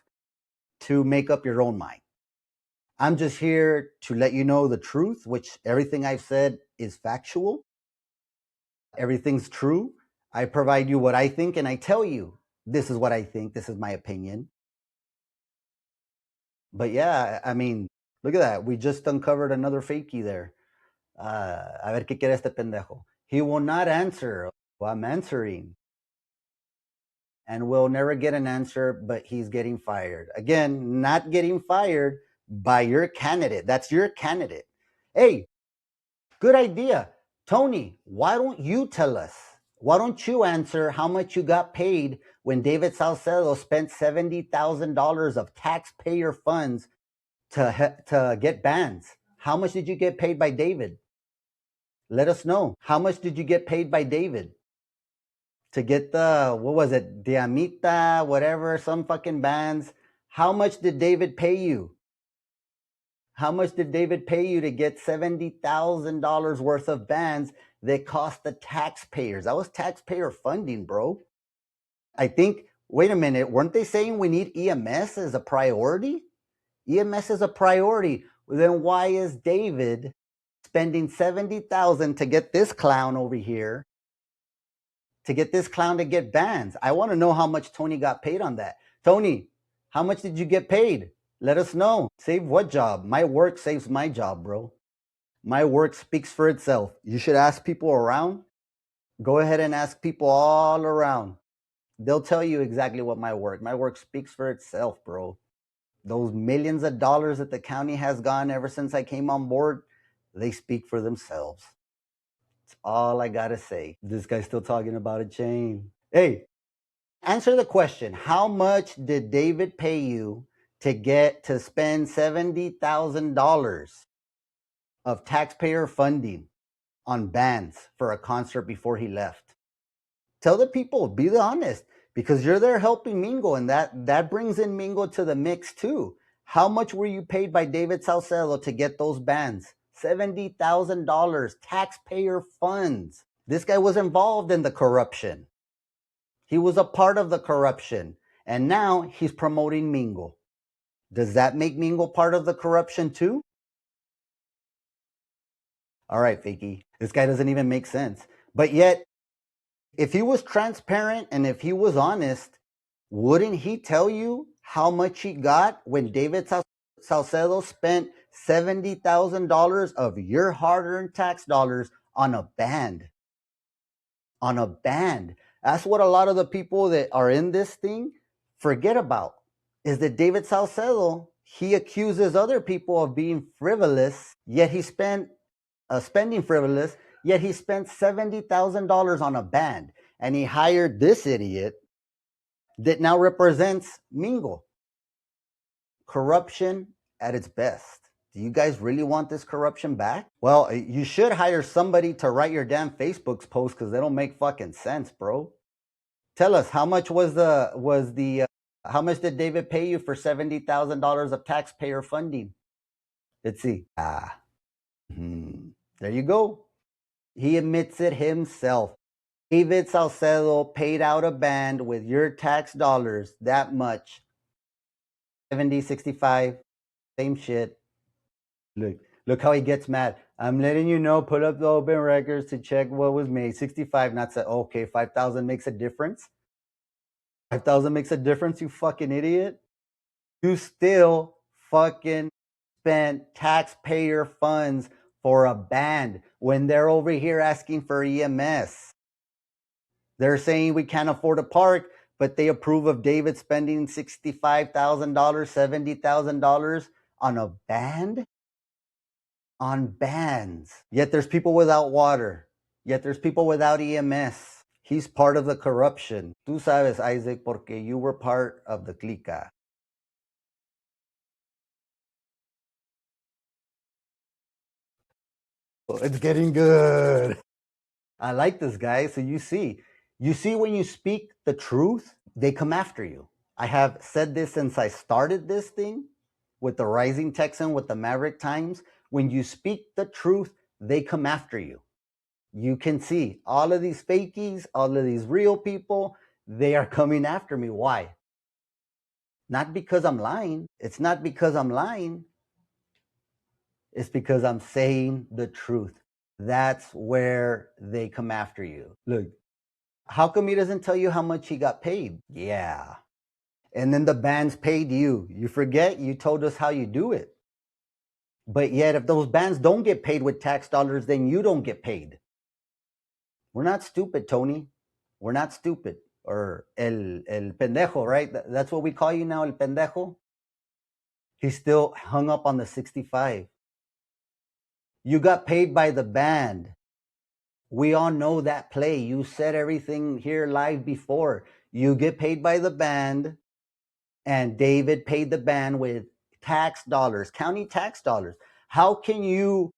to make up your own mind. I'm just here to let you know the truth, which everything I've said is factual. Everything's true. I provide you what I think, and I tell you, this is what I think. This is my opinion. But yeah, I mean, look at that. We just uncovered another fakie there. A ver qué quiere este pendejo. He will not answer. Well, I'm answering. And we'll never get an answer, but he's getting fired. Again, not getting fired by your candidate. That's your candidate. Hey, good idea. Tony, why don't you tell us Why don't you answer how much you got paid when David Salcedo spent $70,000 of taxpayer funds to get bans? How much did you get paid by David? Let us know. How much did you get paid by David to get the, what was it, Diamita, whatever, some fucking bans? How much did David pay you? How much did David pay you to get $70,000 worth of bans that cost the taxpayers? That was taxpayer funding, bro. I think, wait a minute, weren't they saying we need EMS as a priority? EMS is a priority. Then why is David spending $70,000 to get this clown over here, to get this clown to get bans? I want to know how much Tony got paid on that. Tony, how much did you get paid? Let us know. Save what job? My work saves my job, bro. My work speaks for itself. You should ask people around. Go ahead and ask people all around. They'll tell you exactly what my work speaks for itself, bro. Those millions of dollars that the county has gone ever since I came on board, they speak for themselves. That's all I gotta say. This guy's still talking about a chain. Hey, answer the question. How much did David pay you to spend $70,000 of taxpayer funding on bands for a concert before he left? Tell the people, be honest, because you're there helping Mingo, and that brings in Mingo to the mix too. How much were you paid by David Salcedo to get those bands? $70,000 taxpayer funds. This guy was involved in the corruption. He was a part of the corruption, and now he's promoting Mingo. Does that make Mingo part of the corruption too? All right, Fakey. This guy doesn't even make sense. But yet, if he was transparent and if he was honest, wouldn't he tell you how much he got when David Salcedo spent $70,000 of your hard-earned tax dollars on a band? On a band. That's what a lot of the people that are in this thing forget about, is that David Salcedo, he accuses other people of being frivolous, yet he spent spending frivolous, yet he spent $70,000 on a band, and he hired this idiot that now represents Mingo. Corruption at its best. Do you guys really want this corruption back? Well, you should hire somebody to write your damn Facebook's post, because they don't make fucking sense, bro. Tell us, how much how much did David pay you for $70,000 of taxpayer funding? Let's see. There you go. He admits it himself. David Salcedo paid out a band with your tax dollars that much. 70, 65, same shit. Look how he gets mad. I'm letting you know, pull up the open records to check what was made. 65, not say, okay, 5,000 makes a difference. 5,000 makes a difference, you fucking idiot. You still fucking spent taxpayer funds for a band when they're over here asking for EMS. They're saying we can't afford a park, but they approve of David spending $65,000, $70,000 on a band? On bands. Yet there's people without water. Yet there's people without EMS. He's part of the corruption. Tú sabes, Isaac, porque you were part of the clica. It's getting good. I like this, guy. So you see when you speak the truth, they come after you. I have said this since I started this thing with the Rising Texan, with the Maverick Times. When you speak the truth, they come after you. You can see all of these fakies, all of these real people, they are coming after me. Why? Not because I'm lying. It's not because I'm lying. It's because I'm saying the truth. That's where they come after you. Look, how come he doesn't tell you how much he got paid? Yeah. And then the bands paid you. You forget you told us how you do it. But yet, if those bands don't get paid with tax dollars, then you don't get paid. We're not stupid, Tony. We're not stupid. Or el pendejo, right? That's what we call you now, el pendejo. He's still hung up on the 65. You got paid by the band. We all know that play. You said everything here live before. You get paid by the band, and David paid the band with tax dollars, county tax dollars. How can you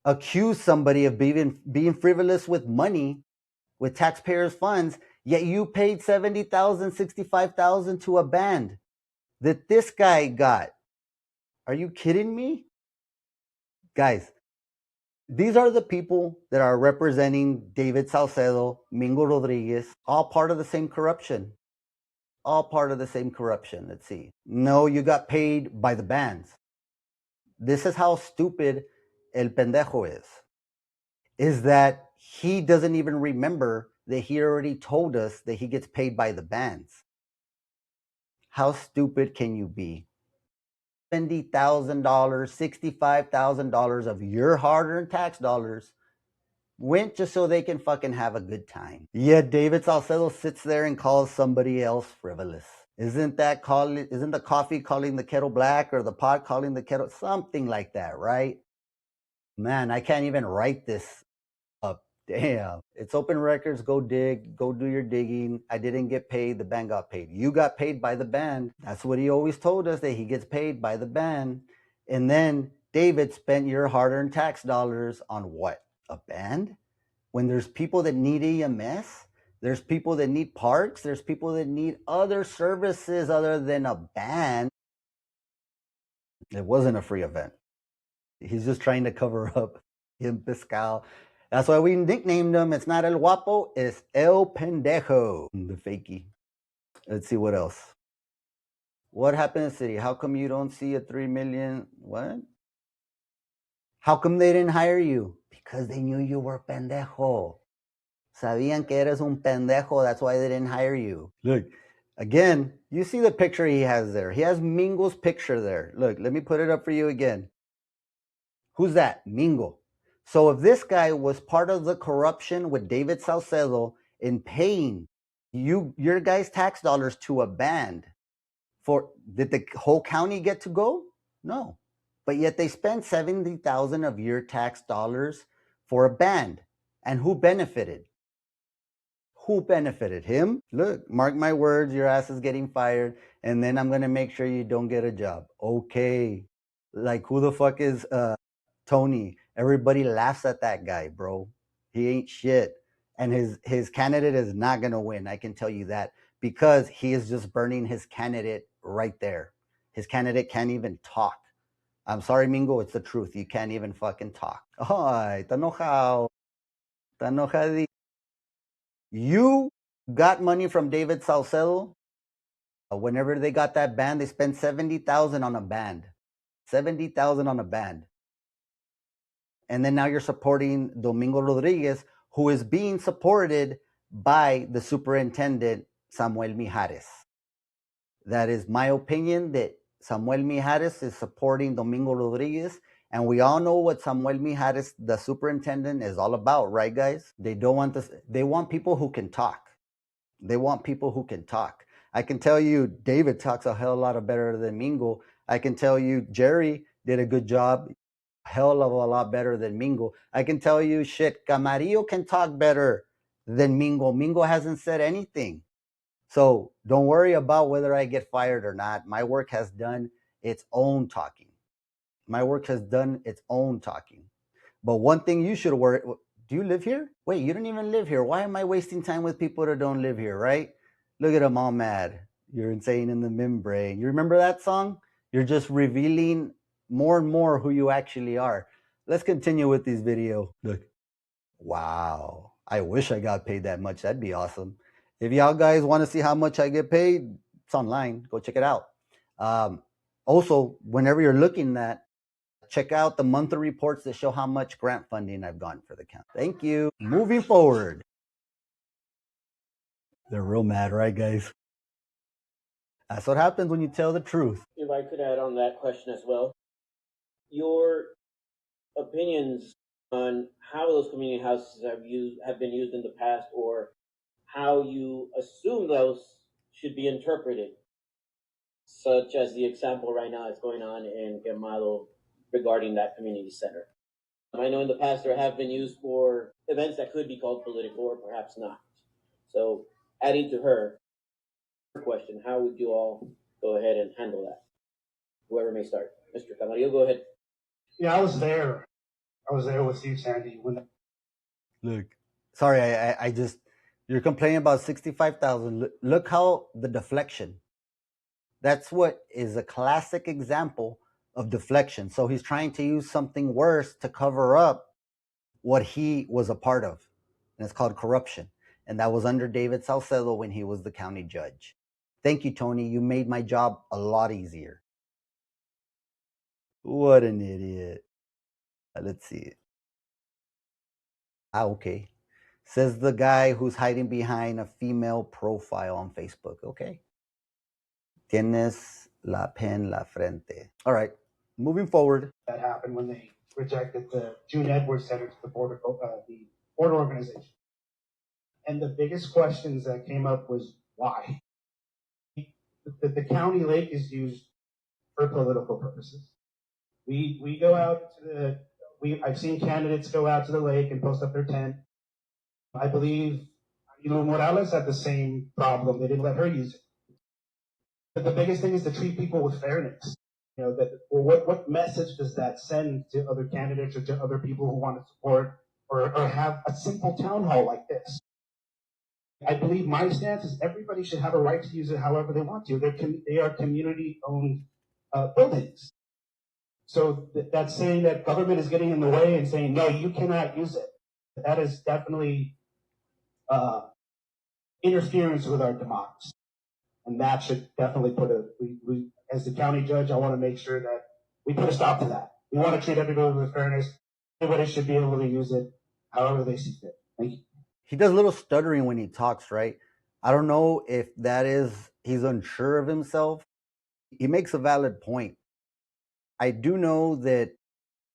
accuse somebody of being frivolous with money, with taxpayers' funds, yet you paid $70,000, $65,000 to a band that this guy got? Are you kidding me? Guys, these are the people that are representing David Salcedo, Mingo Rodriguez, all part of the same corruption. All part of the same corruption. Let's see. No, you got paid by the bands. This is how stupid El Pendejo is that he doesn't even remember that he already told us that he gets paid by the bands. How stupid can you be? $70,000, $65,000 of your hard-earned tax dollars went just so they can fucking have a good time. Yet David Salcedo sits there and calls somebody else frivolous. Isn't the coffee calling the kettle black, or the pot calling the kettle something like that, right? Man, I can't even write this up. Damn. It's open records. Go dig. Go do your digging. I didn't get paid. The band got paid. You got paid by the band. That's what he always told us, that he gets paid by the band. And then David spent your hard-earned tax dollars on what? A band? When there's people that need EMS, there's people that need parks, there's people that need other services other than a band. It wasn't a free event. He's just trying to cover up him Pascal. That's why we nicknamed him. It's not El Guapo, it's El Pendejo, the fakey. Let's see what else. What happened in the city? How come you don't see a 3 million? What? How come they didn't hire you? Because they knew you were pendejo. Sabían que eres un pendejo. That's why they didn't hire you. Look, again, you see the picture he has there. He has Mingo's picture there. Look, let me put it up for you again. Who's that? Mingo. So if this guy was part of the corruption with David Salcedo in paying your guys' tax dollars to a band, did the whole county get to go? No. But yet they spent $70,000 of your tax dollars for a band. And who benefited? Who benefited? Him? Look, mark my words, your ass is getting fired, and then I'm going to make sure you don't get a job. Okay. Like, who the fuck is Tony? Everybody laughs at that guy, bro. He ain't shit. And his candidate is not going to win. I can tell you that, because he is just burning his candidate right there. His candidate can't even talk. I'm sorry, Mingo, it's the truth. You can't even fucking talk. Ay, está enojado. Está enojadito. You got money from David Salcedo. Whenever they got that band, they spent $70,000 on a band. $70,000 on a band. And then now you're supporting Domingo Rodriguez, who is being supported by the superintendent, Samuel Mijares. That is my opinion, that Samuel Mijares is supporting Domingo Rodriguez. And we all know what Samuel Mijares, the superintendent, is all about, right, guys? They don't want this. They want people who can talk. They want people who can talk. I can tell you, David talks a hell of a lot better than Mingo. I can tell you, Jerry did a good job, hell of a lot better than Mingo. I can tell you, shit, Camarillo can talk better than Mingo. Mingo hasn't said anything. So don't worry about whether I get fired or not. My work has done its own talking. My work has done its own talking. But one thing you should worry, do you live here? Wait, you don't even live here. Why am I wasting time with people that don't live here, right? Look at them all mad. You're insane in the membrane. You remember that song? You're just revealing more and more who you actually are. Let's continue with this video. Look. Wow. I wish I got paid that much. That'd be awesome. If y'all guys want to see how much I get paid, it's online. Go check it out. Also, whenever you're looking at, check out the monthly reports that show how much grant funding I've gotten for the county. Thank you. Moving forward. They're real mad, right, guys? That's what happens when you tell the truth. If I could add on that question as well, your opinions on how those community houses have been used in the past, or how you assume those should be interpreted, such as the example right now that's going on in Quemado regarding that community center. I know in the past there have been used for events that could be called political or perhaps not. So, adding to her question, how would you all go ahead and handle that? Whoever may start. Mr. Camarillo, go ahead. Yeah, I was there. I was there with you, Sandy, when Look, sorry, I just, you're complaining about 65,000. Look how the deflection. That's what is a classic example of deflection. So he's trying to use something worse to cover up what he was a part of. And it's called corruption. And that was under David Salcedo when he was the county judge. Thank you, Tony. You made my job a lot easier. What an idiot. Let's see. Okay. Says the guy who's hiding behind a female profile on Facebook. Okay. Tienes la pen la frente. All right. Moving forward. that happened when they rejected the June Edwards Center to the border organization. And the biggest questions that came up was why? The county lake is used for political purposes. We go out to I've seen candidates go out to the lake and post up their tent. I believe, Morales had the same problem. They didn't let her use it. But the biggest thing is to treat people with fairness. What message does that send to other candidates or to other people who want to support or have a simple town hall like this? I believe my stance is everybody should have a right to use it however they want to. They are community-owned buildings. So that's saying that government is getting in the way and saying, no, you cannot use it. That is definitely interference with our democracy. And that should definitely we as the county judge, I want to make sure that we put a stop to that. We want to treat everybody with fairness. Everybody should be able to use it however they see fit. Thank you. He does a little stuttering when he talks, right? I don't know if that is, he's unsure of himself. He makes a valid point. I do know that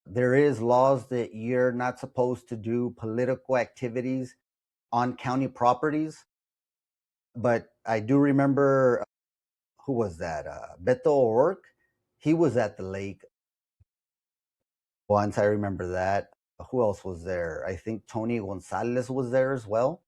there is laws that you're not supposed to do political activities on county properties. But I do remember, who was that? Beto O'Rourke. He was at the lake once. I remember that. Who else was there? I think Tony Gonzalez was there as well.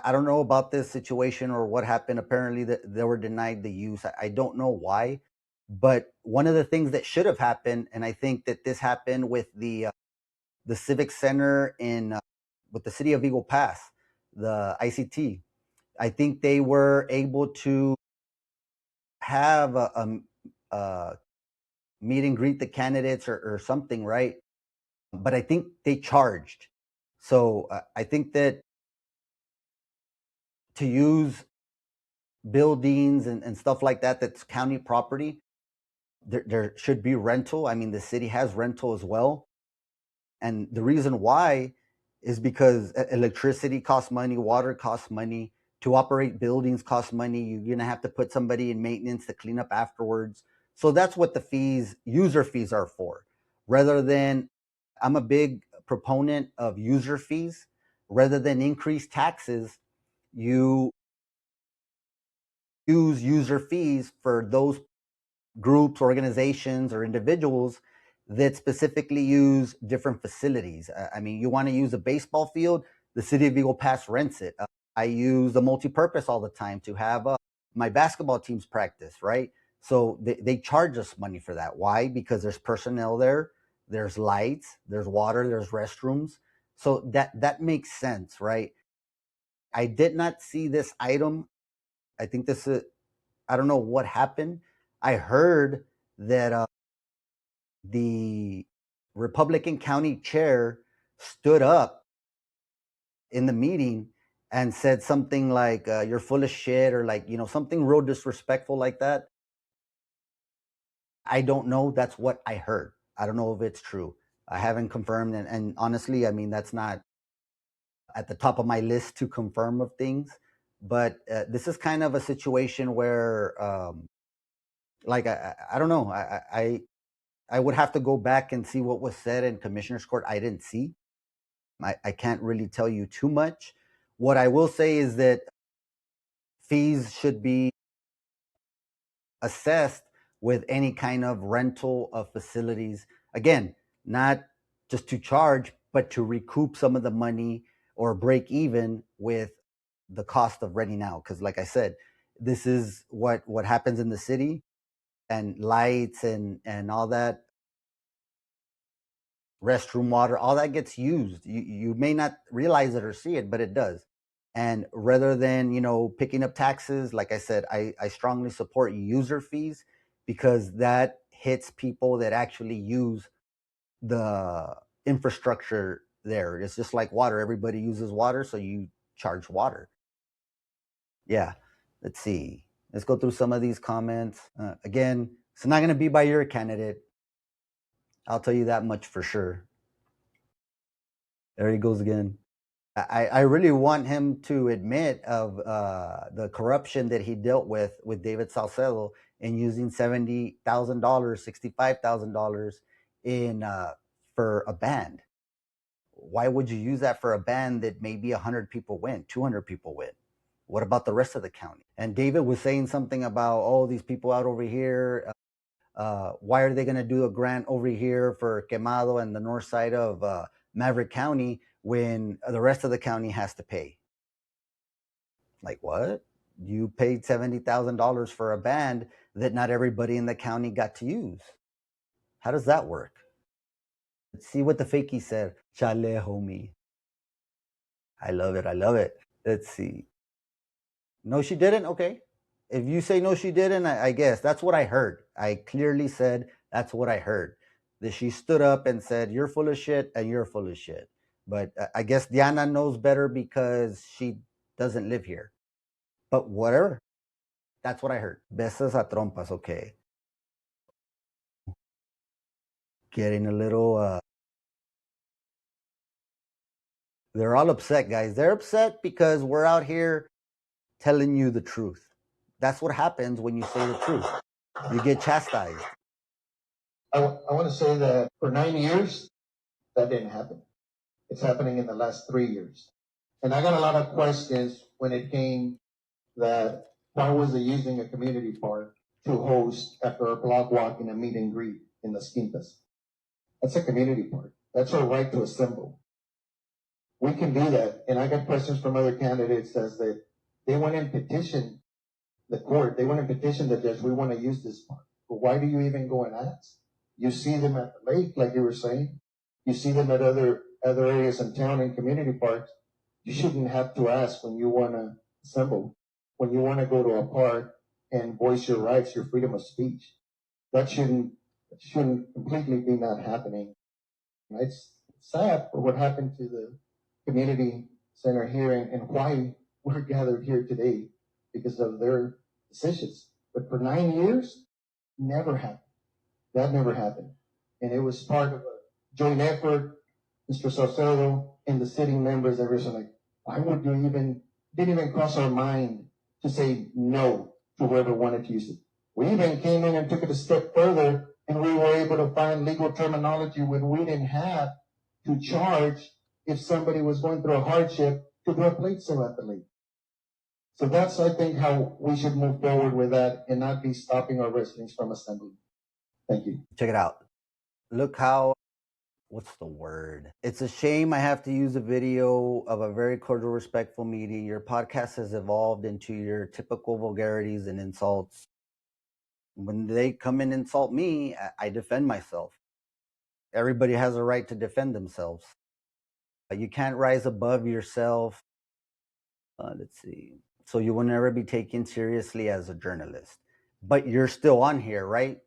I don't know about this situation or what happened. Apparently, they were denied the use. I don't know why. But one of the things that should have happened, and I think that this happened with the Civic Center in with the city of Eagle Pass, the ICT. I think they were able to have a meet and greet the candidates or something, right? But I think they charged. So I think that to use buildings and stuff like that, that's county property, there should be rental. I mean, the city has rental as well. And the reason why is because electricity costs money, water costs money, to operate buildings costs money. You're going to have to put somebody in maintenance to clean up afterwards. So that's what the fees, user fees, are for. Rather than, I'm a big proponent of user fees. Rather than increase taxes, you use user fees for those groups, organizations, or individuals that specifically use different facilities. I mean, you want to use a baseball field, the city of Eagle Pass rents it. I use the multi-purpose all the time to have my basketball teams practice, right? So they charge us money for that. Why? Because there's personnel there, there's lights, there's water, there's restrooms. So that makes sense, right? I did not see this item. I think this is, I don't know what happened. I heard that the Republican county chair stood up in the meeting and said something like, you're full of shit, or like, something real disrespectful like that. I don't know. That's what I heard. I don't know if it's true. I haven't confirmed. And honestly, I mean, that's not at the top of my list to confirm of things. But this is kind of a situation where, like, I don't know. I would have to go back and see what was said in Commissioner's Court. I didn't see. I can't really tell you too much. What I will say is that fees should be assessed with any kind of rental of facilities. Again, not just to charge, but to recoup some of the money or break even with the cost of renting out. Because, like I said, this is what happens in the city, and lights and all that, restroom water, all that gets used. You may not realize it or see it, but it does. And rather than picking up taxes, like I said, I strongly support user fees, because that hits people that actually use the infrastructure there. It's just like water. Everybody uses water, so you charge water. Yeah. Let's see. Let's go through some of these comments. Again, it's not going to be by your candidate. I'll tell you that much for sure. There he goes again. I really want him to admit of the corruption that he dealt with David Salcedo in using $70,000, $65,000 in for a band. Why would you use that for a band that maybe 100 people went, 200 people went? What about the rest of the county? And David was saying something about, oh, these people out over here, why are they going to do a grant over here for Quemado and the north side of Maverick County when the rest of the county has to pay? Like, what? You paid $70,000 for a band that not everybody in the county got to use. How does that work? Let's see what the fakie said. Chale, homie. I love it. I love it. Let's see. No, she didn't? Okay. If you say no, she didn't, I guess that's what I heard. I clearly said that's what I heard. That she stood up and said, you're full of shit and you're full of shit. But I guess Diana knows better because she doesn't live here. But whatever. That's what I heard. Besas a trompas, okay. Getting a little, they're all upset, guys. They're upset because we're out here telling you the truth. That's what happens when you say the truth. You get chastised. I want to say that for 9 years, that didn't happen. It's happening in the last 3 years. And I got a lot of questions when it came that why was they using a community park to host after a block walk and a meet and greet in the Quintas? That's a community park. That's our right to assemble. We can do that. And I got questions from other candidates as that they went and petitioned the court. They went and petitioned the judge. We want to use this park. But why do you even go and ask? You see them at the lake, like you were saying. You see them at other areas in town and community parks. You shouldn't have to ask when you want to assemble, when you want to go to a park and voice your rights, your freedom of speech. That shouldn't completely be not happening. It's sad for what happened to the community center here and why we're gathered here today because of their decisions. But for 9 years, never happened. That never happened. And it was part of a joint effort. Mr. Saucedo and the sitting members, everyone like, why would you didn't even cross our mind to say no to whoever wanted to use it. We even came in and took it a step further, and we were able to find legal terminology when we didn't have to charge if somebody was going through a hardship to do a plate sale at the lake. So that's, I think, how we should move forward with that and not be stopping our residents from assembling. Thank you. Check it out. Look how, what's the word? It's a shame I have to use a video of a very cordial, respectful meeting. Your podcast has evolved into your typical vulgarities and insults. When they come and insult me, I defend myself. Everybody has a right to defend themselves. You can't rise above yourself. Let's see. So you will never be taken seriously as a journalist. But you're still on here, right?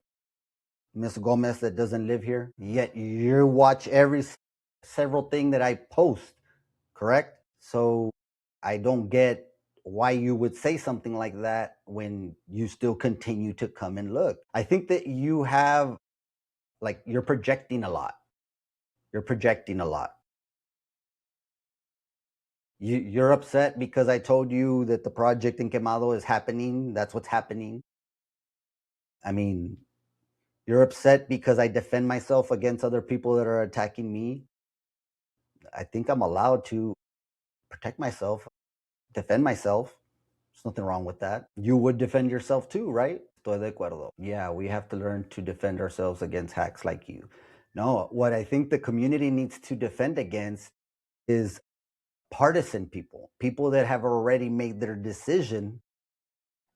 Miss Gomez that doesn't live here. Yet you watch every several thing that I post, correct? So I don't get why you would say something like that when you still continue to come and look. I think that you have, like, you're projecting a lot. You're projecting a lot. You're upset because I told you that the project in Quemado is happening. That's what's happening. I mean, you're upset because I defend myself against other people that are attacking me. I think I'm allowed to protect myself, defend myself. There's nothing wrong with that. You would defend yourself too, right? Estoy de acuerdo. Yeah, we have to learn to defend ourselves against hacks like you. No, what I think the community needs to defend against is partisan people, people that have already made their decision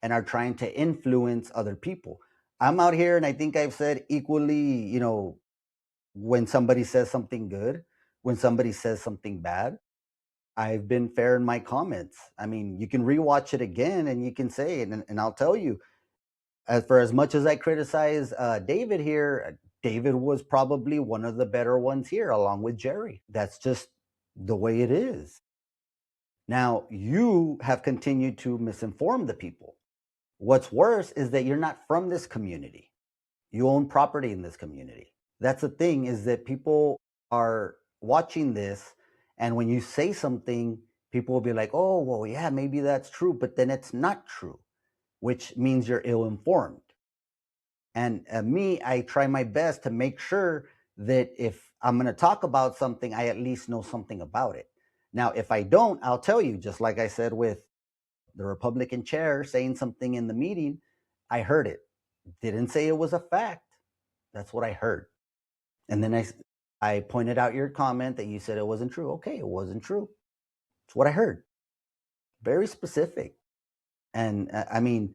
and are trying to influence other people. I'm out here and I think I've said equally, when somebody says something good, when somebody says something bad, I've been fair in my comments. I mean, you can rewatch it again and you can say it, and I'll tell you, as much as I criticize David here, David was probably one of the better ones here, along with Jerry. That's just the way it is. Now, you have continued to misinform the people. What's worse is that you're not from this community. You own property in this community. That's the thing, is that people are watching this, and when you say something, people will be like, oh, well, yeah, maybe that's true, but then it's not true, which means you're ill informed. And me, I try my best to make sure that if I'm going to talk about something, I at least know something about it. Now, if I don't, I'll tell you, just like I said with the Republican chair saying something in the meeting, I heard it. Didn't say it was a fact. That's what I heard. And then I pointed out your comment that you said it wasn't true. Okay, it wasn't true. It's what I heard. Very specific. And I mean,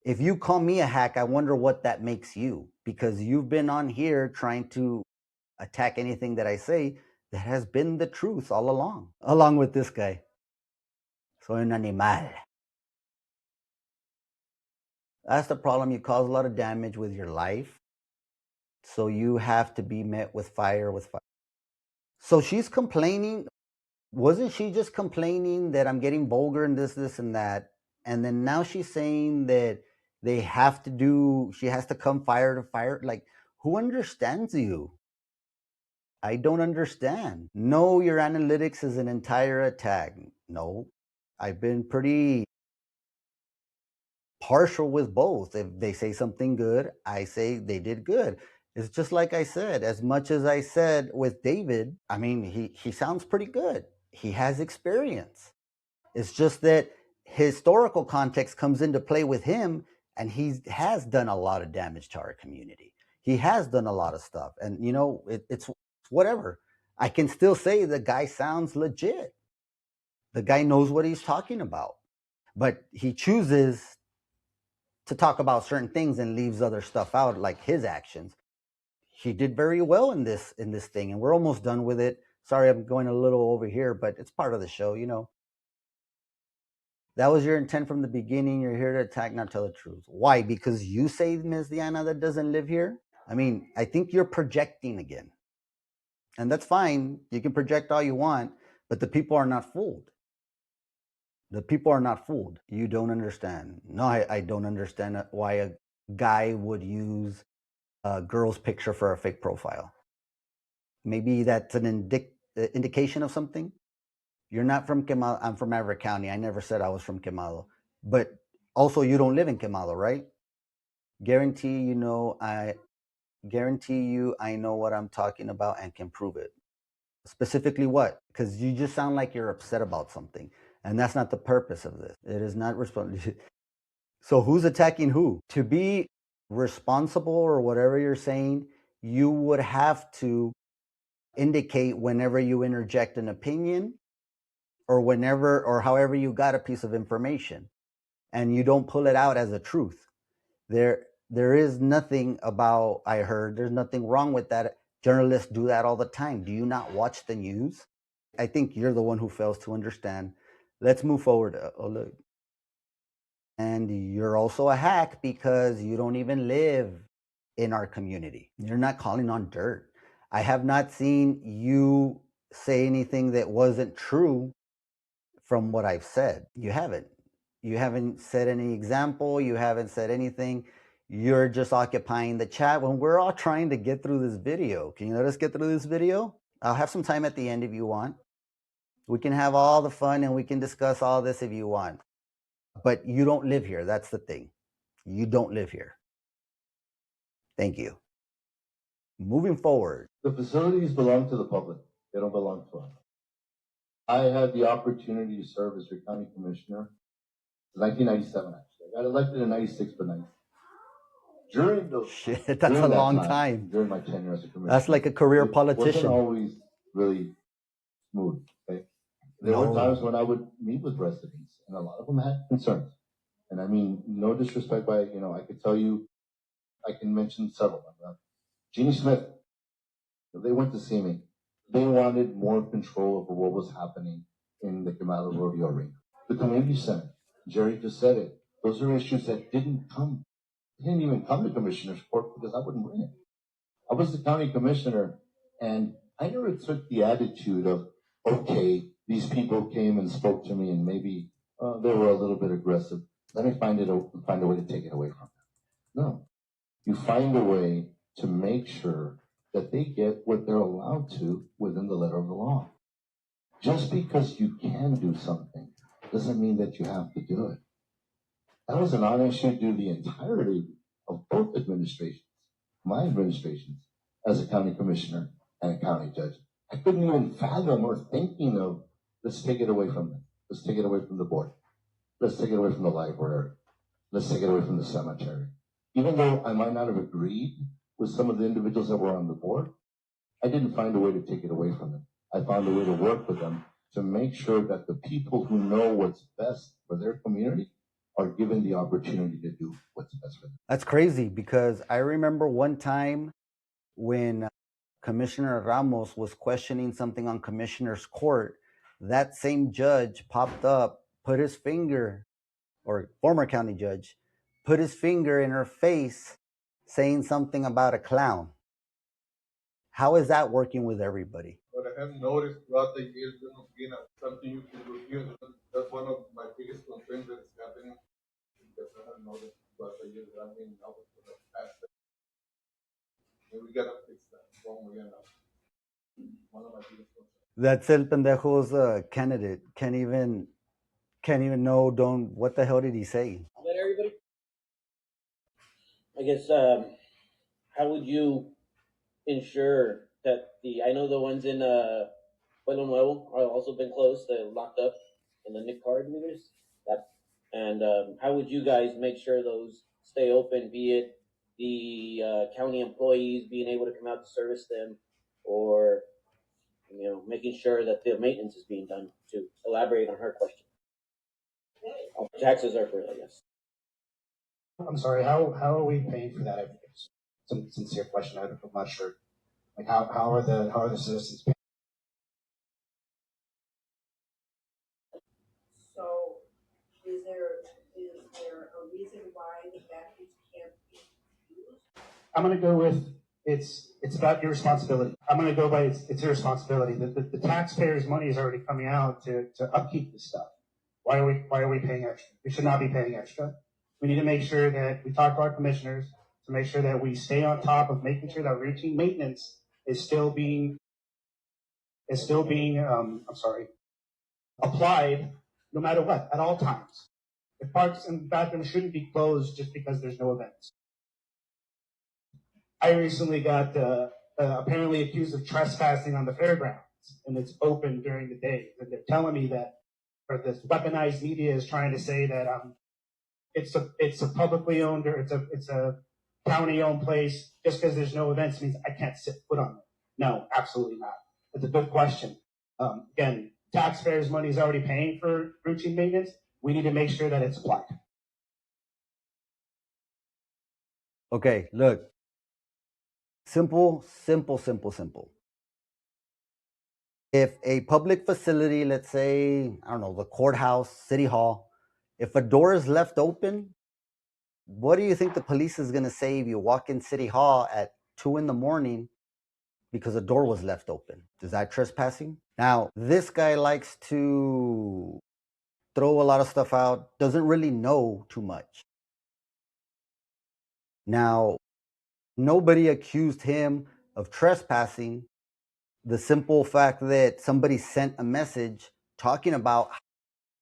if you call me a hack, I wonder what that makes you, because you've been on here trying to attack anything that I say that has been the truth all along with this guy. Soy un animal. That's the problem. You cause a lot of damage with your life. So you have to be met with fire. So she's complaining. Wasn't she just complaining that I'm getting vulgar and this, and that? And then now she's saying that she has to come fire to fire. Like, who understands you? I don't understand. No, your analytics is an entire attack. No, I've been pretty partial with both. If they say something good, I say they did good. It's just like I said, as much as I said with David, I mean, he sounds pretty good. He has experience. It's just that historical context comes into play with him, and he has done a lot of damage to our community. He has done a lot of stuff, and it's whatever. I can still say the guy sounds legit. The guy knows what he's talking about, but he chooses to talk about certain things and leaves other stuff out, like his actions. He did very well in this thing, and we're almost done with it. Sorry, I'm going a little over here, but it's part of the show. That was your intent from the beginning. You're here to attack, not tell the truth. Why? Because you say Ms. Diana that doesn't live here? I mean, I think you're projecting again. And that's fine. You can project all you want, but the people are not fooled. The people are not fooled. You don't understand. No, I don't understand why a guy would use a girl's picture for a fake profile. Maybe that's an indication of something. You're not from Quemado. I'm from Maverick County. I never said I was from Quemado. But also, you don't live in Quemado, right? Guarantee you I know what I'm talking about and can prove it. Specifically what? Because you just sound like you're upset about something. And that's not the purpose of this. It is not responsible. So who's attacking who? To be responsible or whatever you're saying, you would have to indicate whenever you interject an opinion, or whenever or however you got a piece of information, and you don't pull it out as a truth. There is nothing about, I heard, there's nothing wrong with that. Journalists do that all the time. Do you not watch the news? I think you're the one who fails to understand. Let's move forward. Look. And you're also a hack because you don't even live in our community. You're not calling on dirt. I have not seen you say anything that wasn't true from what I've said. You haven't. You haven't said any example. You haven't said anything. You're just occupying the chat when we're all trying to get through this video. Can you let us get through this video? I'll have some time at the end if you want. We can have all the fun and we can discuss all this if you want. But you don't live here. That's the thing. You don't live here. Thank you. Moving forward. The facilities belong to the public. They don't belong to us. I had the opportunity to serve as your county commissioner in 1997, actually. I got elected in 96, but 96. during those Shit, that's a long time. during my tenure as a commissioner. That's like a career it politician. wasn't always really smooth. Okay? There were times when I would meet with residents, and a lot of them had concerns. And I mean, no disrespect, by I could tell you, I can mention several. Jeannie Smith, they went to see me. They wanted more control over what was happening in the Quemado Rodeo Arena. The community center, Jerry just said it. Those are issues that didn't even come to commissioner's court because I wouldn't bring it. I was the county commissioner, and I never took the attitude of, okay, these people came and spoke to me, and maybe they were a little bit aggressive. Let me find a way to take it away from them. No, you find a way to make sure that they get what they're allowed to within the letter of the law. Just because you can do something doesn't mean that you have to do it. That was an issue due the entirety of both administrations, my administrations, as a county commissioner and a county judge. I couldn't even fathom or thinking of, let's take it away from them. Let's take it away from the board. Let's take it away from the library. Let's take it away from the cemetery. Even though I might not have agreed with some of the individuals that were on the board, I didn't find a way to take it away from them. I found a way to work with them to make sure that the people who know what's best for their community are given the opportunity to do what's best for them. That's crazy, because I remember one time when Commissioner Ramos was questioning something on Commissioner's Court, that same judge popped up, put his finger, or former county judge, put his finger in her face saying something about a clown. How is that working with everybody? What I have noticed throughout the years, being something you can review, that's one of my biggest concerns that is happening, because I have noticed throughout the years that I've been out for the past. And we gotta fix that one way or another. One of my biggest concerns. That's El Pendejo's candidate. Can't even know, what the hell did he say? Let everybody. I guess, how would you ensure that I know the ones in Pueblo Nuevo are also been closed, they're locked up in the Nick card readers. And how would you guys make sure those stay open, be it the county employees being able to come out to service them, or making sure that the maintenance is being done, to elaborate on her question. Taxes are for it, I guess. I'm sorry, how are we paying for that? It's some sincere question. I'm not sure. Like how are the citizens paying? So is there a reason why the batteries can't be used? I'm gonna go with it's about your responsibility. I'm gonna go by it's your responsibility. The taxpayers' money is already coming out to upkeep this stuff. Why are we paying extra? We should not be paying extra. We need to make sure that we talk to our commissioners to make sure that we stay on top of making sure that routine maintenance is still being applied no matter what, at all times. The parks and bathrooms shouldn't be closed just because there's no events. I recently got apparently accused of trespassing on the fairgrounds, and it's open during the day. And they're telling me that, or this weaponized media is trying to say that it's a publicly owned, or it's a county-owned place. Just because there's no events means I can't set foot on it. No, absolutely not. It's a good question. Again, taxpayers' money is already paying for routine maintenance. We need to make sure that it's applied. Okay, look. Simple. If a public facility, let's say, I don't know, the courthouse, city hall, if a door is left open, what do you think the police is going to say if you walk in city hall at 2 a.m. because a door was left open? Is that trespassing? Now, this guy likes to throw a lot of stuff out, doesn't really know too much. Now, nobody accused him of trespassing. The simple fact that somebody sent a message talking about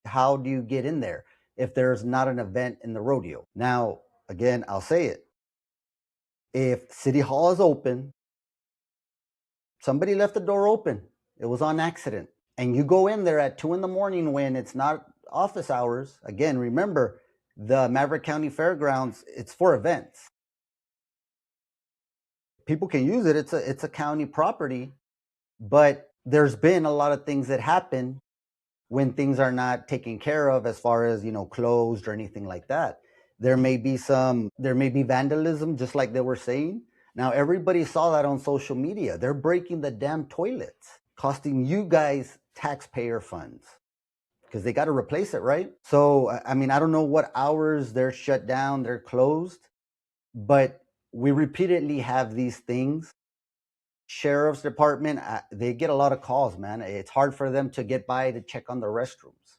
how do you get in there if there's not an event in the rodeo. Now, again, I'll say it. If City Hall is open, somebody left the door open. It was on accident. And you go in there at 2 a.m. when it's not office hours. Again, remember, the Maverick County Fairgrounds, it's for events. People can use it. It's a county property, but there's been a lot of things that happen when things are not taken care of, as far as, closed or anything like that. There may be vandalism, just like they were saying. Now everybody saw that on social media. They're breaking the damn toilets, costing you guys taxpayer funds, because they got to replace it, right? So I mean, I don't know what hours they're shut down, they're closed, but we repeatedly have these things. Sheriff's department, they get a lot of calls, man. It's hard for them to get by to check on the restrooms.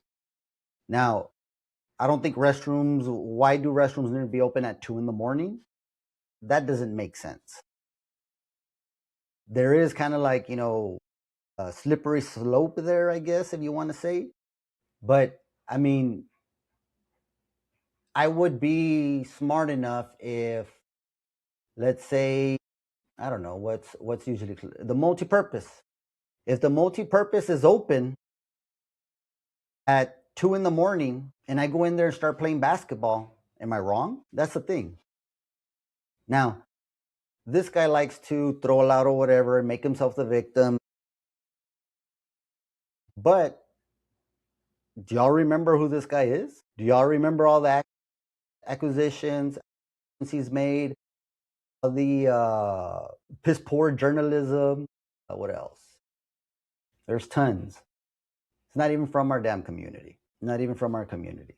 Now, I don't think restrooms, why do restrooms need to be open at 2 in the morning? That doesn't make sense. There is kind of like, a slippery slope there, I guess, if you want to say. But I mean, I would be smart enough if, let's say, I don't know, what's usually the multipurpose. If the multipurpose is open at 2 in the morning and I go in there and start playing basketball, am I wrong? That's the thing. Now, this guy likes to throw a lot or whatever and make himself the victim. But do y'all remember who this guy is? Do y'all remember all the acquisitions he's made? The piss poor journalism? What else? There's tons. It's not even from our damn community. Not even from our community.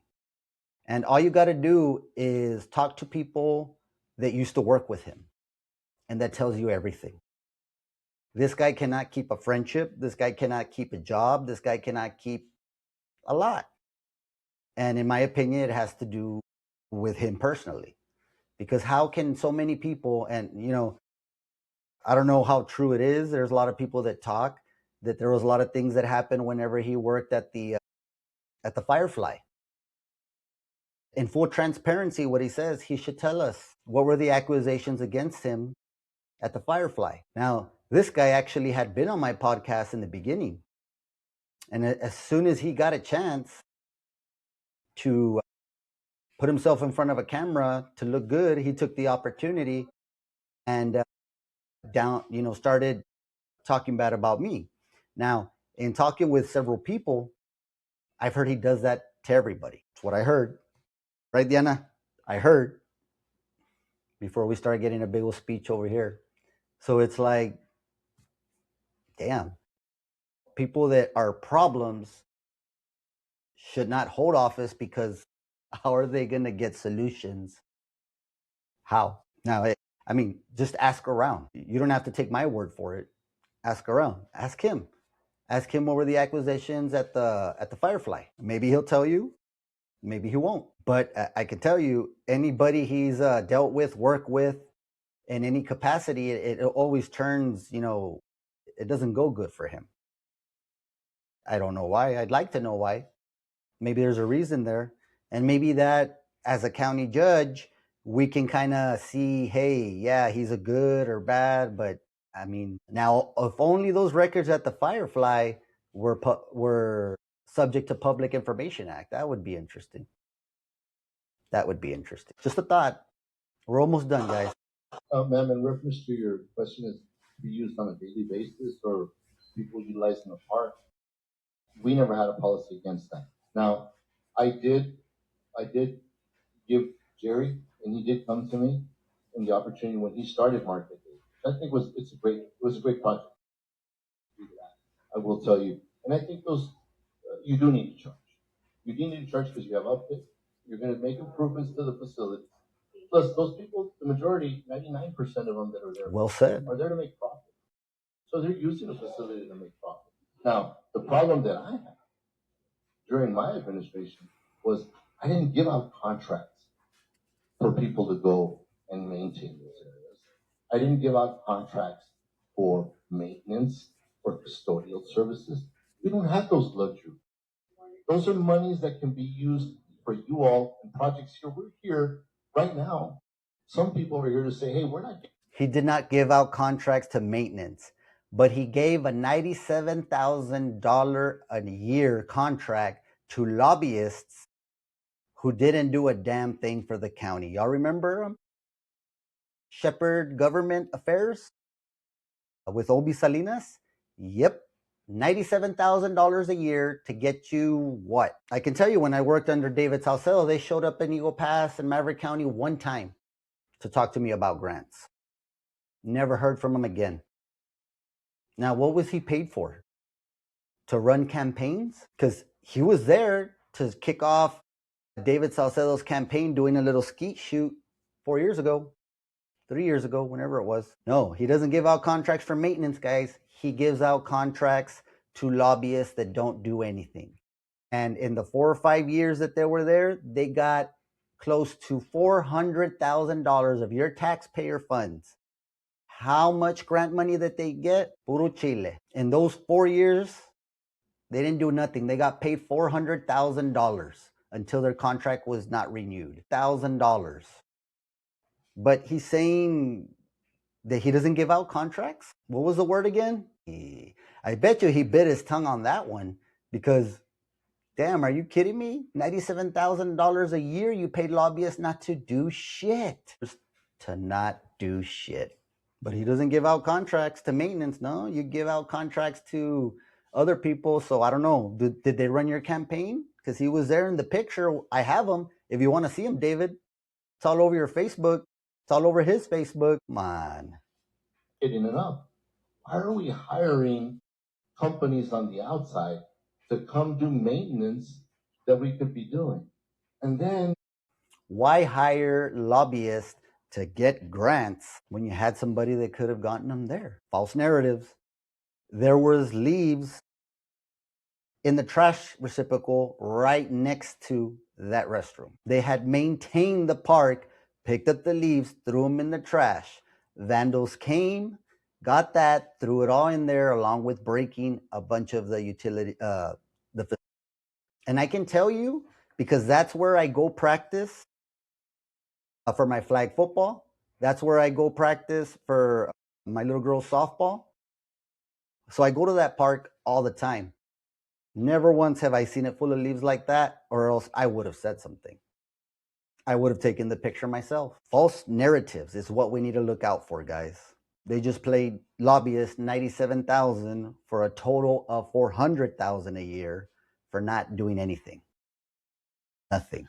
And all you got to do is talk to people that used to work with him. And that tells you everything. This guy cannot keep a friendship. This guy cannot keep a job. This guy cannot keep a lot. And in my opinion, it has to do with him personally. Because how can so many people, and I don't know how true it is. There's a lot of people that talk that there was a lot of things that happened whenever he worked at the Firefly. In full transparency, what he says, he should tell us what were the accusations against him at the Firefly. Now, this guy actually had been on my podcast in the beginning. And as soon as he got a chance to put himself in front of a camera to look good, he took the opportunity and started talking bad about me. Now, in talking with several people, I've heard he does that to everybody. It's what I heard. Right, Diana? I heard before we start getting a big old speech over here. So it's like, damn, people that are problems should not hold office, because how are they going to get solutions? How? Now, I mean, just ask around. You don't have to take my word for it. Ask around. Ask him. Ask him what were the acquisitions at the Firefly. Maybe he'll tell you. Maybe he won't. But I can tell you, anybody he's dealt with, worked with, in any capacity, it always turns, it doesn't go good for him. I don't know why. I'd like to know why. Maybe there's a reason there. And maybe that, as a county judge, we can kind of see, hey, yeah, he's a good or bad. But I mean, now, if only those records at the Firefly were subject to Public Information Act, that would be interesting. That would be interesting. Just a thought. We're almost done, guys. Ma'am, in reference to your question, is to be used on a daily basis or people utilize in the park, we never had a policy against that. Now, I did give Jerry, and he did come to me in the opportunity when he started Market Day. I think it was a great project. I will tell you, and I think those you do need to charge. You do need to charge because you have upfit. You're going to make improvements to the facilities. Plus, those people, the majority, 99% of them that are there, Well said, are there to make profit. So they're using the facility to make profit. Now, the problem that I had during my administration was I didn't give out contracts for people to go and maintain those areas. I didn't give out contracts for maintenance or custodial services. We don't have those luxuries. Those are monies that can be used for you all and projects here. We're here right now. Some people are here to say, hey, we're not. He did not give out contracts to maintenance, but he gave a $97,000 a year contract to lobbyists who didn't do a damn thing for the county. Y'all remember him? Shepherd Government Affairs with Obi Salinas. Yep. $97,000 a year to get you what? I can tell you when I worked under David Salcedo, they showed up in Eagle Pass and Maverick County one time to talk to me about grants. Never heard from him again. Now, what was he paid for? To run campaigns? Because he was there to kick off David Salcedo's campaign doing a little skeet shoot 4 years ago, 3 years ago, whenever it was. No, he doesn't give out contracts for maintenance, guys. He gives out contracts to lobbyists that don't do anything. And in the 4 or 5 years that they were there, they got close to $400,000 of your taxpayer funds. How much grant money that they get? Puro chile. In those 4 years, they didn't do nothing. They got paid $400,000 until their contract was not renewed. $1,000. But he's saying that he doesn't give out contracts? What was the word again? I bet you he bit his tongue on that one because, damn, are you kidding me? $97,000 a year you paid lobbyists not to do shit. To not do shit. But he doesn't give out contracts to maintenance. No, you give out contracts to other people. So I don't know. Did they run your campaign? Because he was there in the picture. I have him. If you want to see him, David, it's all over your Facebook. It's all over his Facebook. Come on. Getting it up. Why are we hiring companies on the outside to come do maintenance that we could be doing? And then why hire lobbyists to get grants when you had somebody that could have gotten them there? False narratives. There was leaves in the trash receptacle right next to that restroom. They had maintained the park, picked up the leaves, threw them in the trash. Vandals came, got that, threw it all in there along with breaking a bunch of the utility, and I can tell you, because that's where I go practice for my flag football. That's where I go practice for my little girl's softball. So I go to that park all the time. Never once have I seen it full of leaves like that, or else I would have said something. I would have taken the picture myself. False narratives is what we need to look out for, guys. They just played lobbyists $97,000 for a total of $400,000 a year for not doing anything. Nothing.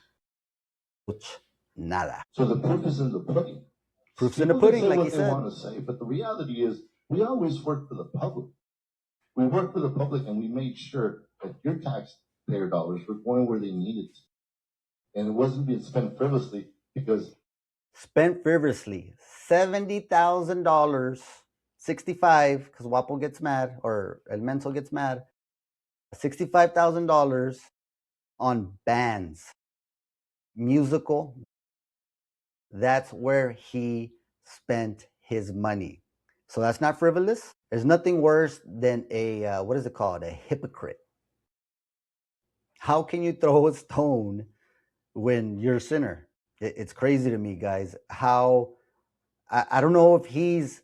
Nada. So the proof is in the pudding. Proof's in the pudding, like you said. They want to say, but the reality is, we always work for the public. We work for the public, and we made sure that your taxpayer dollars were going where they needed to, and it wasn't being spent frivolously because spent frivolously. $70,000, 65, because Wapo gets mad or El Menso gets mad. $65,000 on bands, musical. That's where he spent his money. So that's not frivolous. There's nothing worse than a, what is it called? A hypocrite. How can you throw a stone when you're a sinner? It's crazy to me, guys. How, I don't know if he's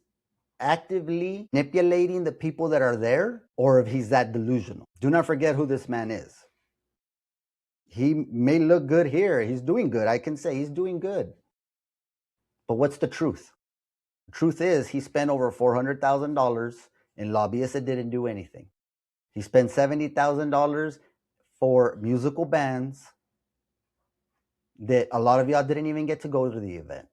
actively manipulating the people that are there or if he's that delusional. Do not forget who this man is. He may look good here. He's doing good. I can say he's doing good. But what's the truth? The truth is he spent over $400,000 in lobbyists that didn't do anything. He spent $70,000 for musical bands that a lot of y'all didn't even get to go to the event.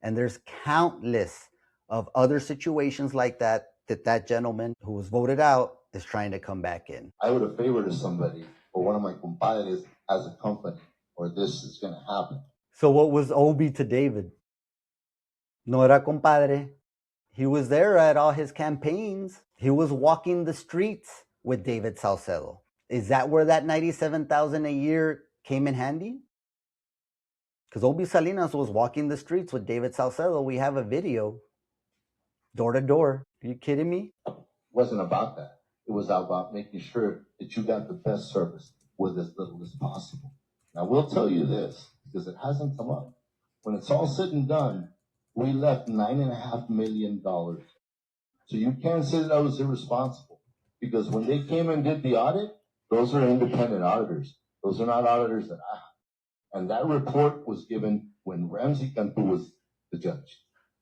And there's countless of other situations like that that gentleman who was voted out is trying to come back in. I would have favored somebody or one of my compadres as a company, or this is going to happen. So what was Obi to David? No era compadre. He was there at all his campaigns. He was walking the streets with David Salcedo. Is that where that $97,000 a year came in handy? Because Obi Salinas was walking the streets with David Salcedo. We have a video, door to door. Are you kidding me? It wasn't about that. It was about making sure that you got the best service with as little as possible. Now, we'll tell you this, because it hasn't come up. When it's all said and done, we left $9.5 million. So you can't say that I was irresponsible, because when they came and did the audit, those are independent auditors. Those are not auditors that I have. And that report was given when Ramsey Cantu was the judge,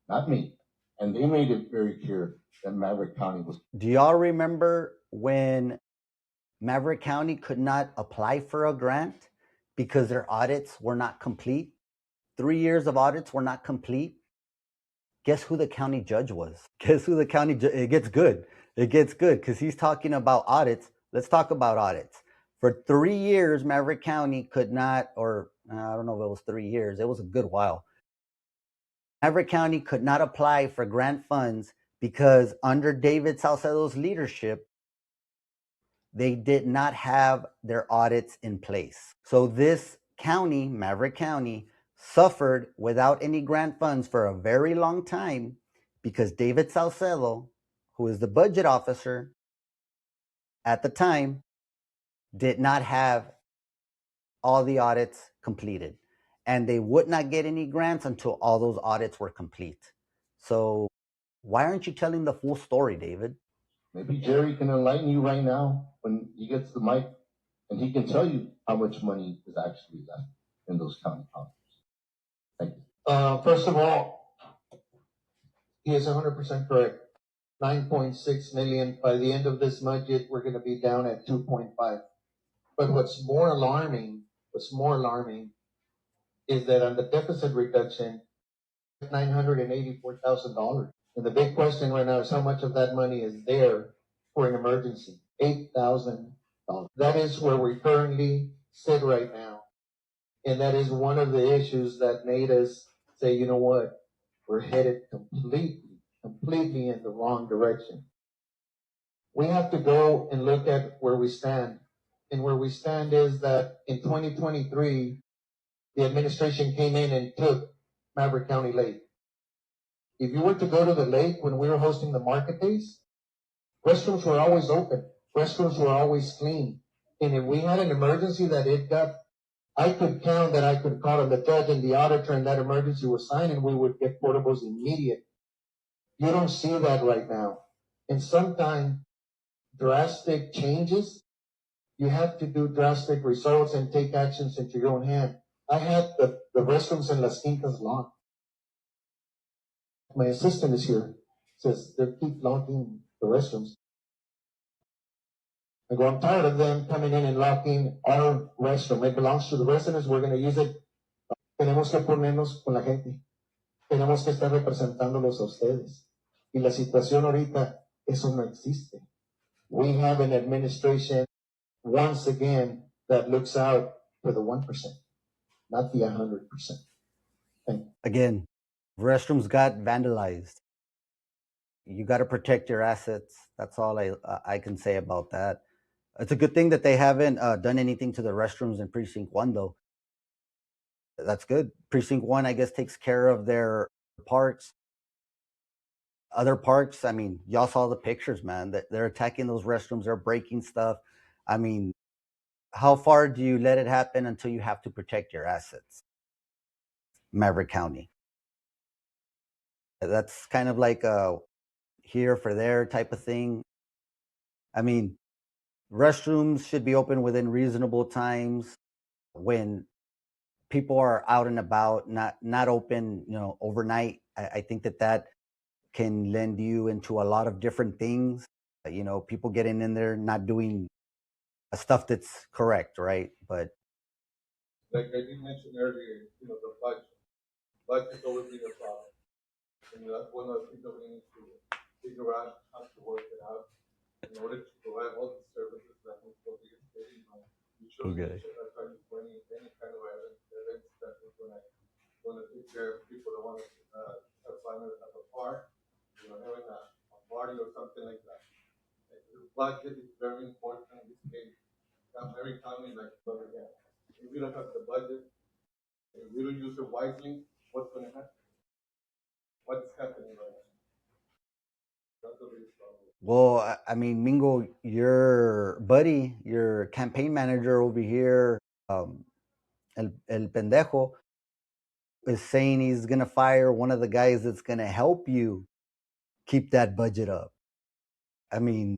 not me. And they made it very clear that Maverick County was. Do y'all remember when Maverick County could not apply for a grant because their audits were not complete? 3 years of audits were not complete. Guess who the county judge was? Guess who the county judge? It gets good. It gets good because he's talking about audits. Let's talk about audits. For 3 years, Maverick County could not, or I don't know if it was 3 years. It was a good while. Maverick County could not apply for grant funds because under David Salcedo's leadership, they did not have their audits in place. So this county, Maverick County, suffered without any grant funds for a very long time because David Salcedo, who is the budget officer at the time, did not have all the audits completed. And they would not get any grants until all those audits were complete. So why aren't you telling the full story, David? Maybe Jerry can enlighten you right now when he gets the mic, and he can tell you how much money is actually left in those county audits. Thank you. First of all, he is 100% correct. 9.6 million. By the end of this budget, we're going to be down at 2.5. But what's more alarming is that on the deficit reduction, $984,000. And the big question right now is how much of that money is there for an emergency? $8,000. That is where we currently sit right now. And that is one of the issues that made us say, you know what? We're headed completely in the wrong direction. We have to go and look at where we stand. And where we stand is that in 2023, the administration came in and took Maverick County Lake. If you were to go to the lake when we were hosting the market days, restrooms were always open. Restrooms were always clean. And if we had an emergency that I could count that I could call on the judge and the auditor and that emergency was signed and we would get portables immediate. You don't see that right now. And sometimes drastic changes, you have to do drastic results and take actions into your own hand. I had the restrooms in Las Quintas locked. My assistant is here, says they keep locking the restrooms. I go, I'm tired of them coming in and locking our restroom. It belongs to the residents. We're going to use it. Tenemos que ponernos con la gente. Tenemos que estar representándolos a ustedes. Y la situación ahorita, eso no existe. We have an administration, once again, that looks out for the 1%, not the 100%. Thank you. Again, restrooms got vandalized. You got to protect your assets. That's all I can say about that. It's a good thing that they haven't done anything to the restrooms in Precinct 1, though. That's good. Precinct 1, I guess, takes care of their parks. Other parks, I mean, y'all saw the pictures, man. They're attacking those restrooms. They're breaking stuff. I mean, how far do you let it happen until you have to protect your assets? Maverick County. That's kind of like a here for there type of thing. I mean, restrooms should be open within reasonable times when people are out and about, not open, overnight. I think that can lend you into a lot of different things. People getting in there, not doing stuff that's correct, right? But like I did mention earlier, the budget. Budget always been a problem. And that's one of the things that we need to figure out how to work it out in order to provide all the services that we probably get paid. We should try to bring any kind of events that we're going to take care of people that want to have fun at a park, having a party or something like that. The budget is very important in this case. Every county like again. If we don't have the budget, if we don't use it wisely, what's going to happen? What's happening right now? That's the biggest problem. well, I mean, Mingo, your buddy, your campaign manager over here, El Pendejo, is saying he's going to fire one of the guys that's going to help you keep that budget up. I mean,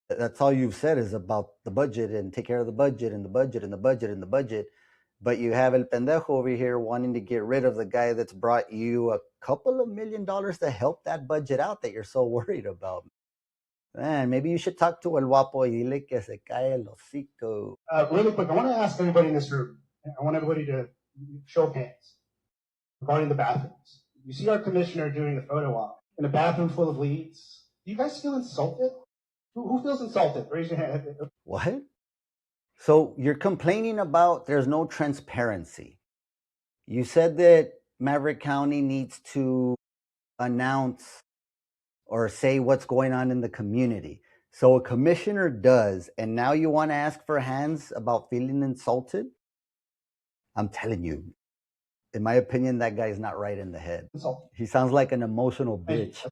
that's all you've said is about the budget and take care of the budget and the budget and the budget and the budget. But you have El Pendejo over here wanting to get rid of the guy that's brought you a couple of $1 million to help that budget out that you're so worried about. Man, maybe you should talk to El Guapo y dile que se cae el hocico. Really quick, I want to ask everybody in this room, I want everybody to show of hands regarding the bathrooms. You see our commissioner doing the photo op in a bathroom full of leads. Do you guys feel insulted? Who feels insulted? Raise your hand. What? So you're complaining about there's no transparency. You said that Maverick County needs to announce or say what's going on in the community. So a commissioner does, and now you want to ask for hands about feeling insulted? I'm telling you, in my opinion, that guy's not right in the head. He sounds like an emotional bitch.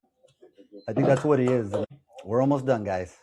I think that's what he is. We're almost done, guys.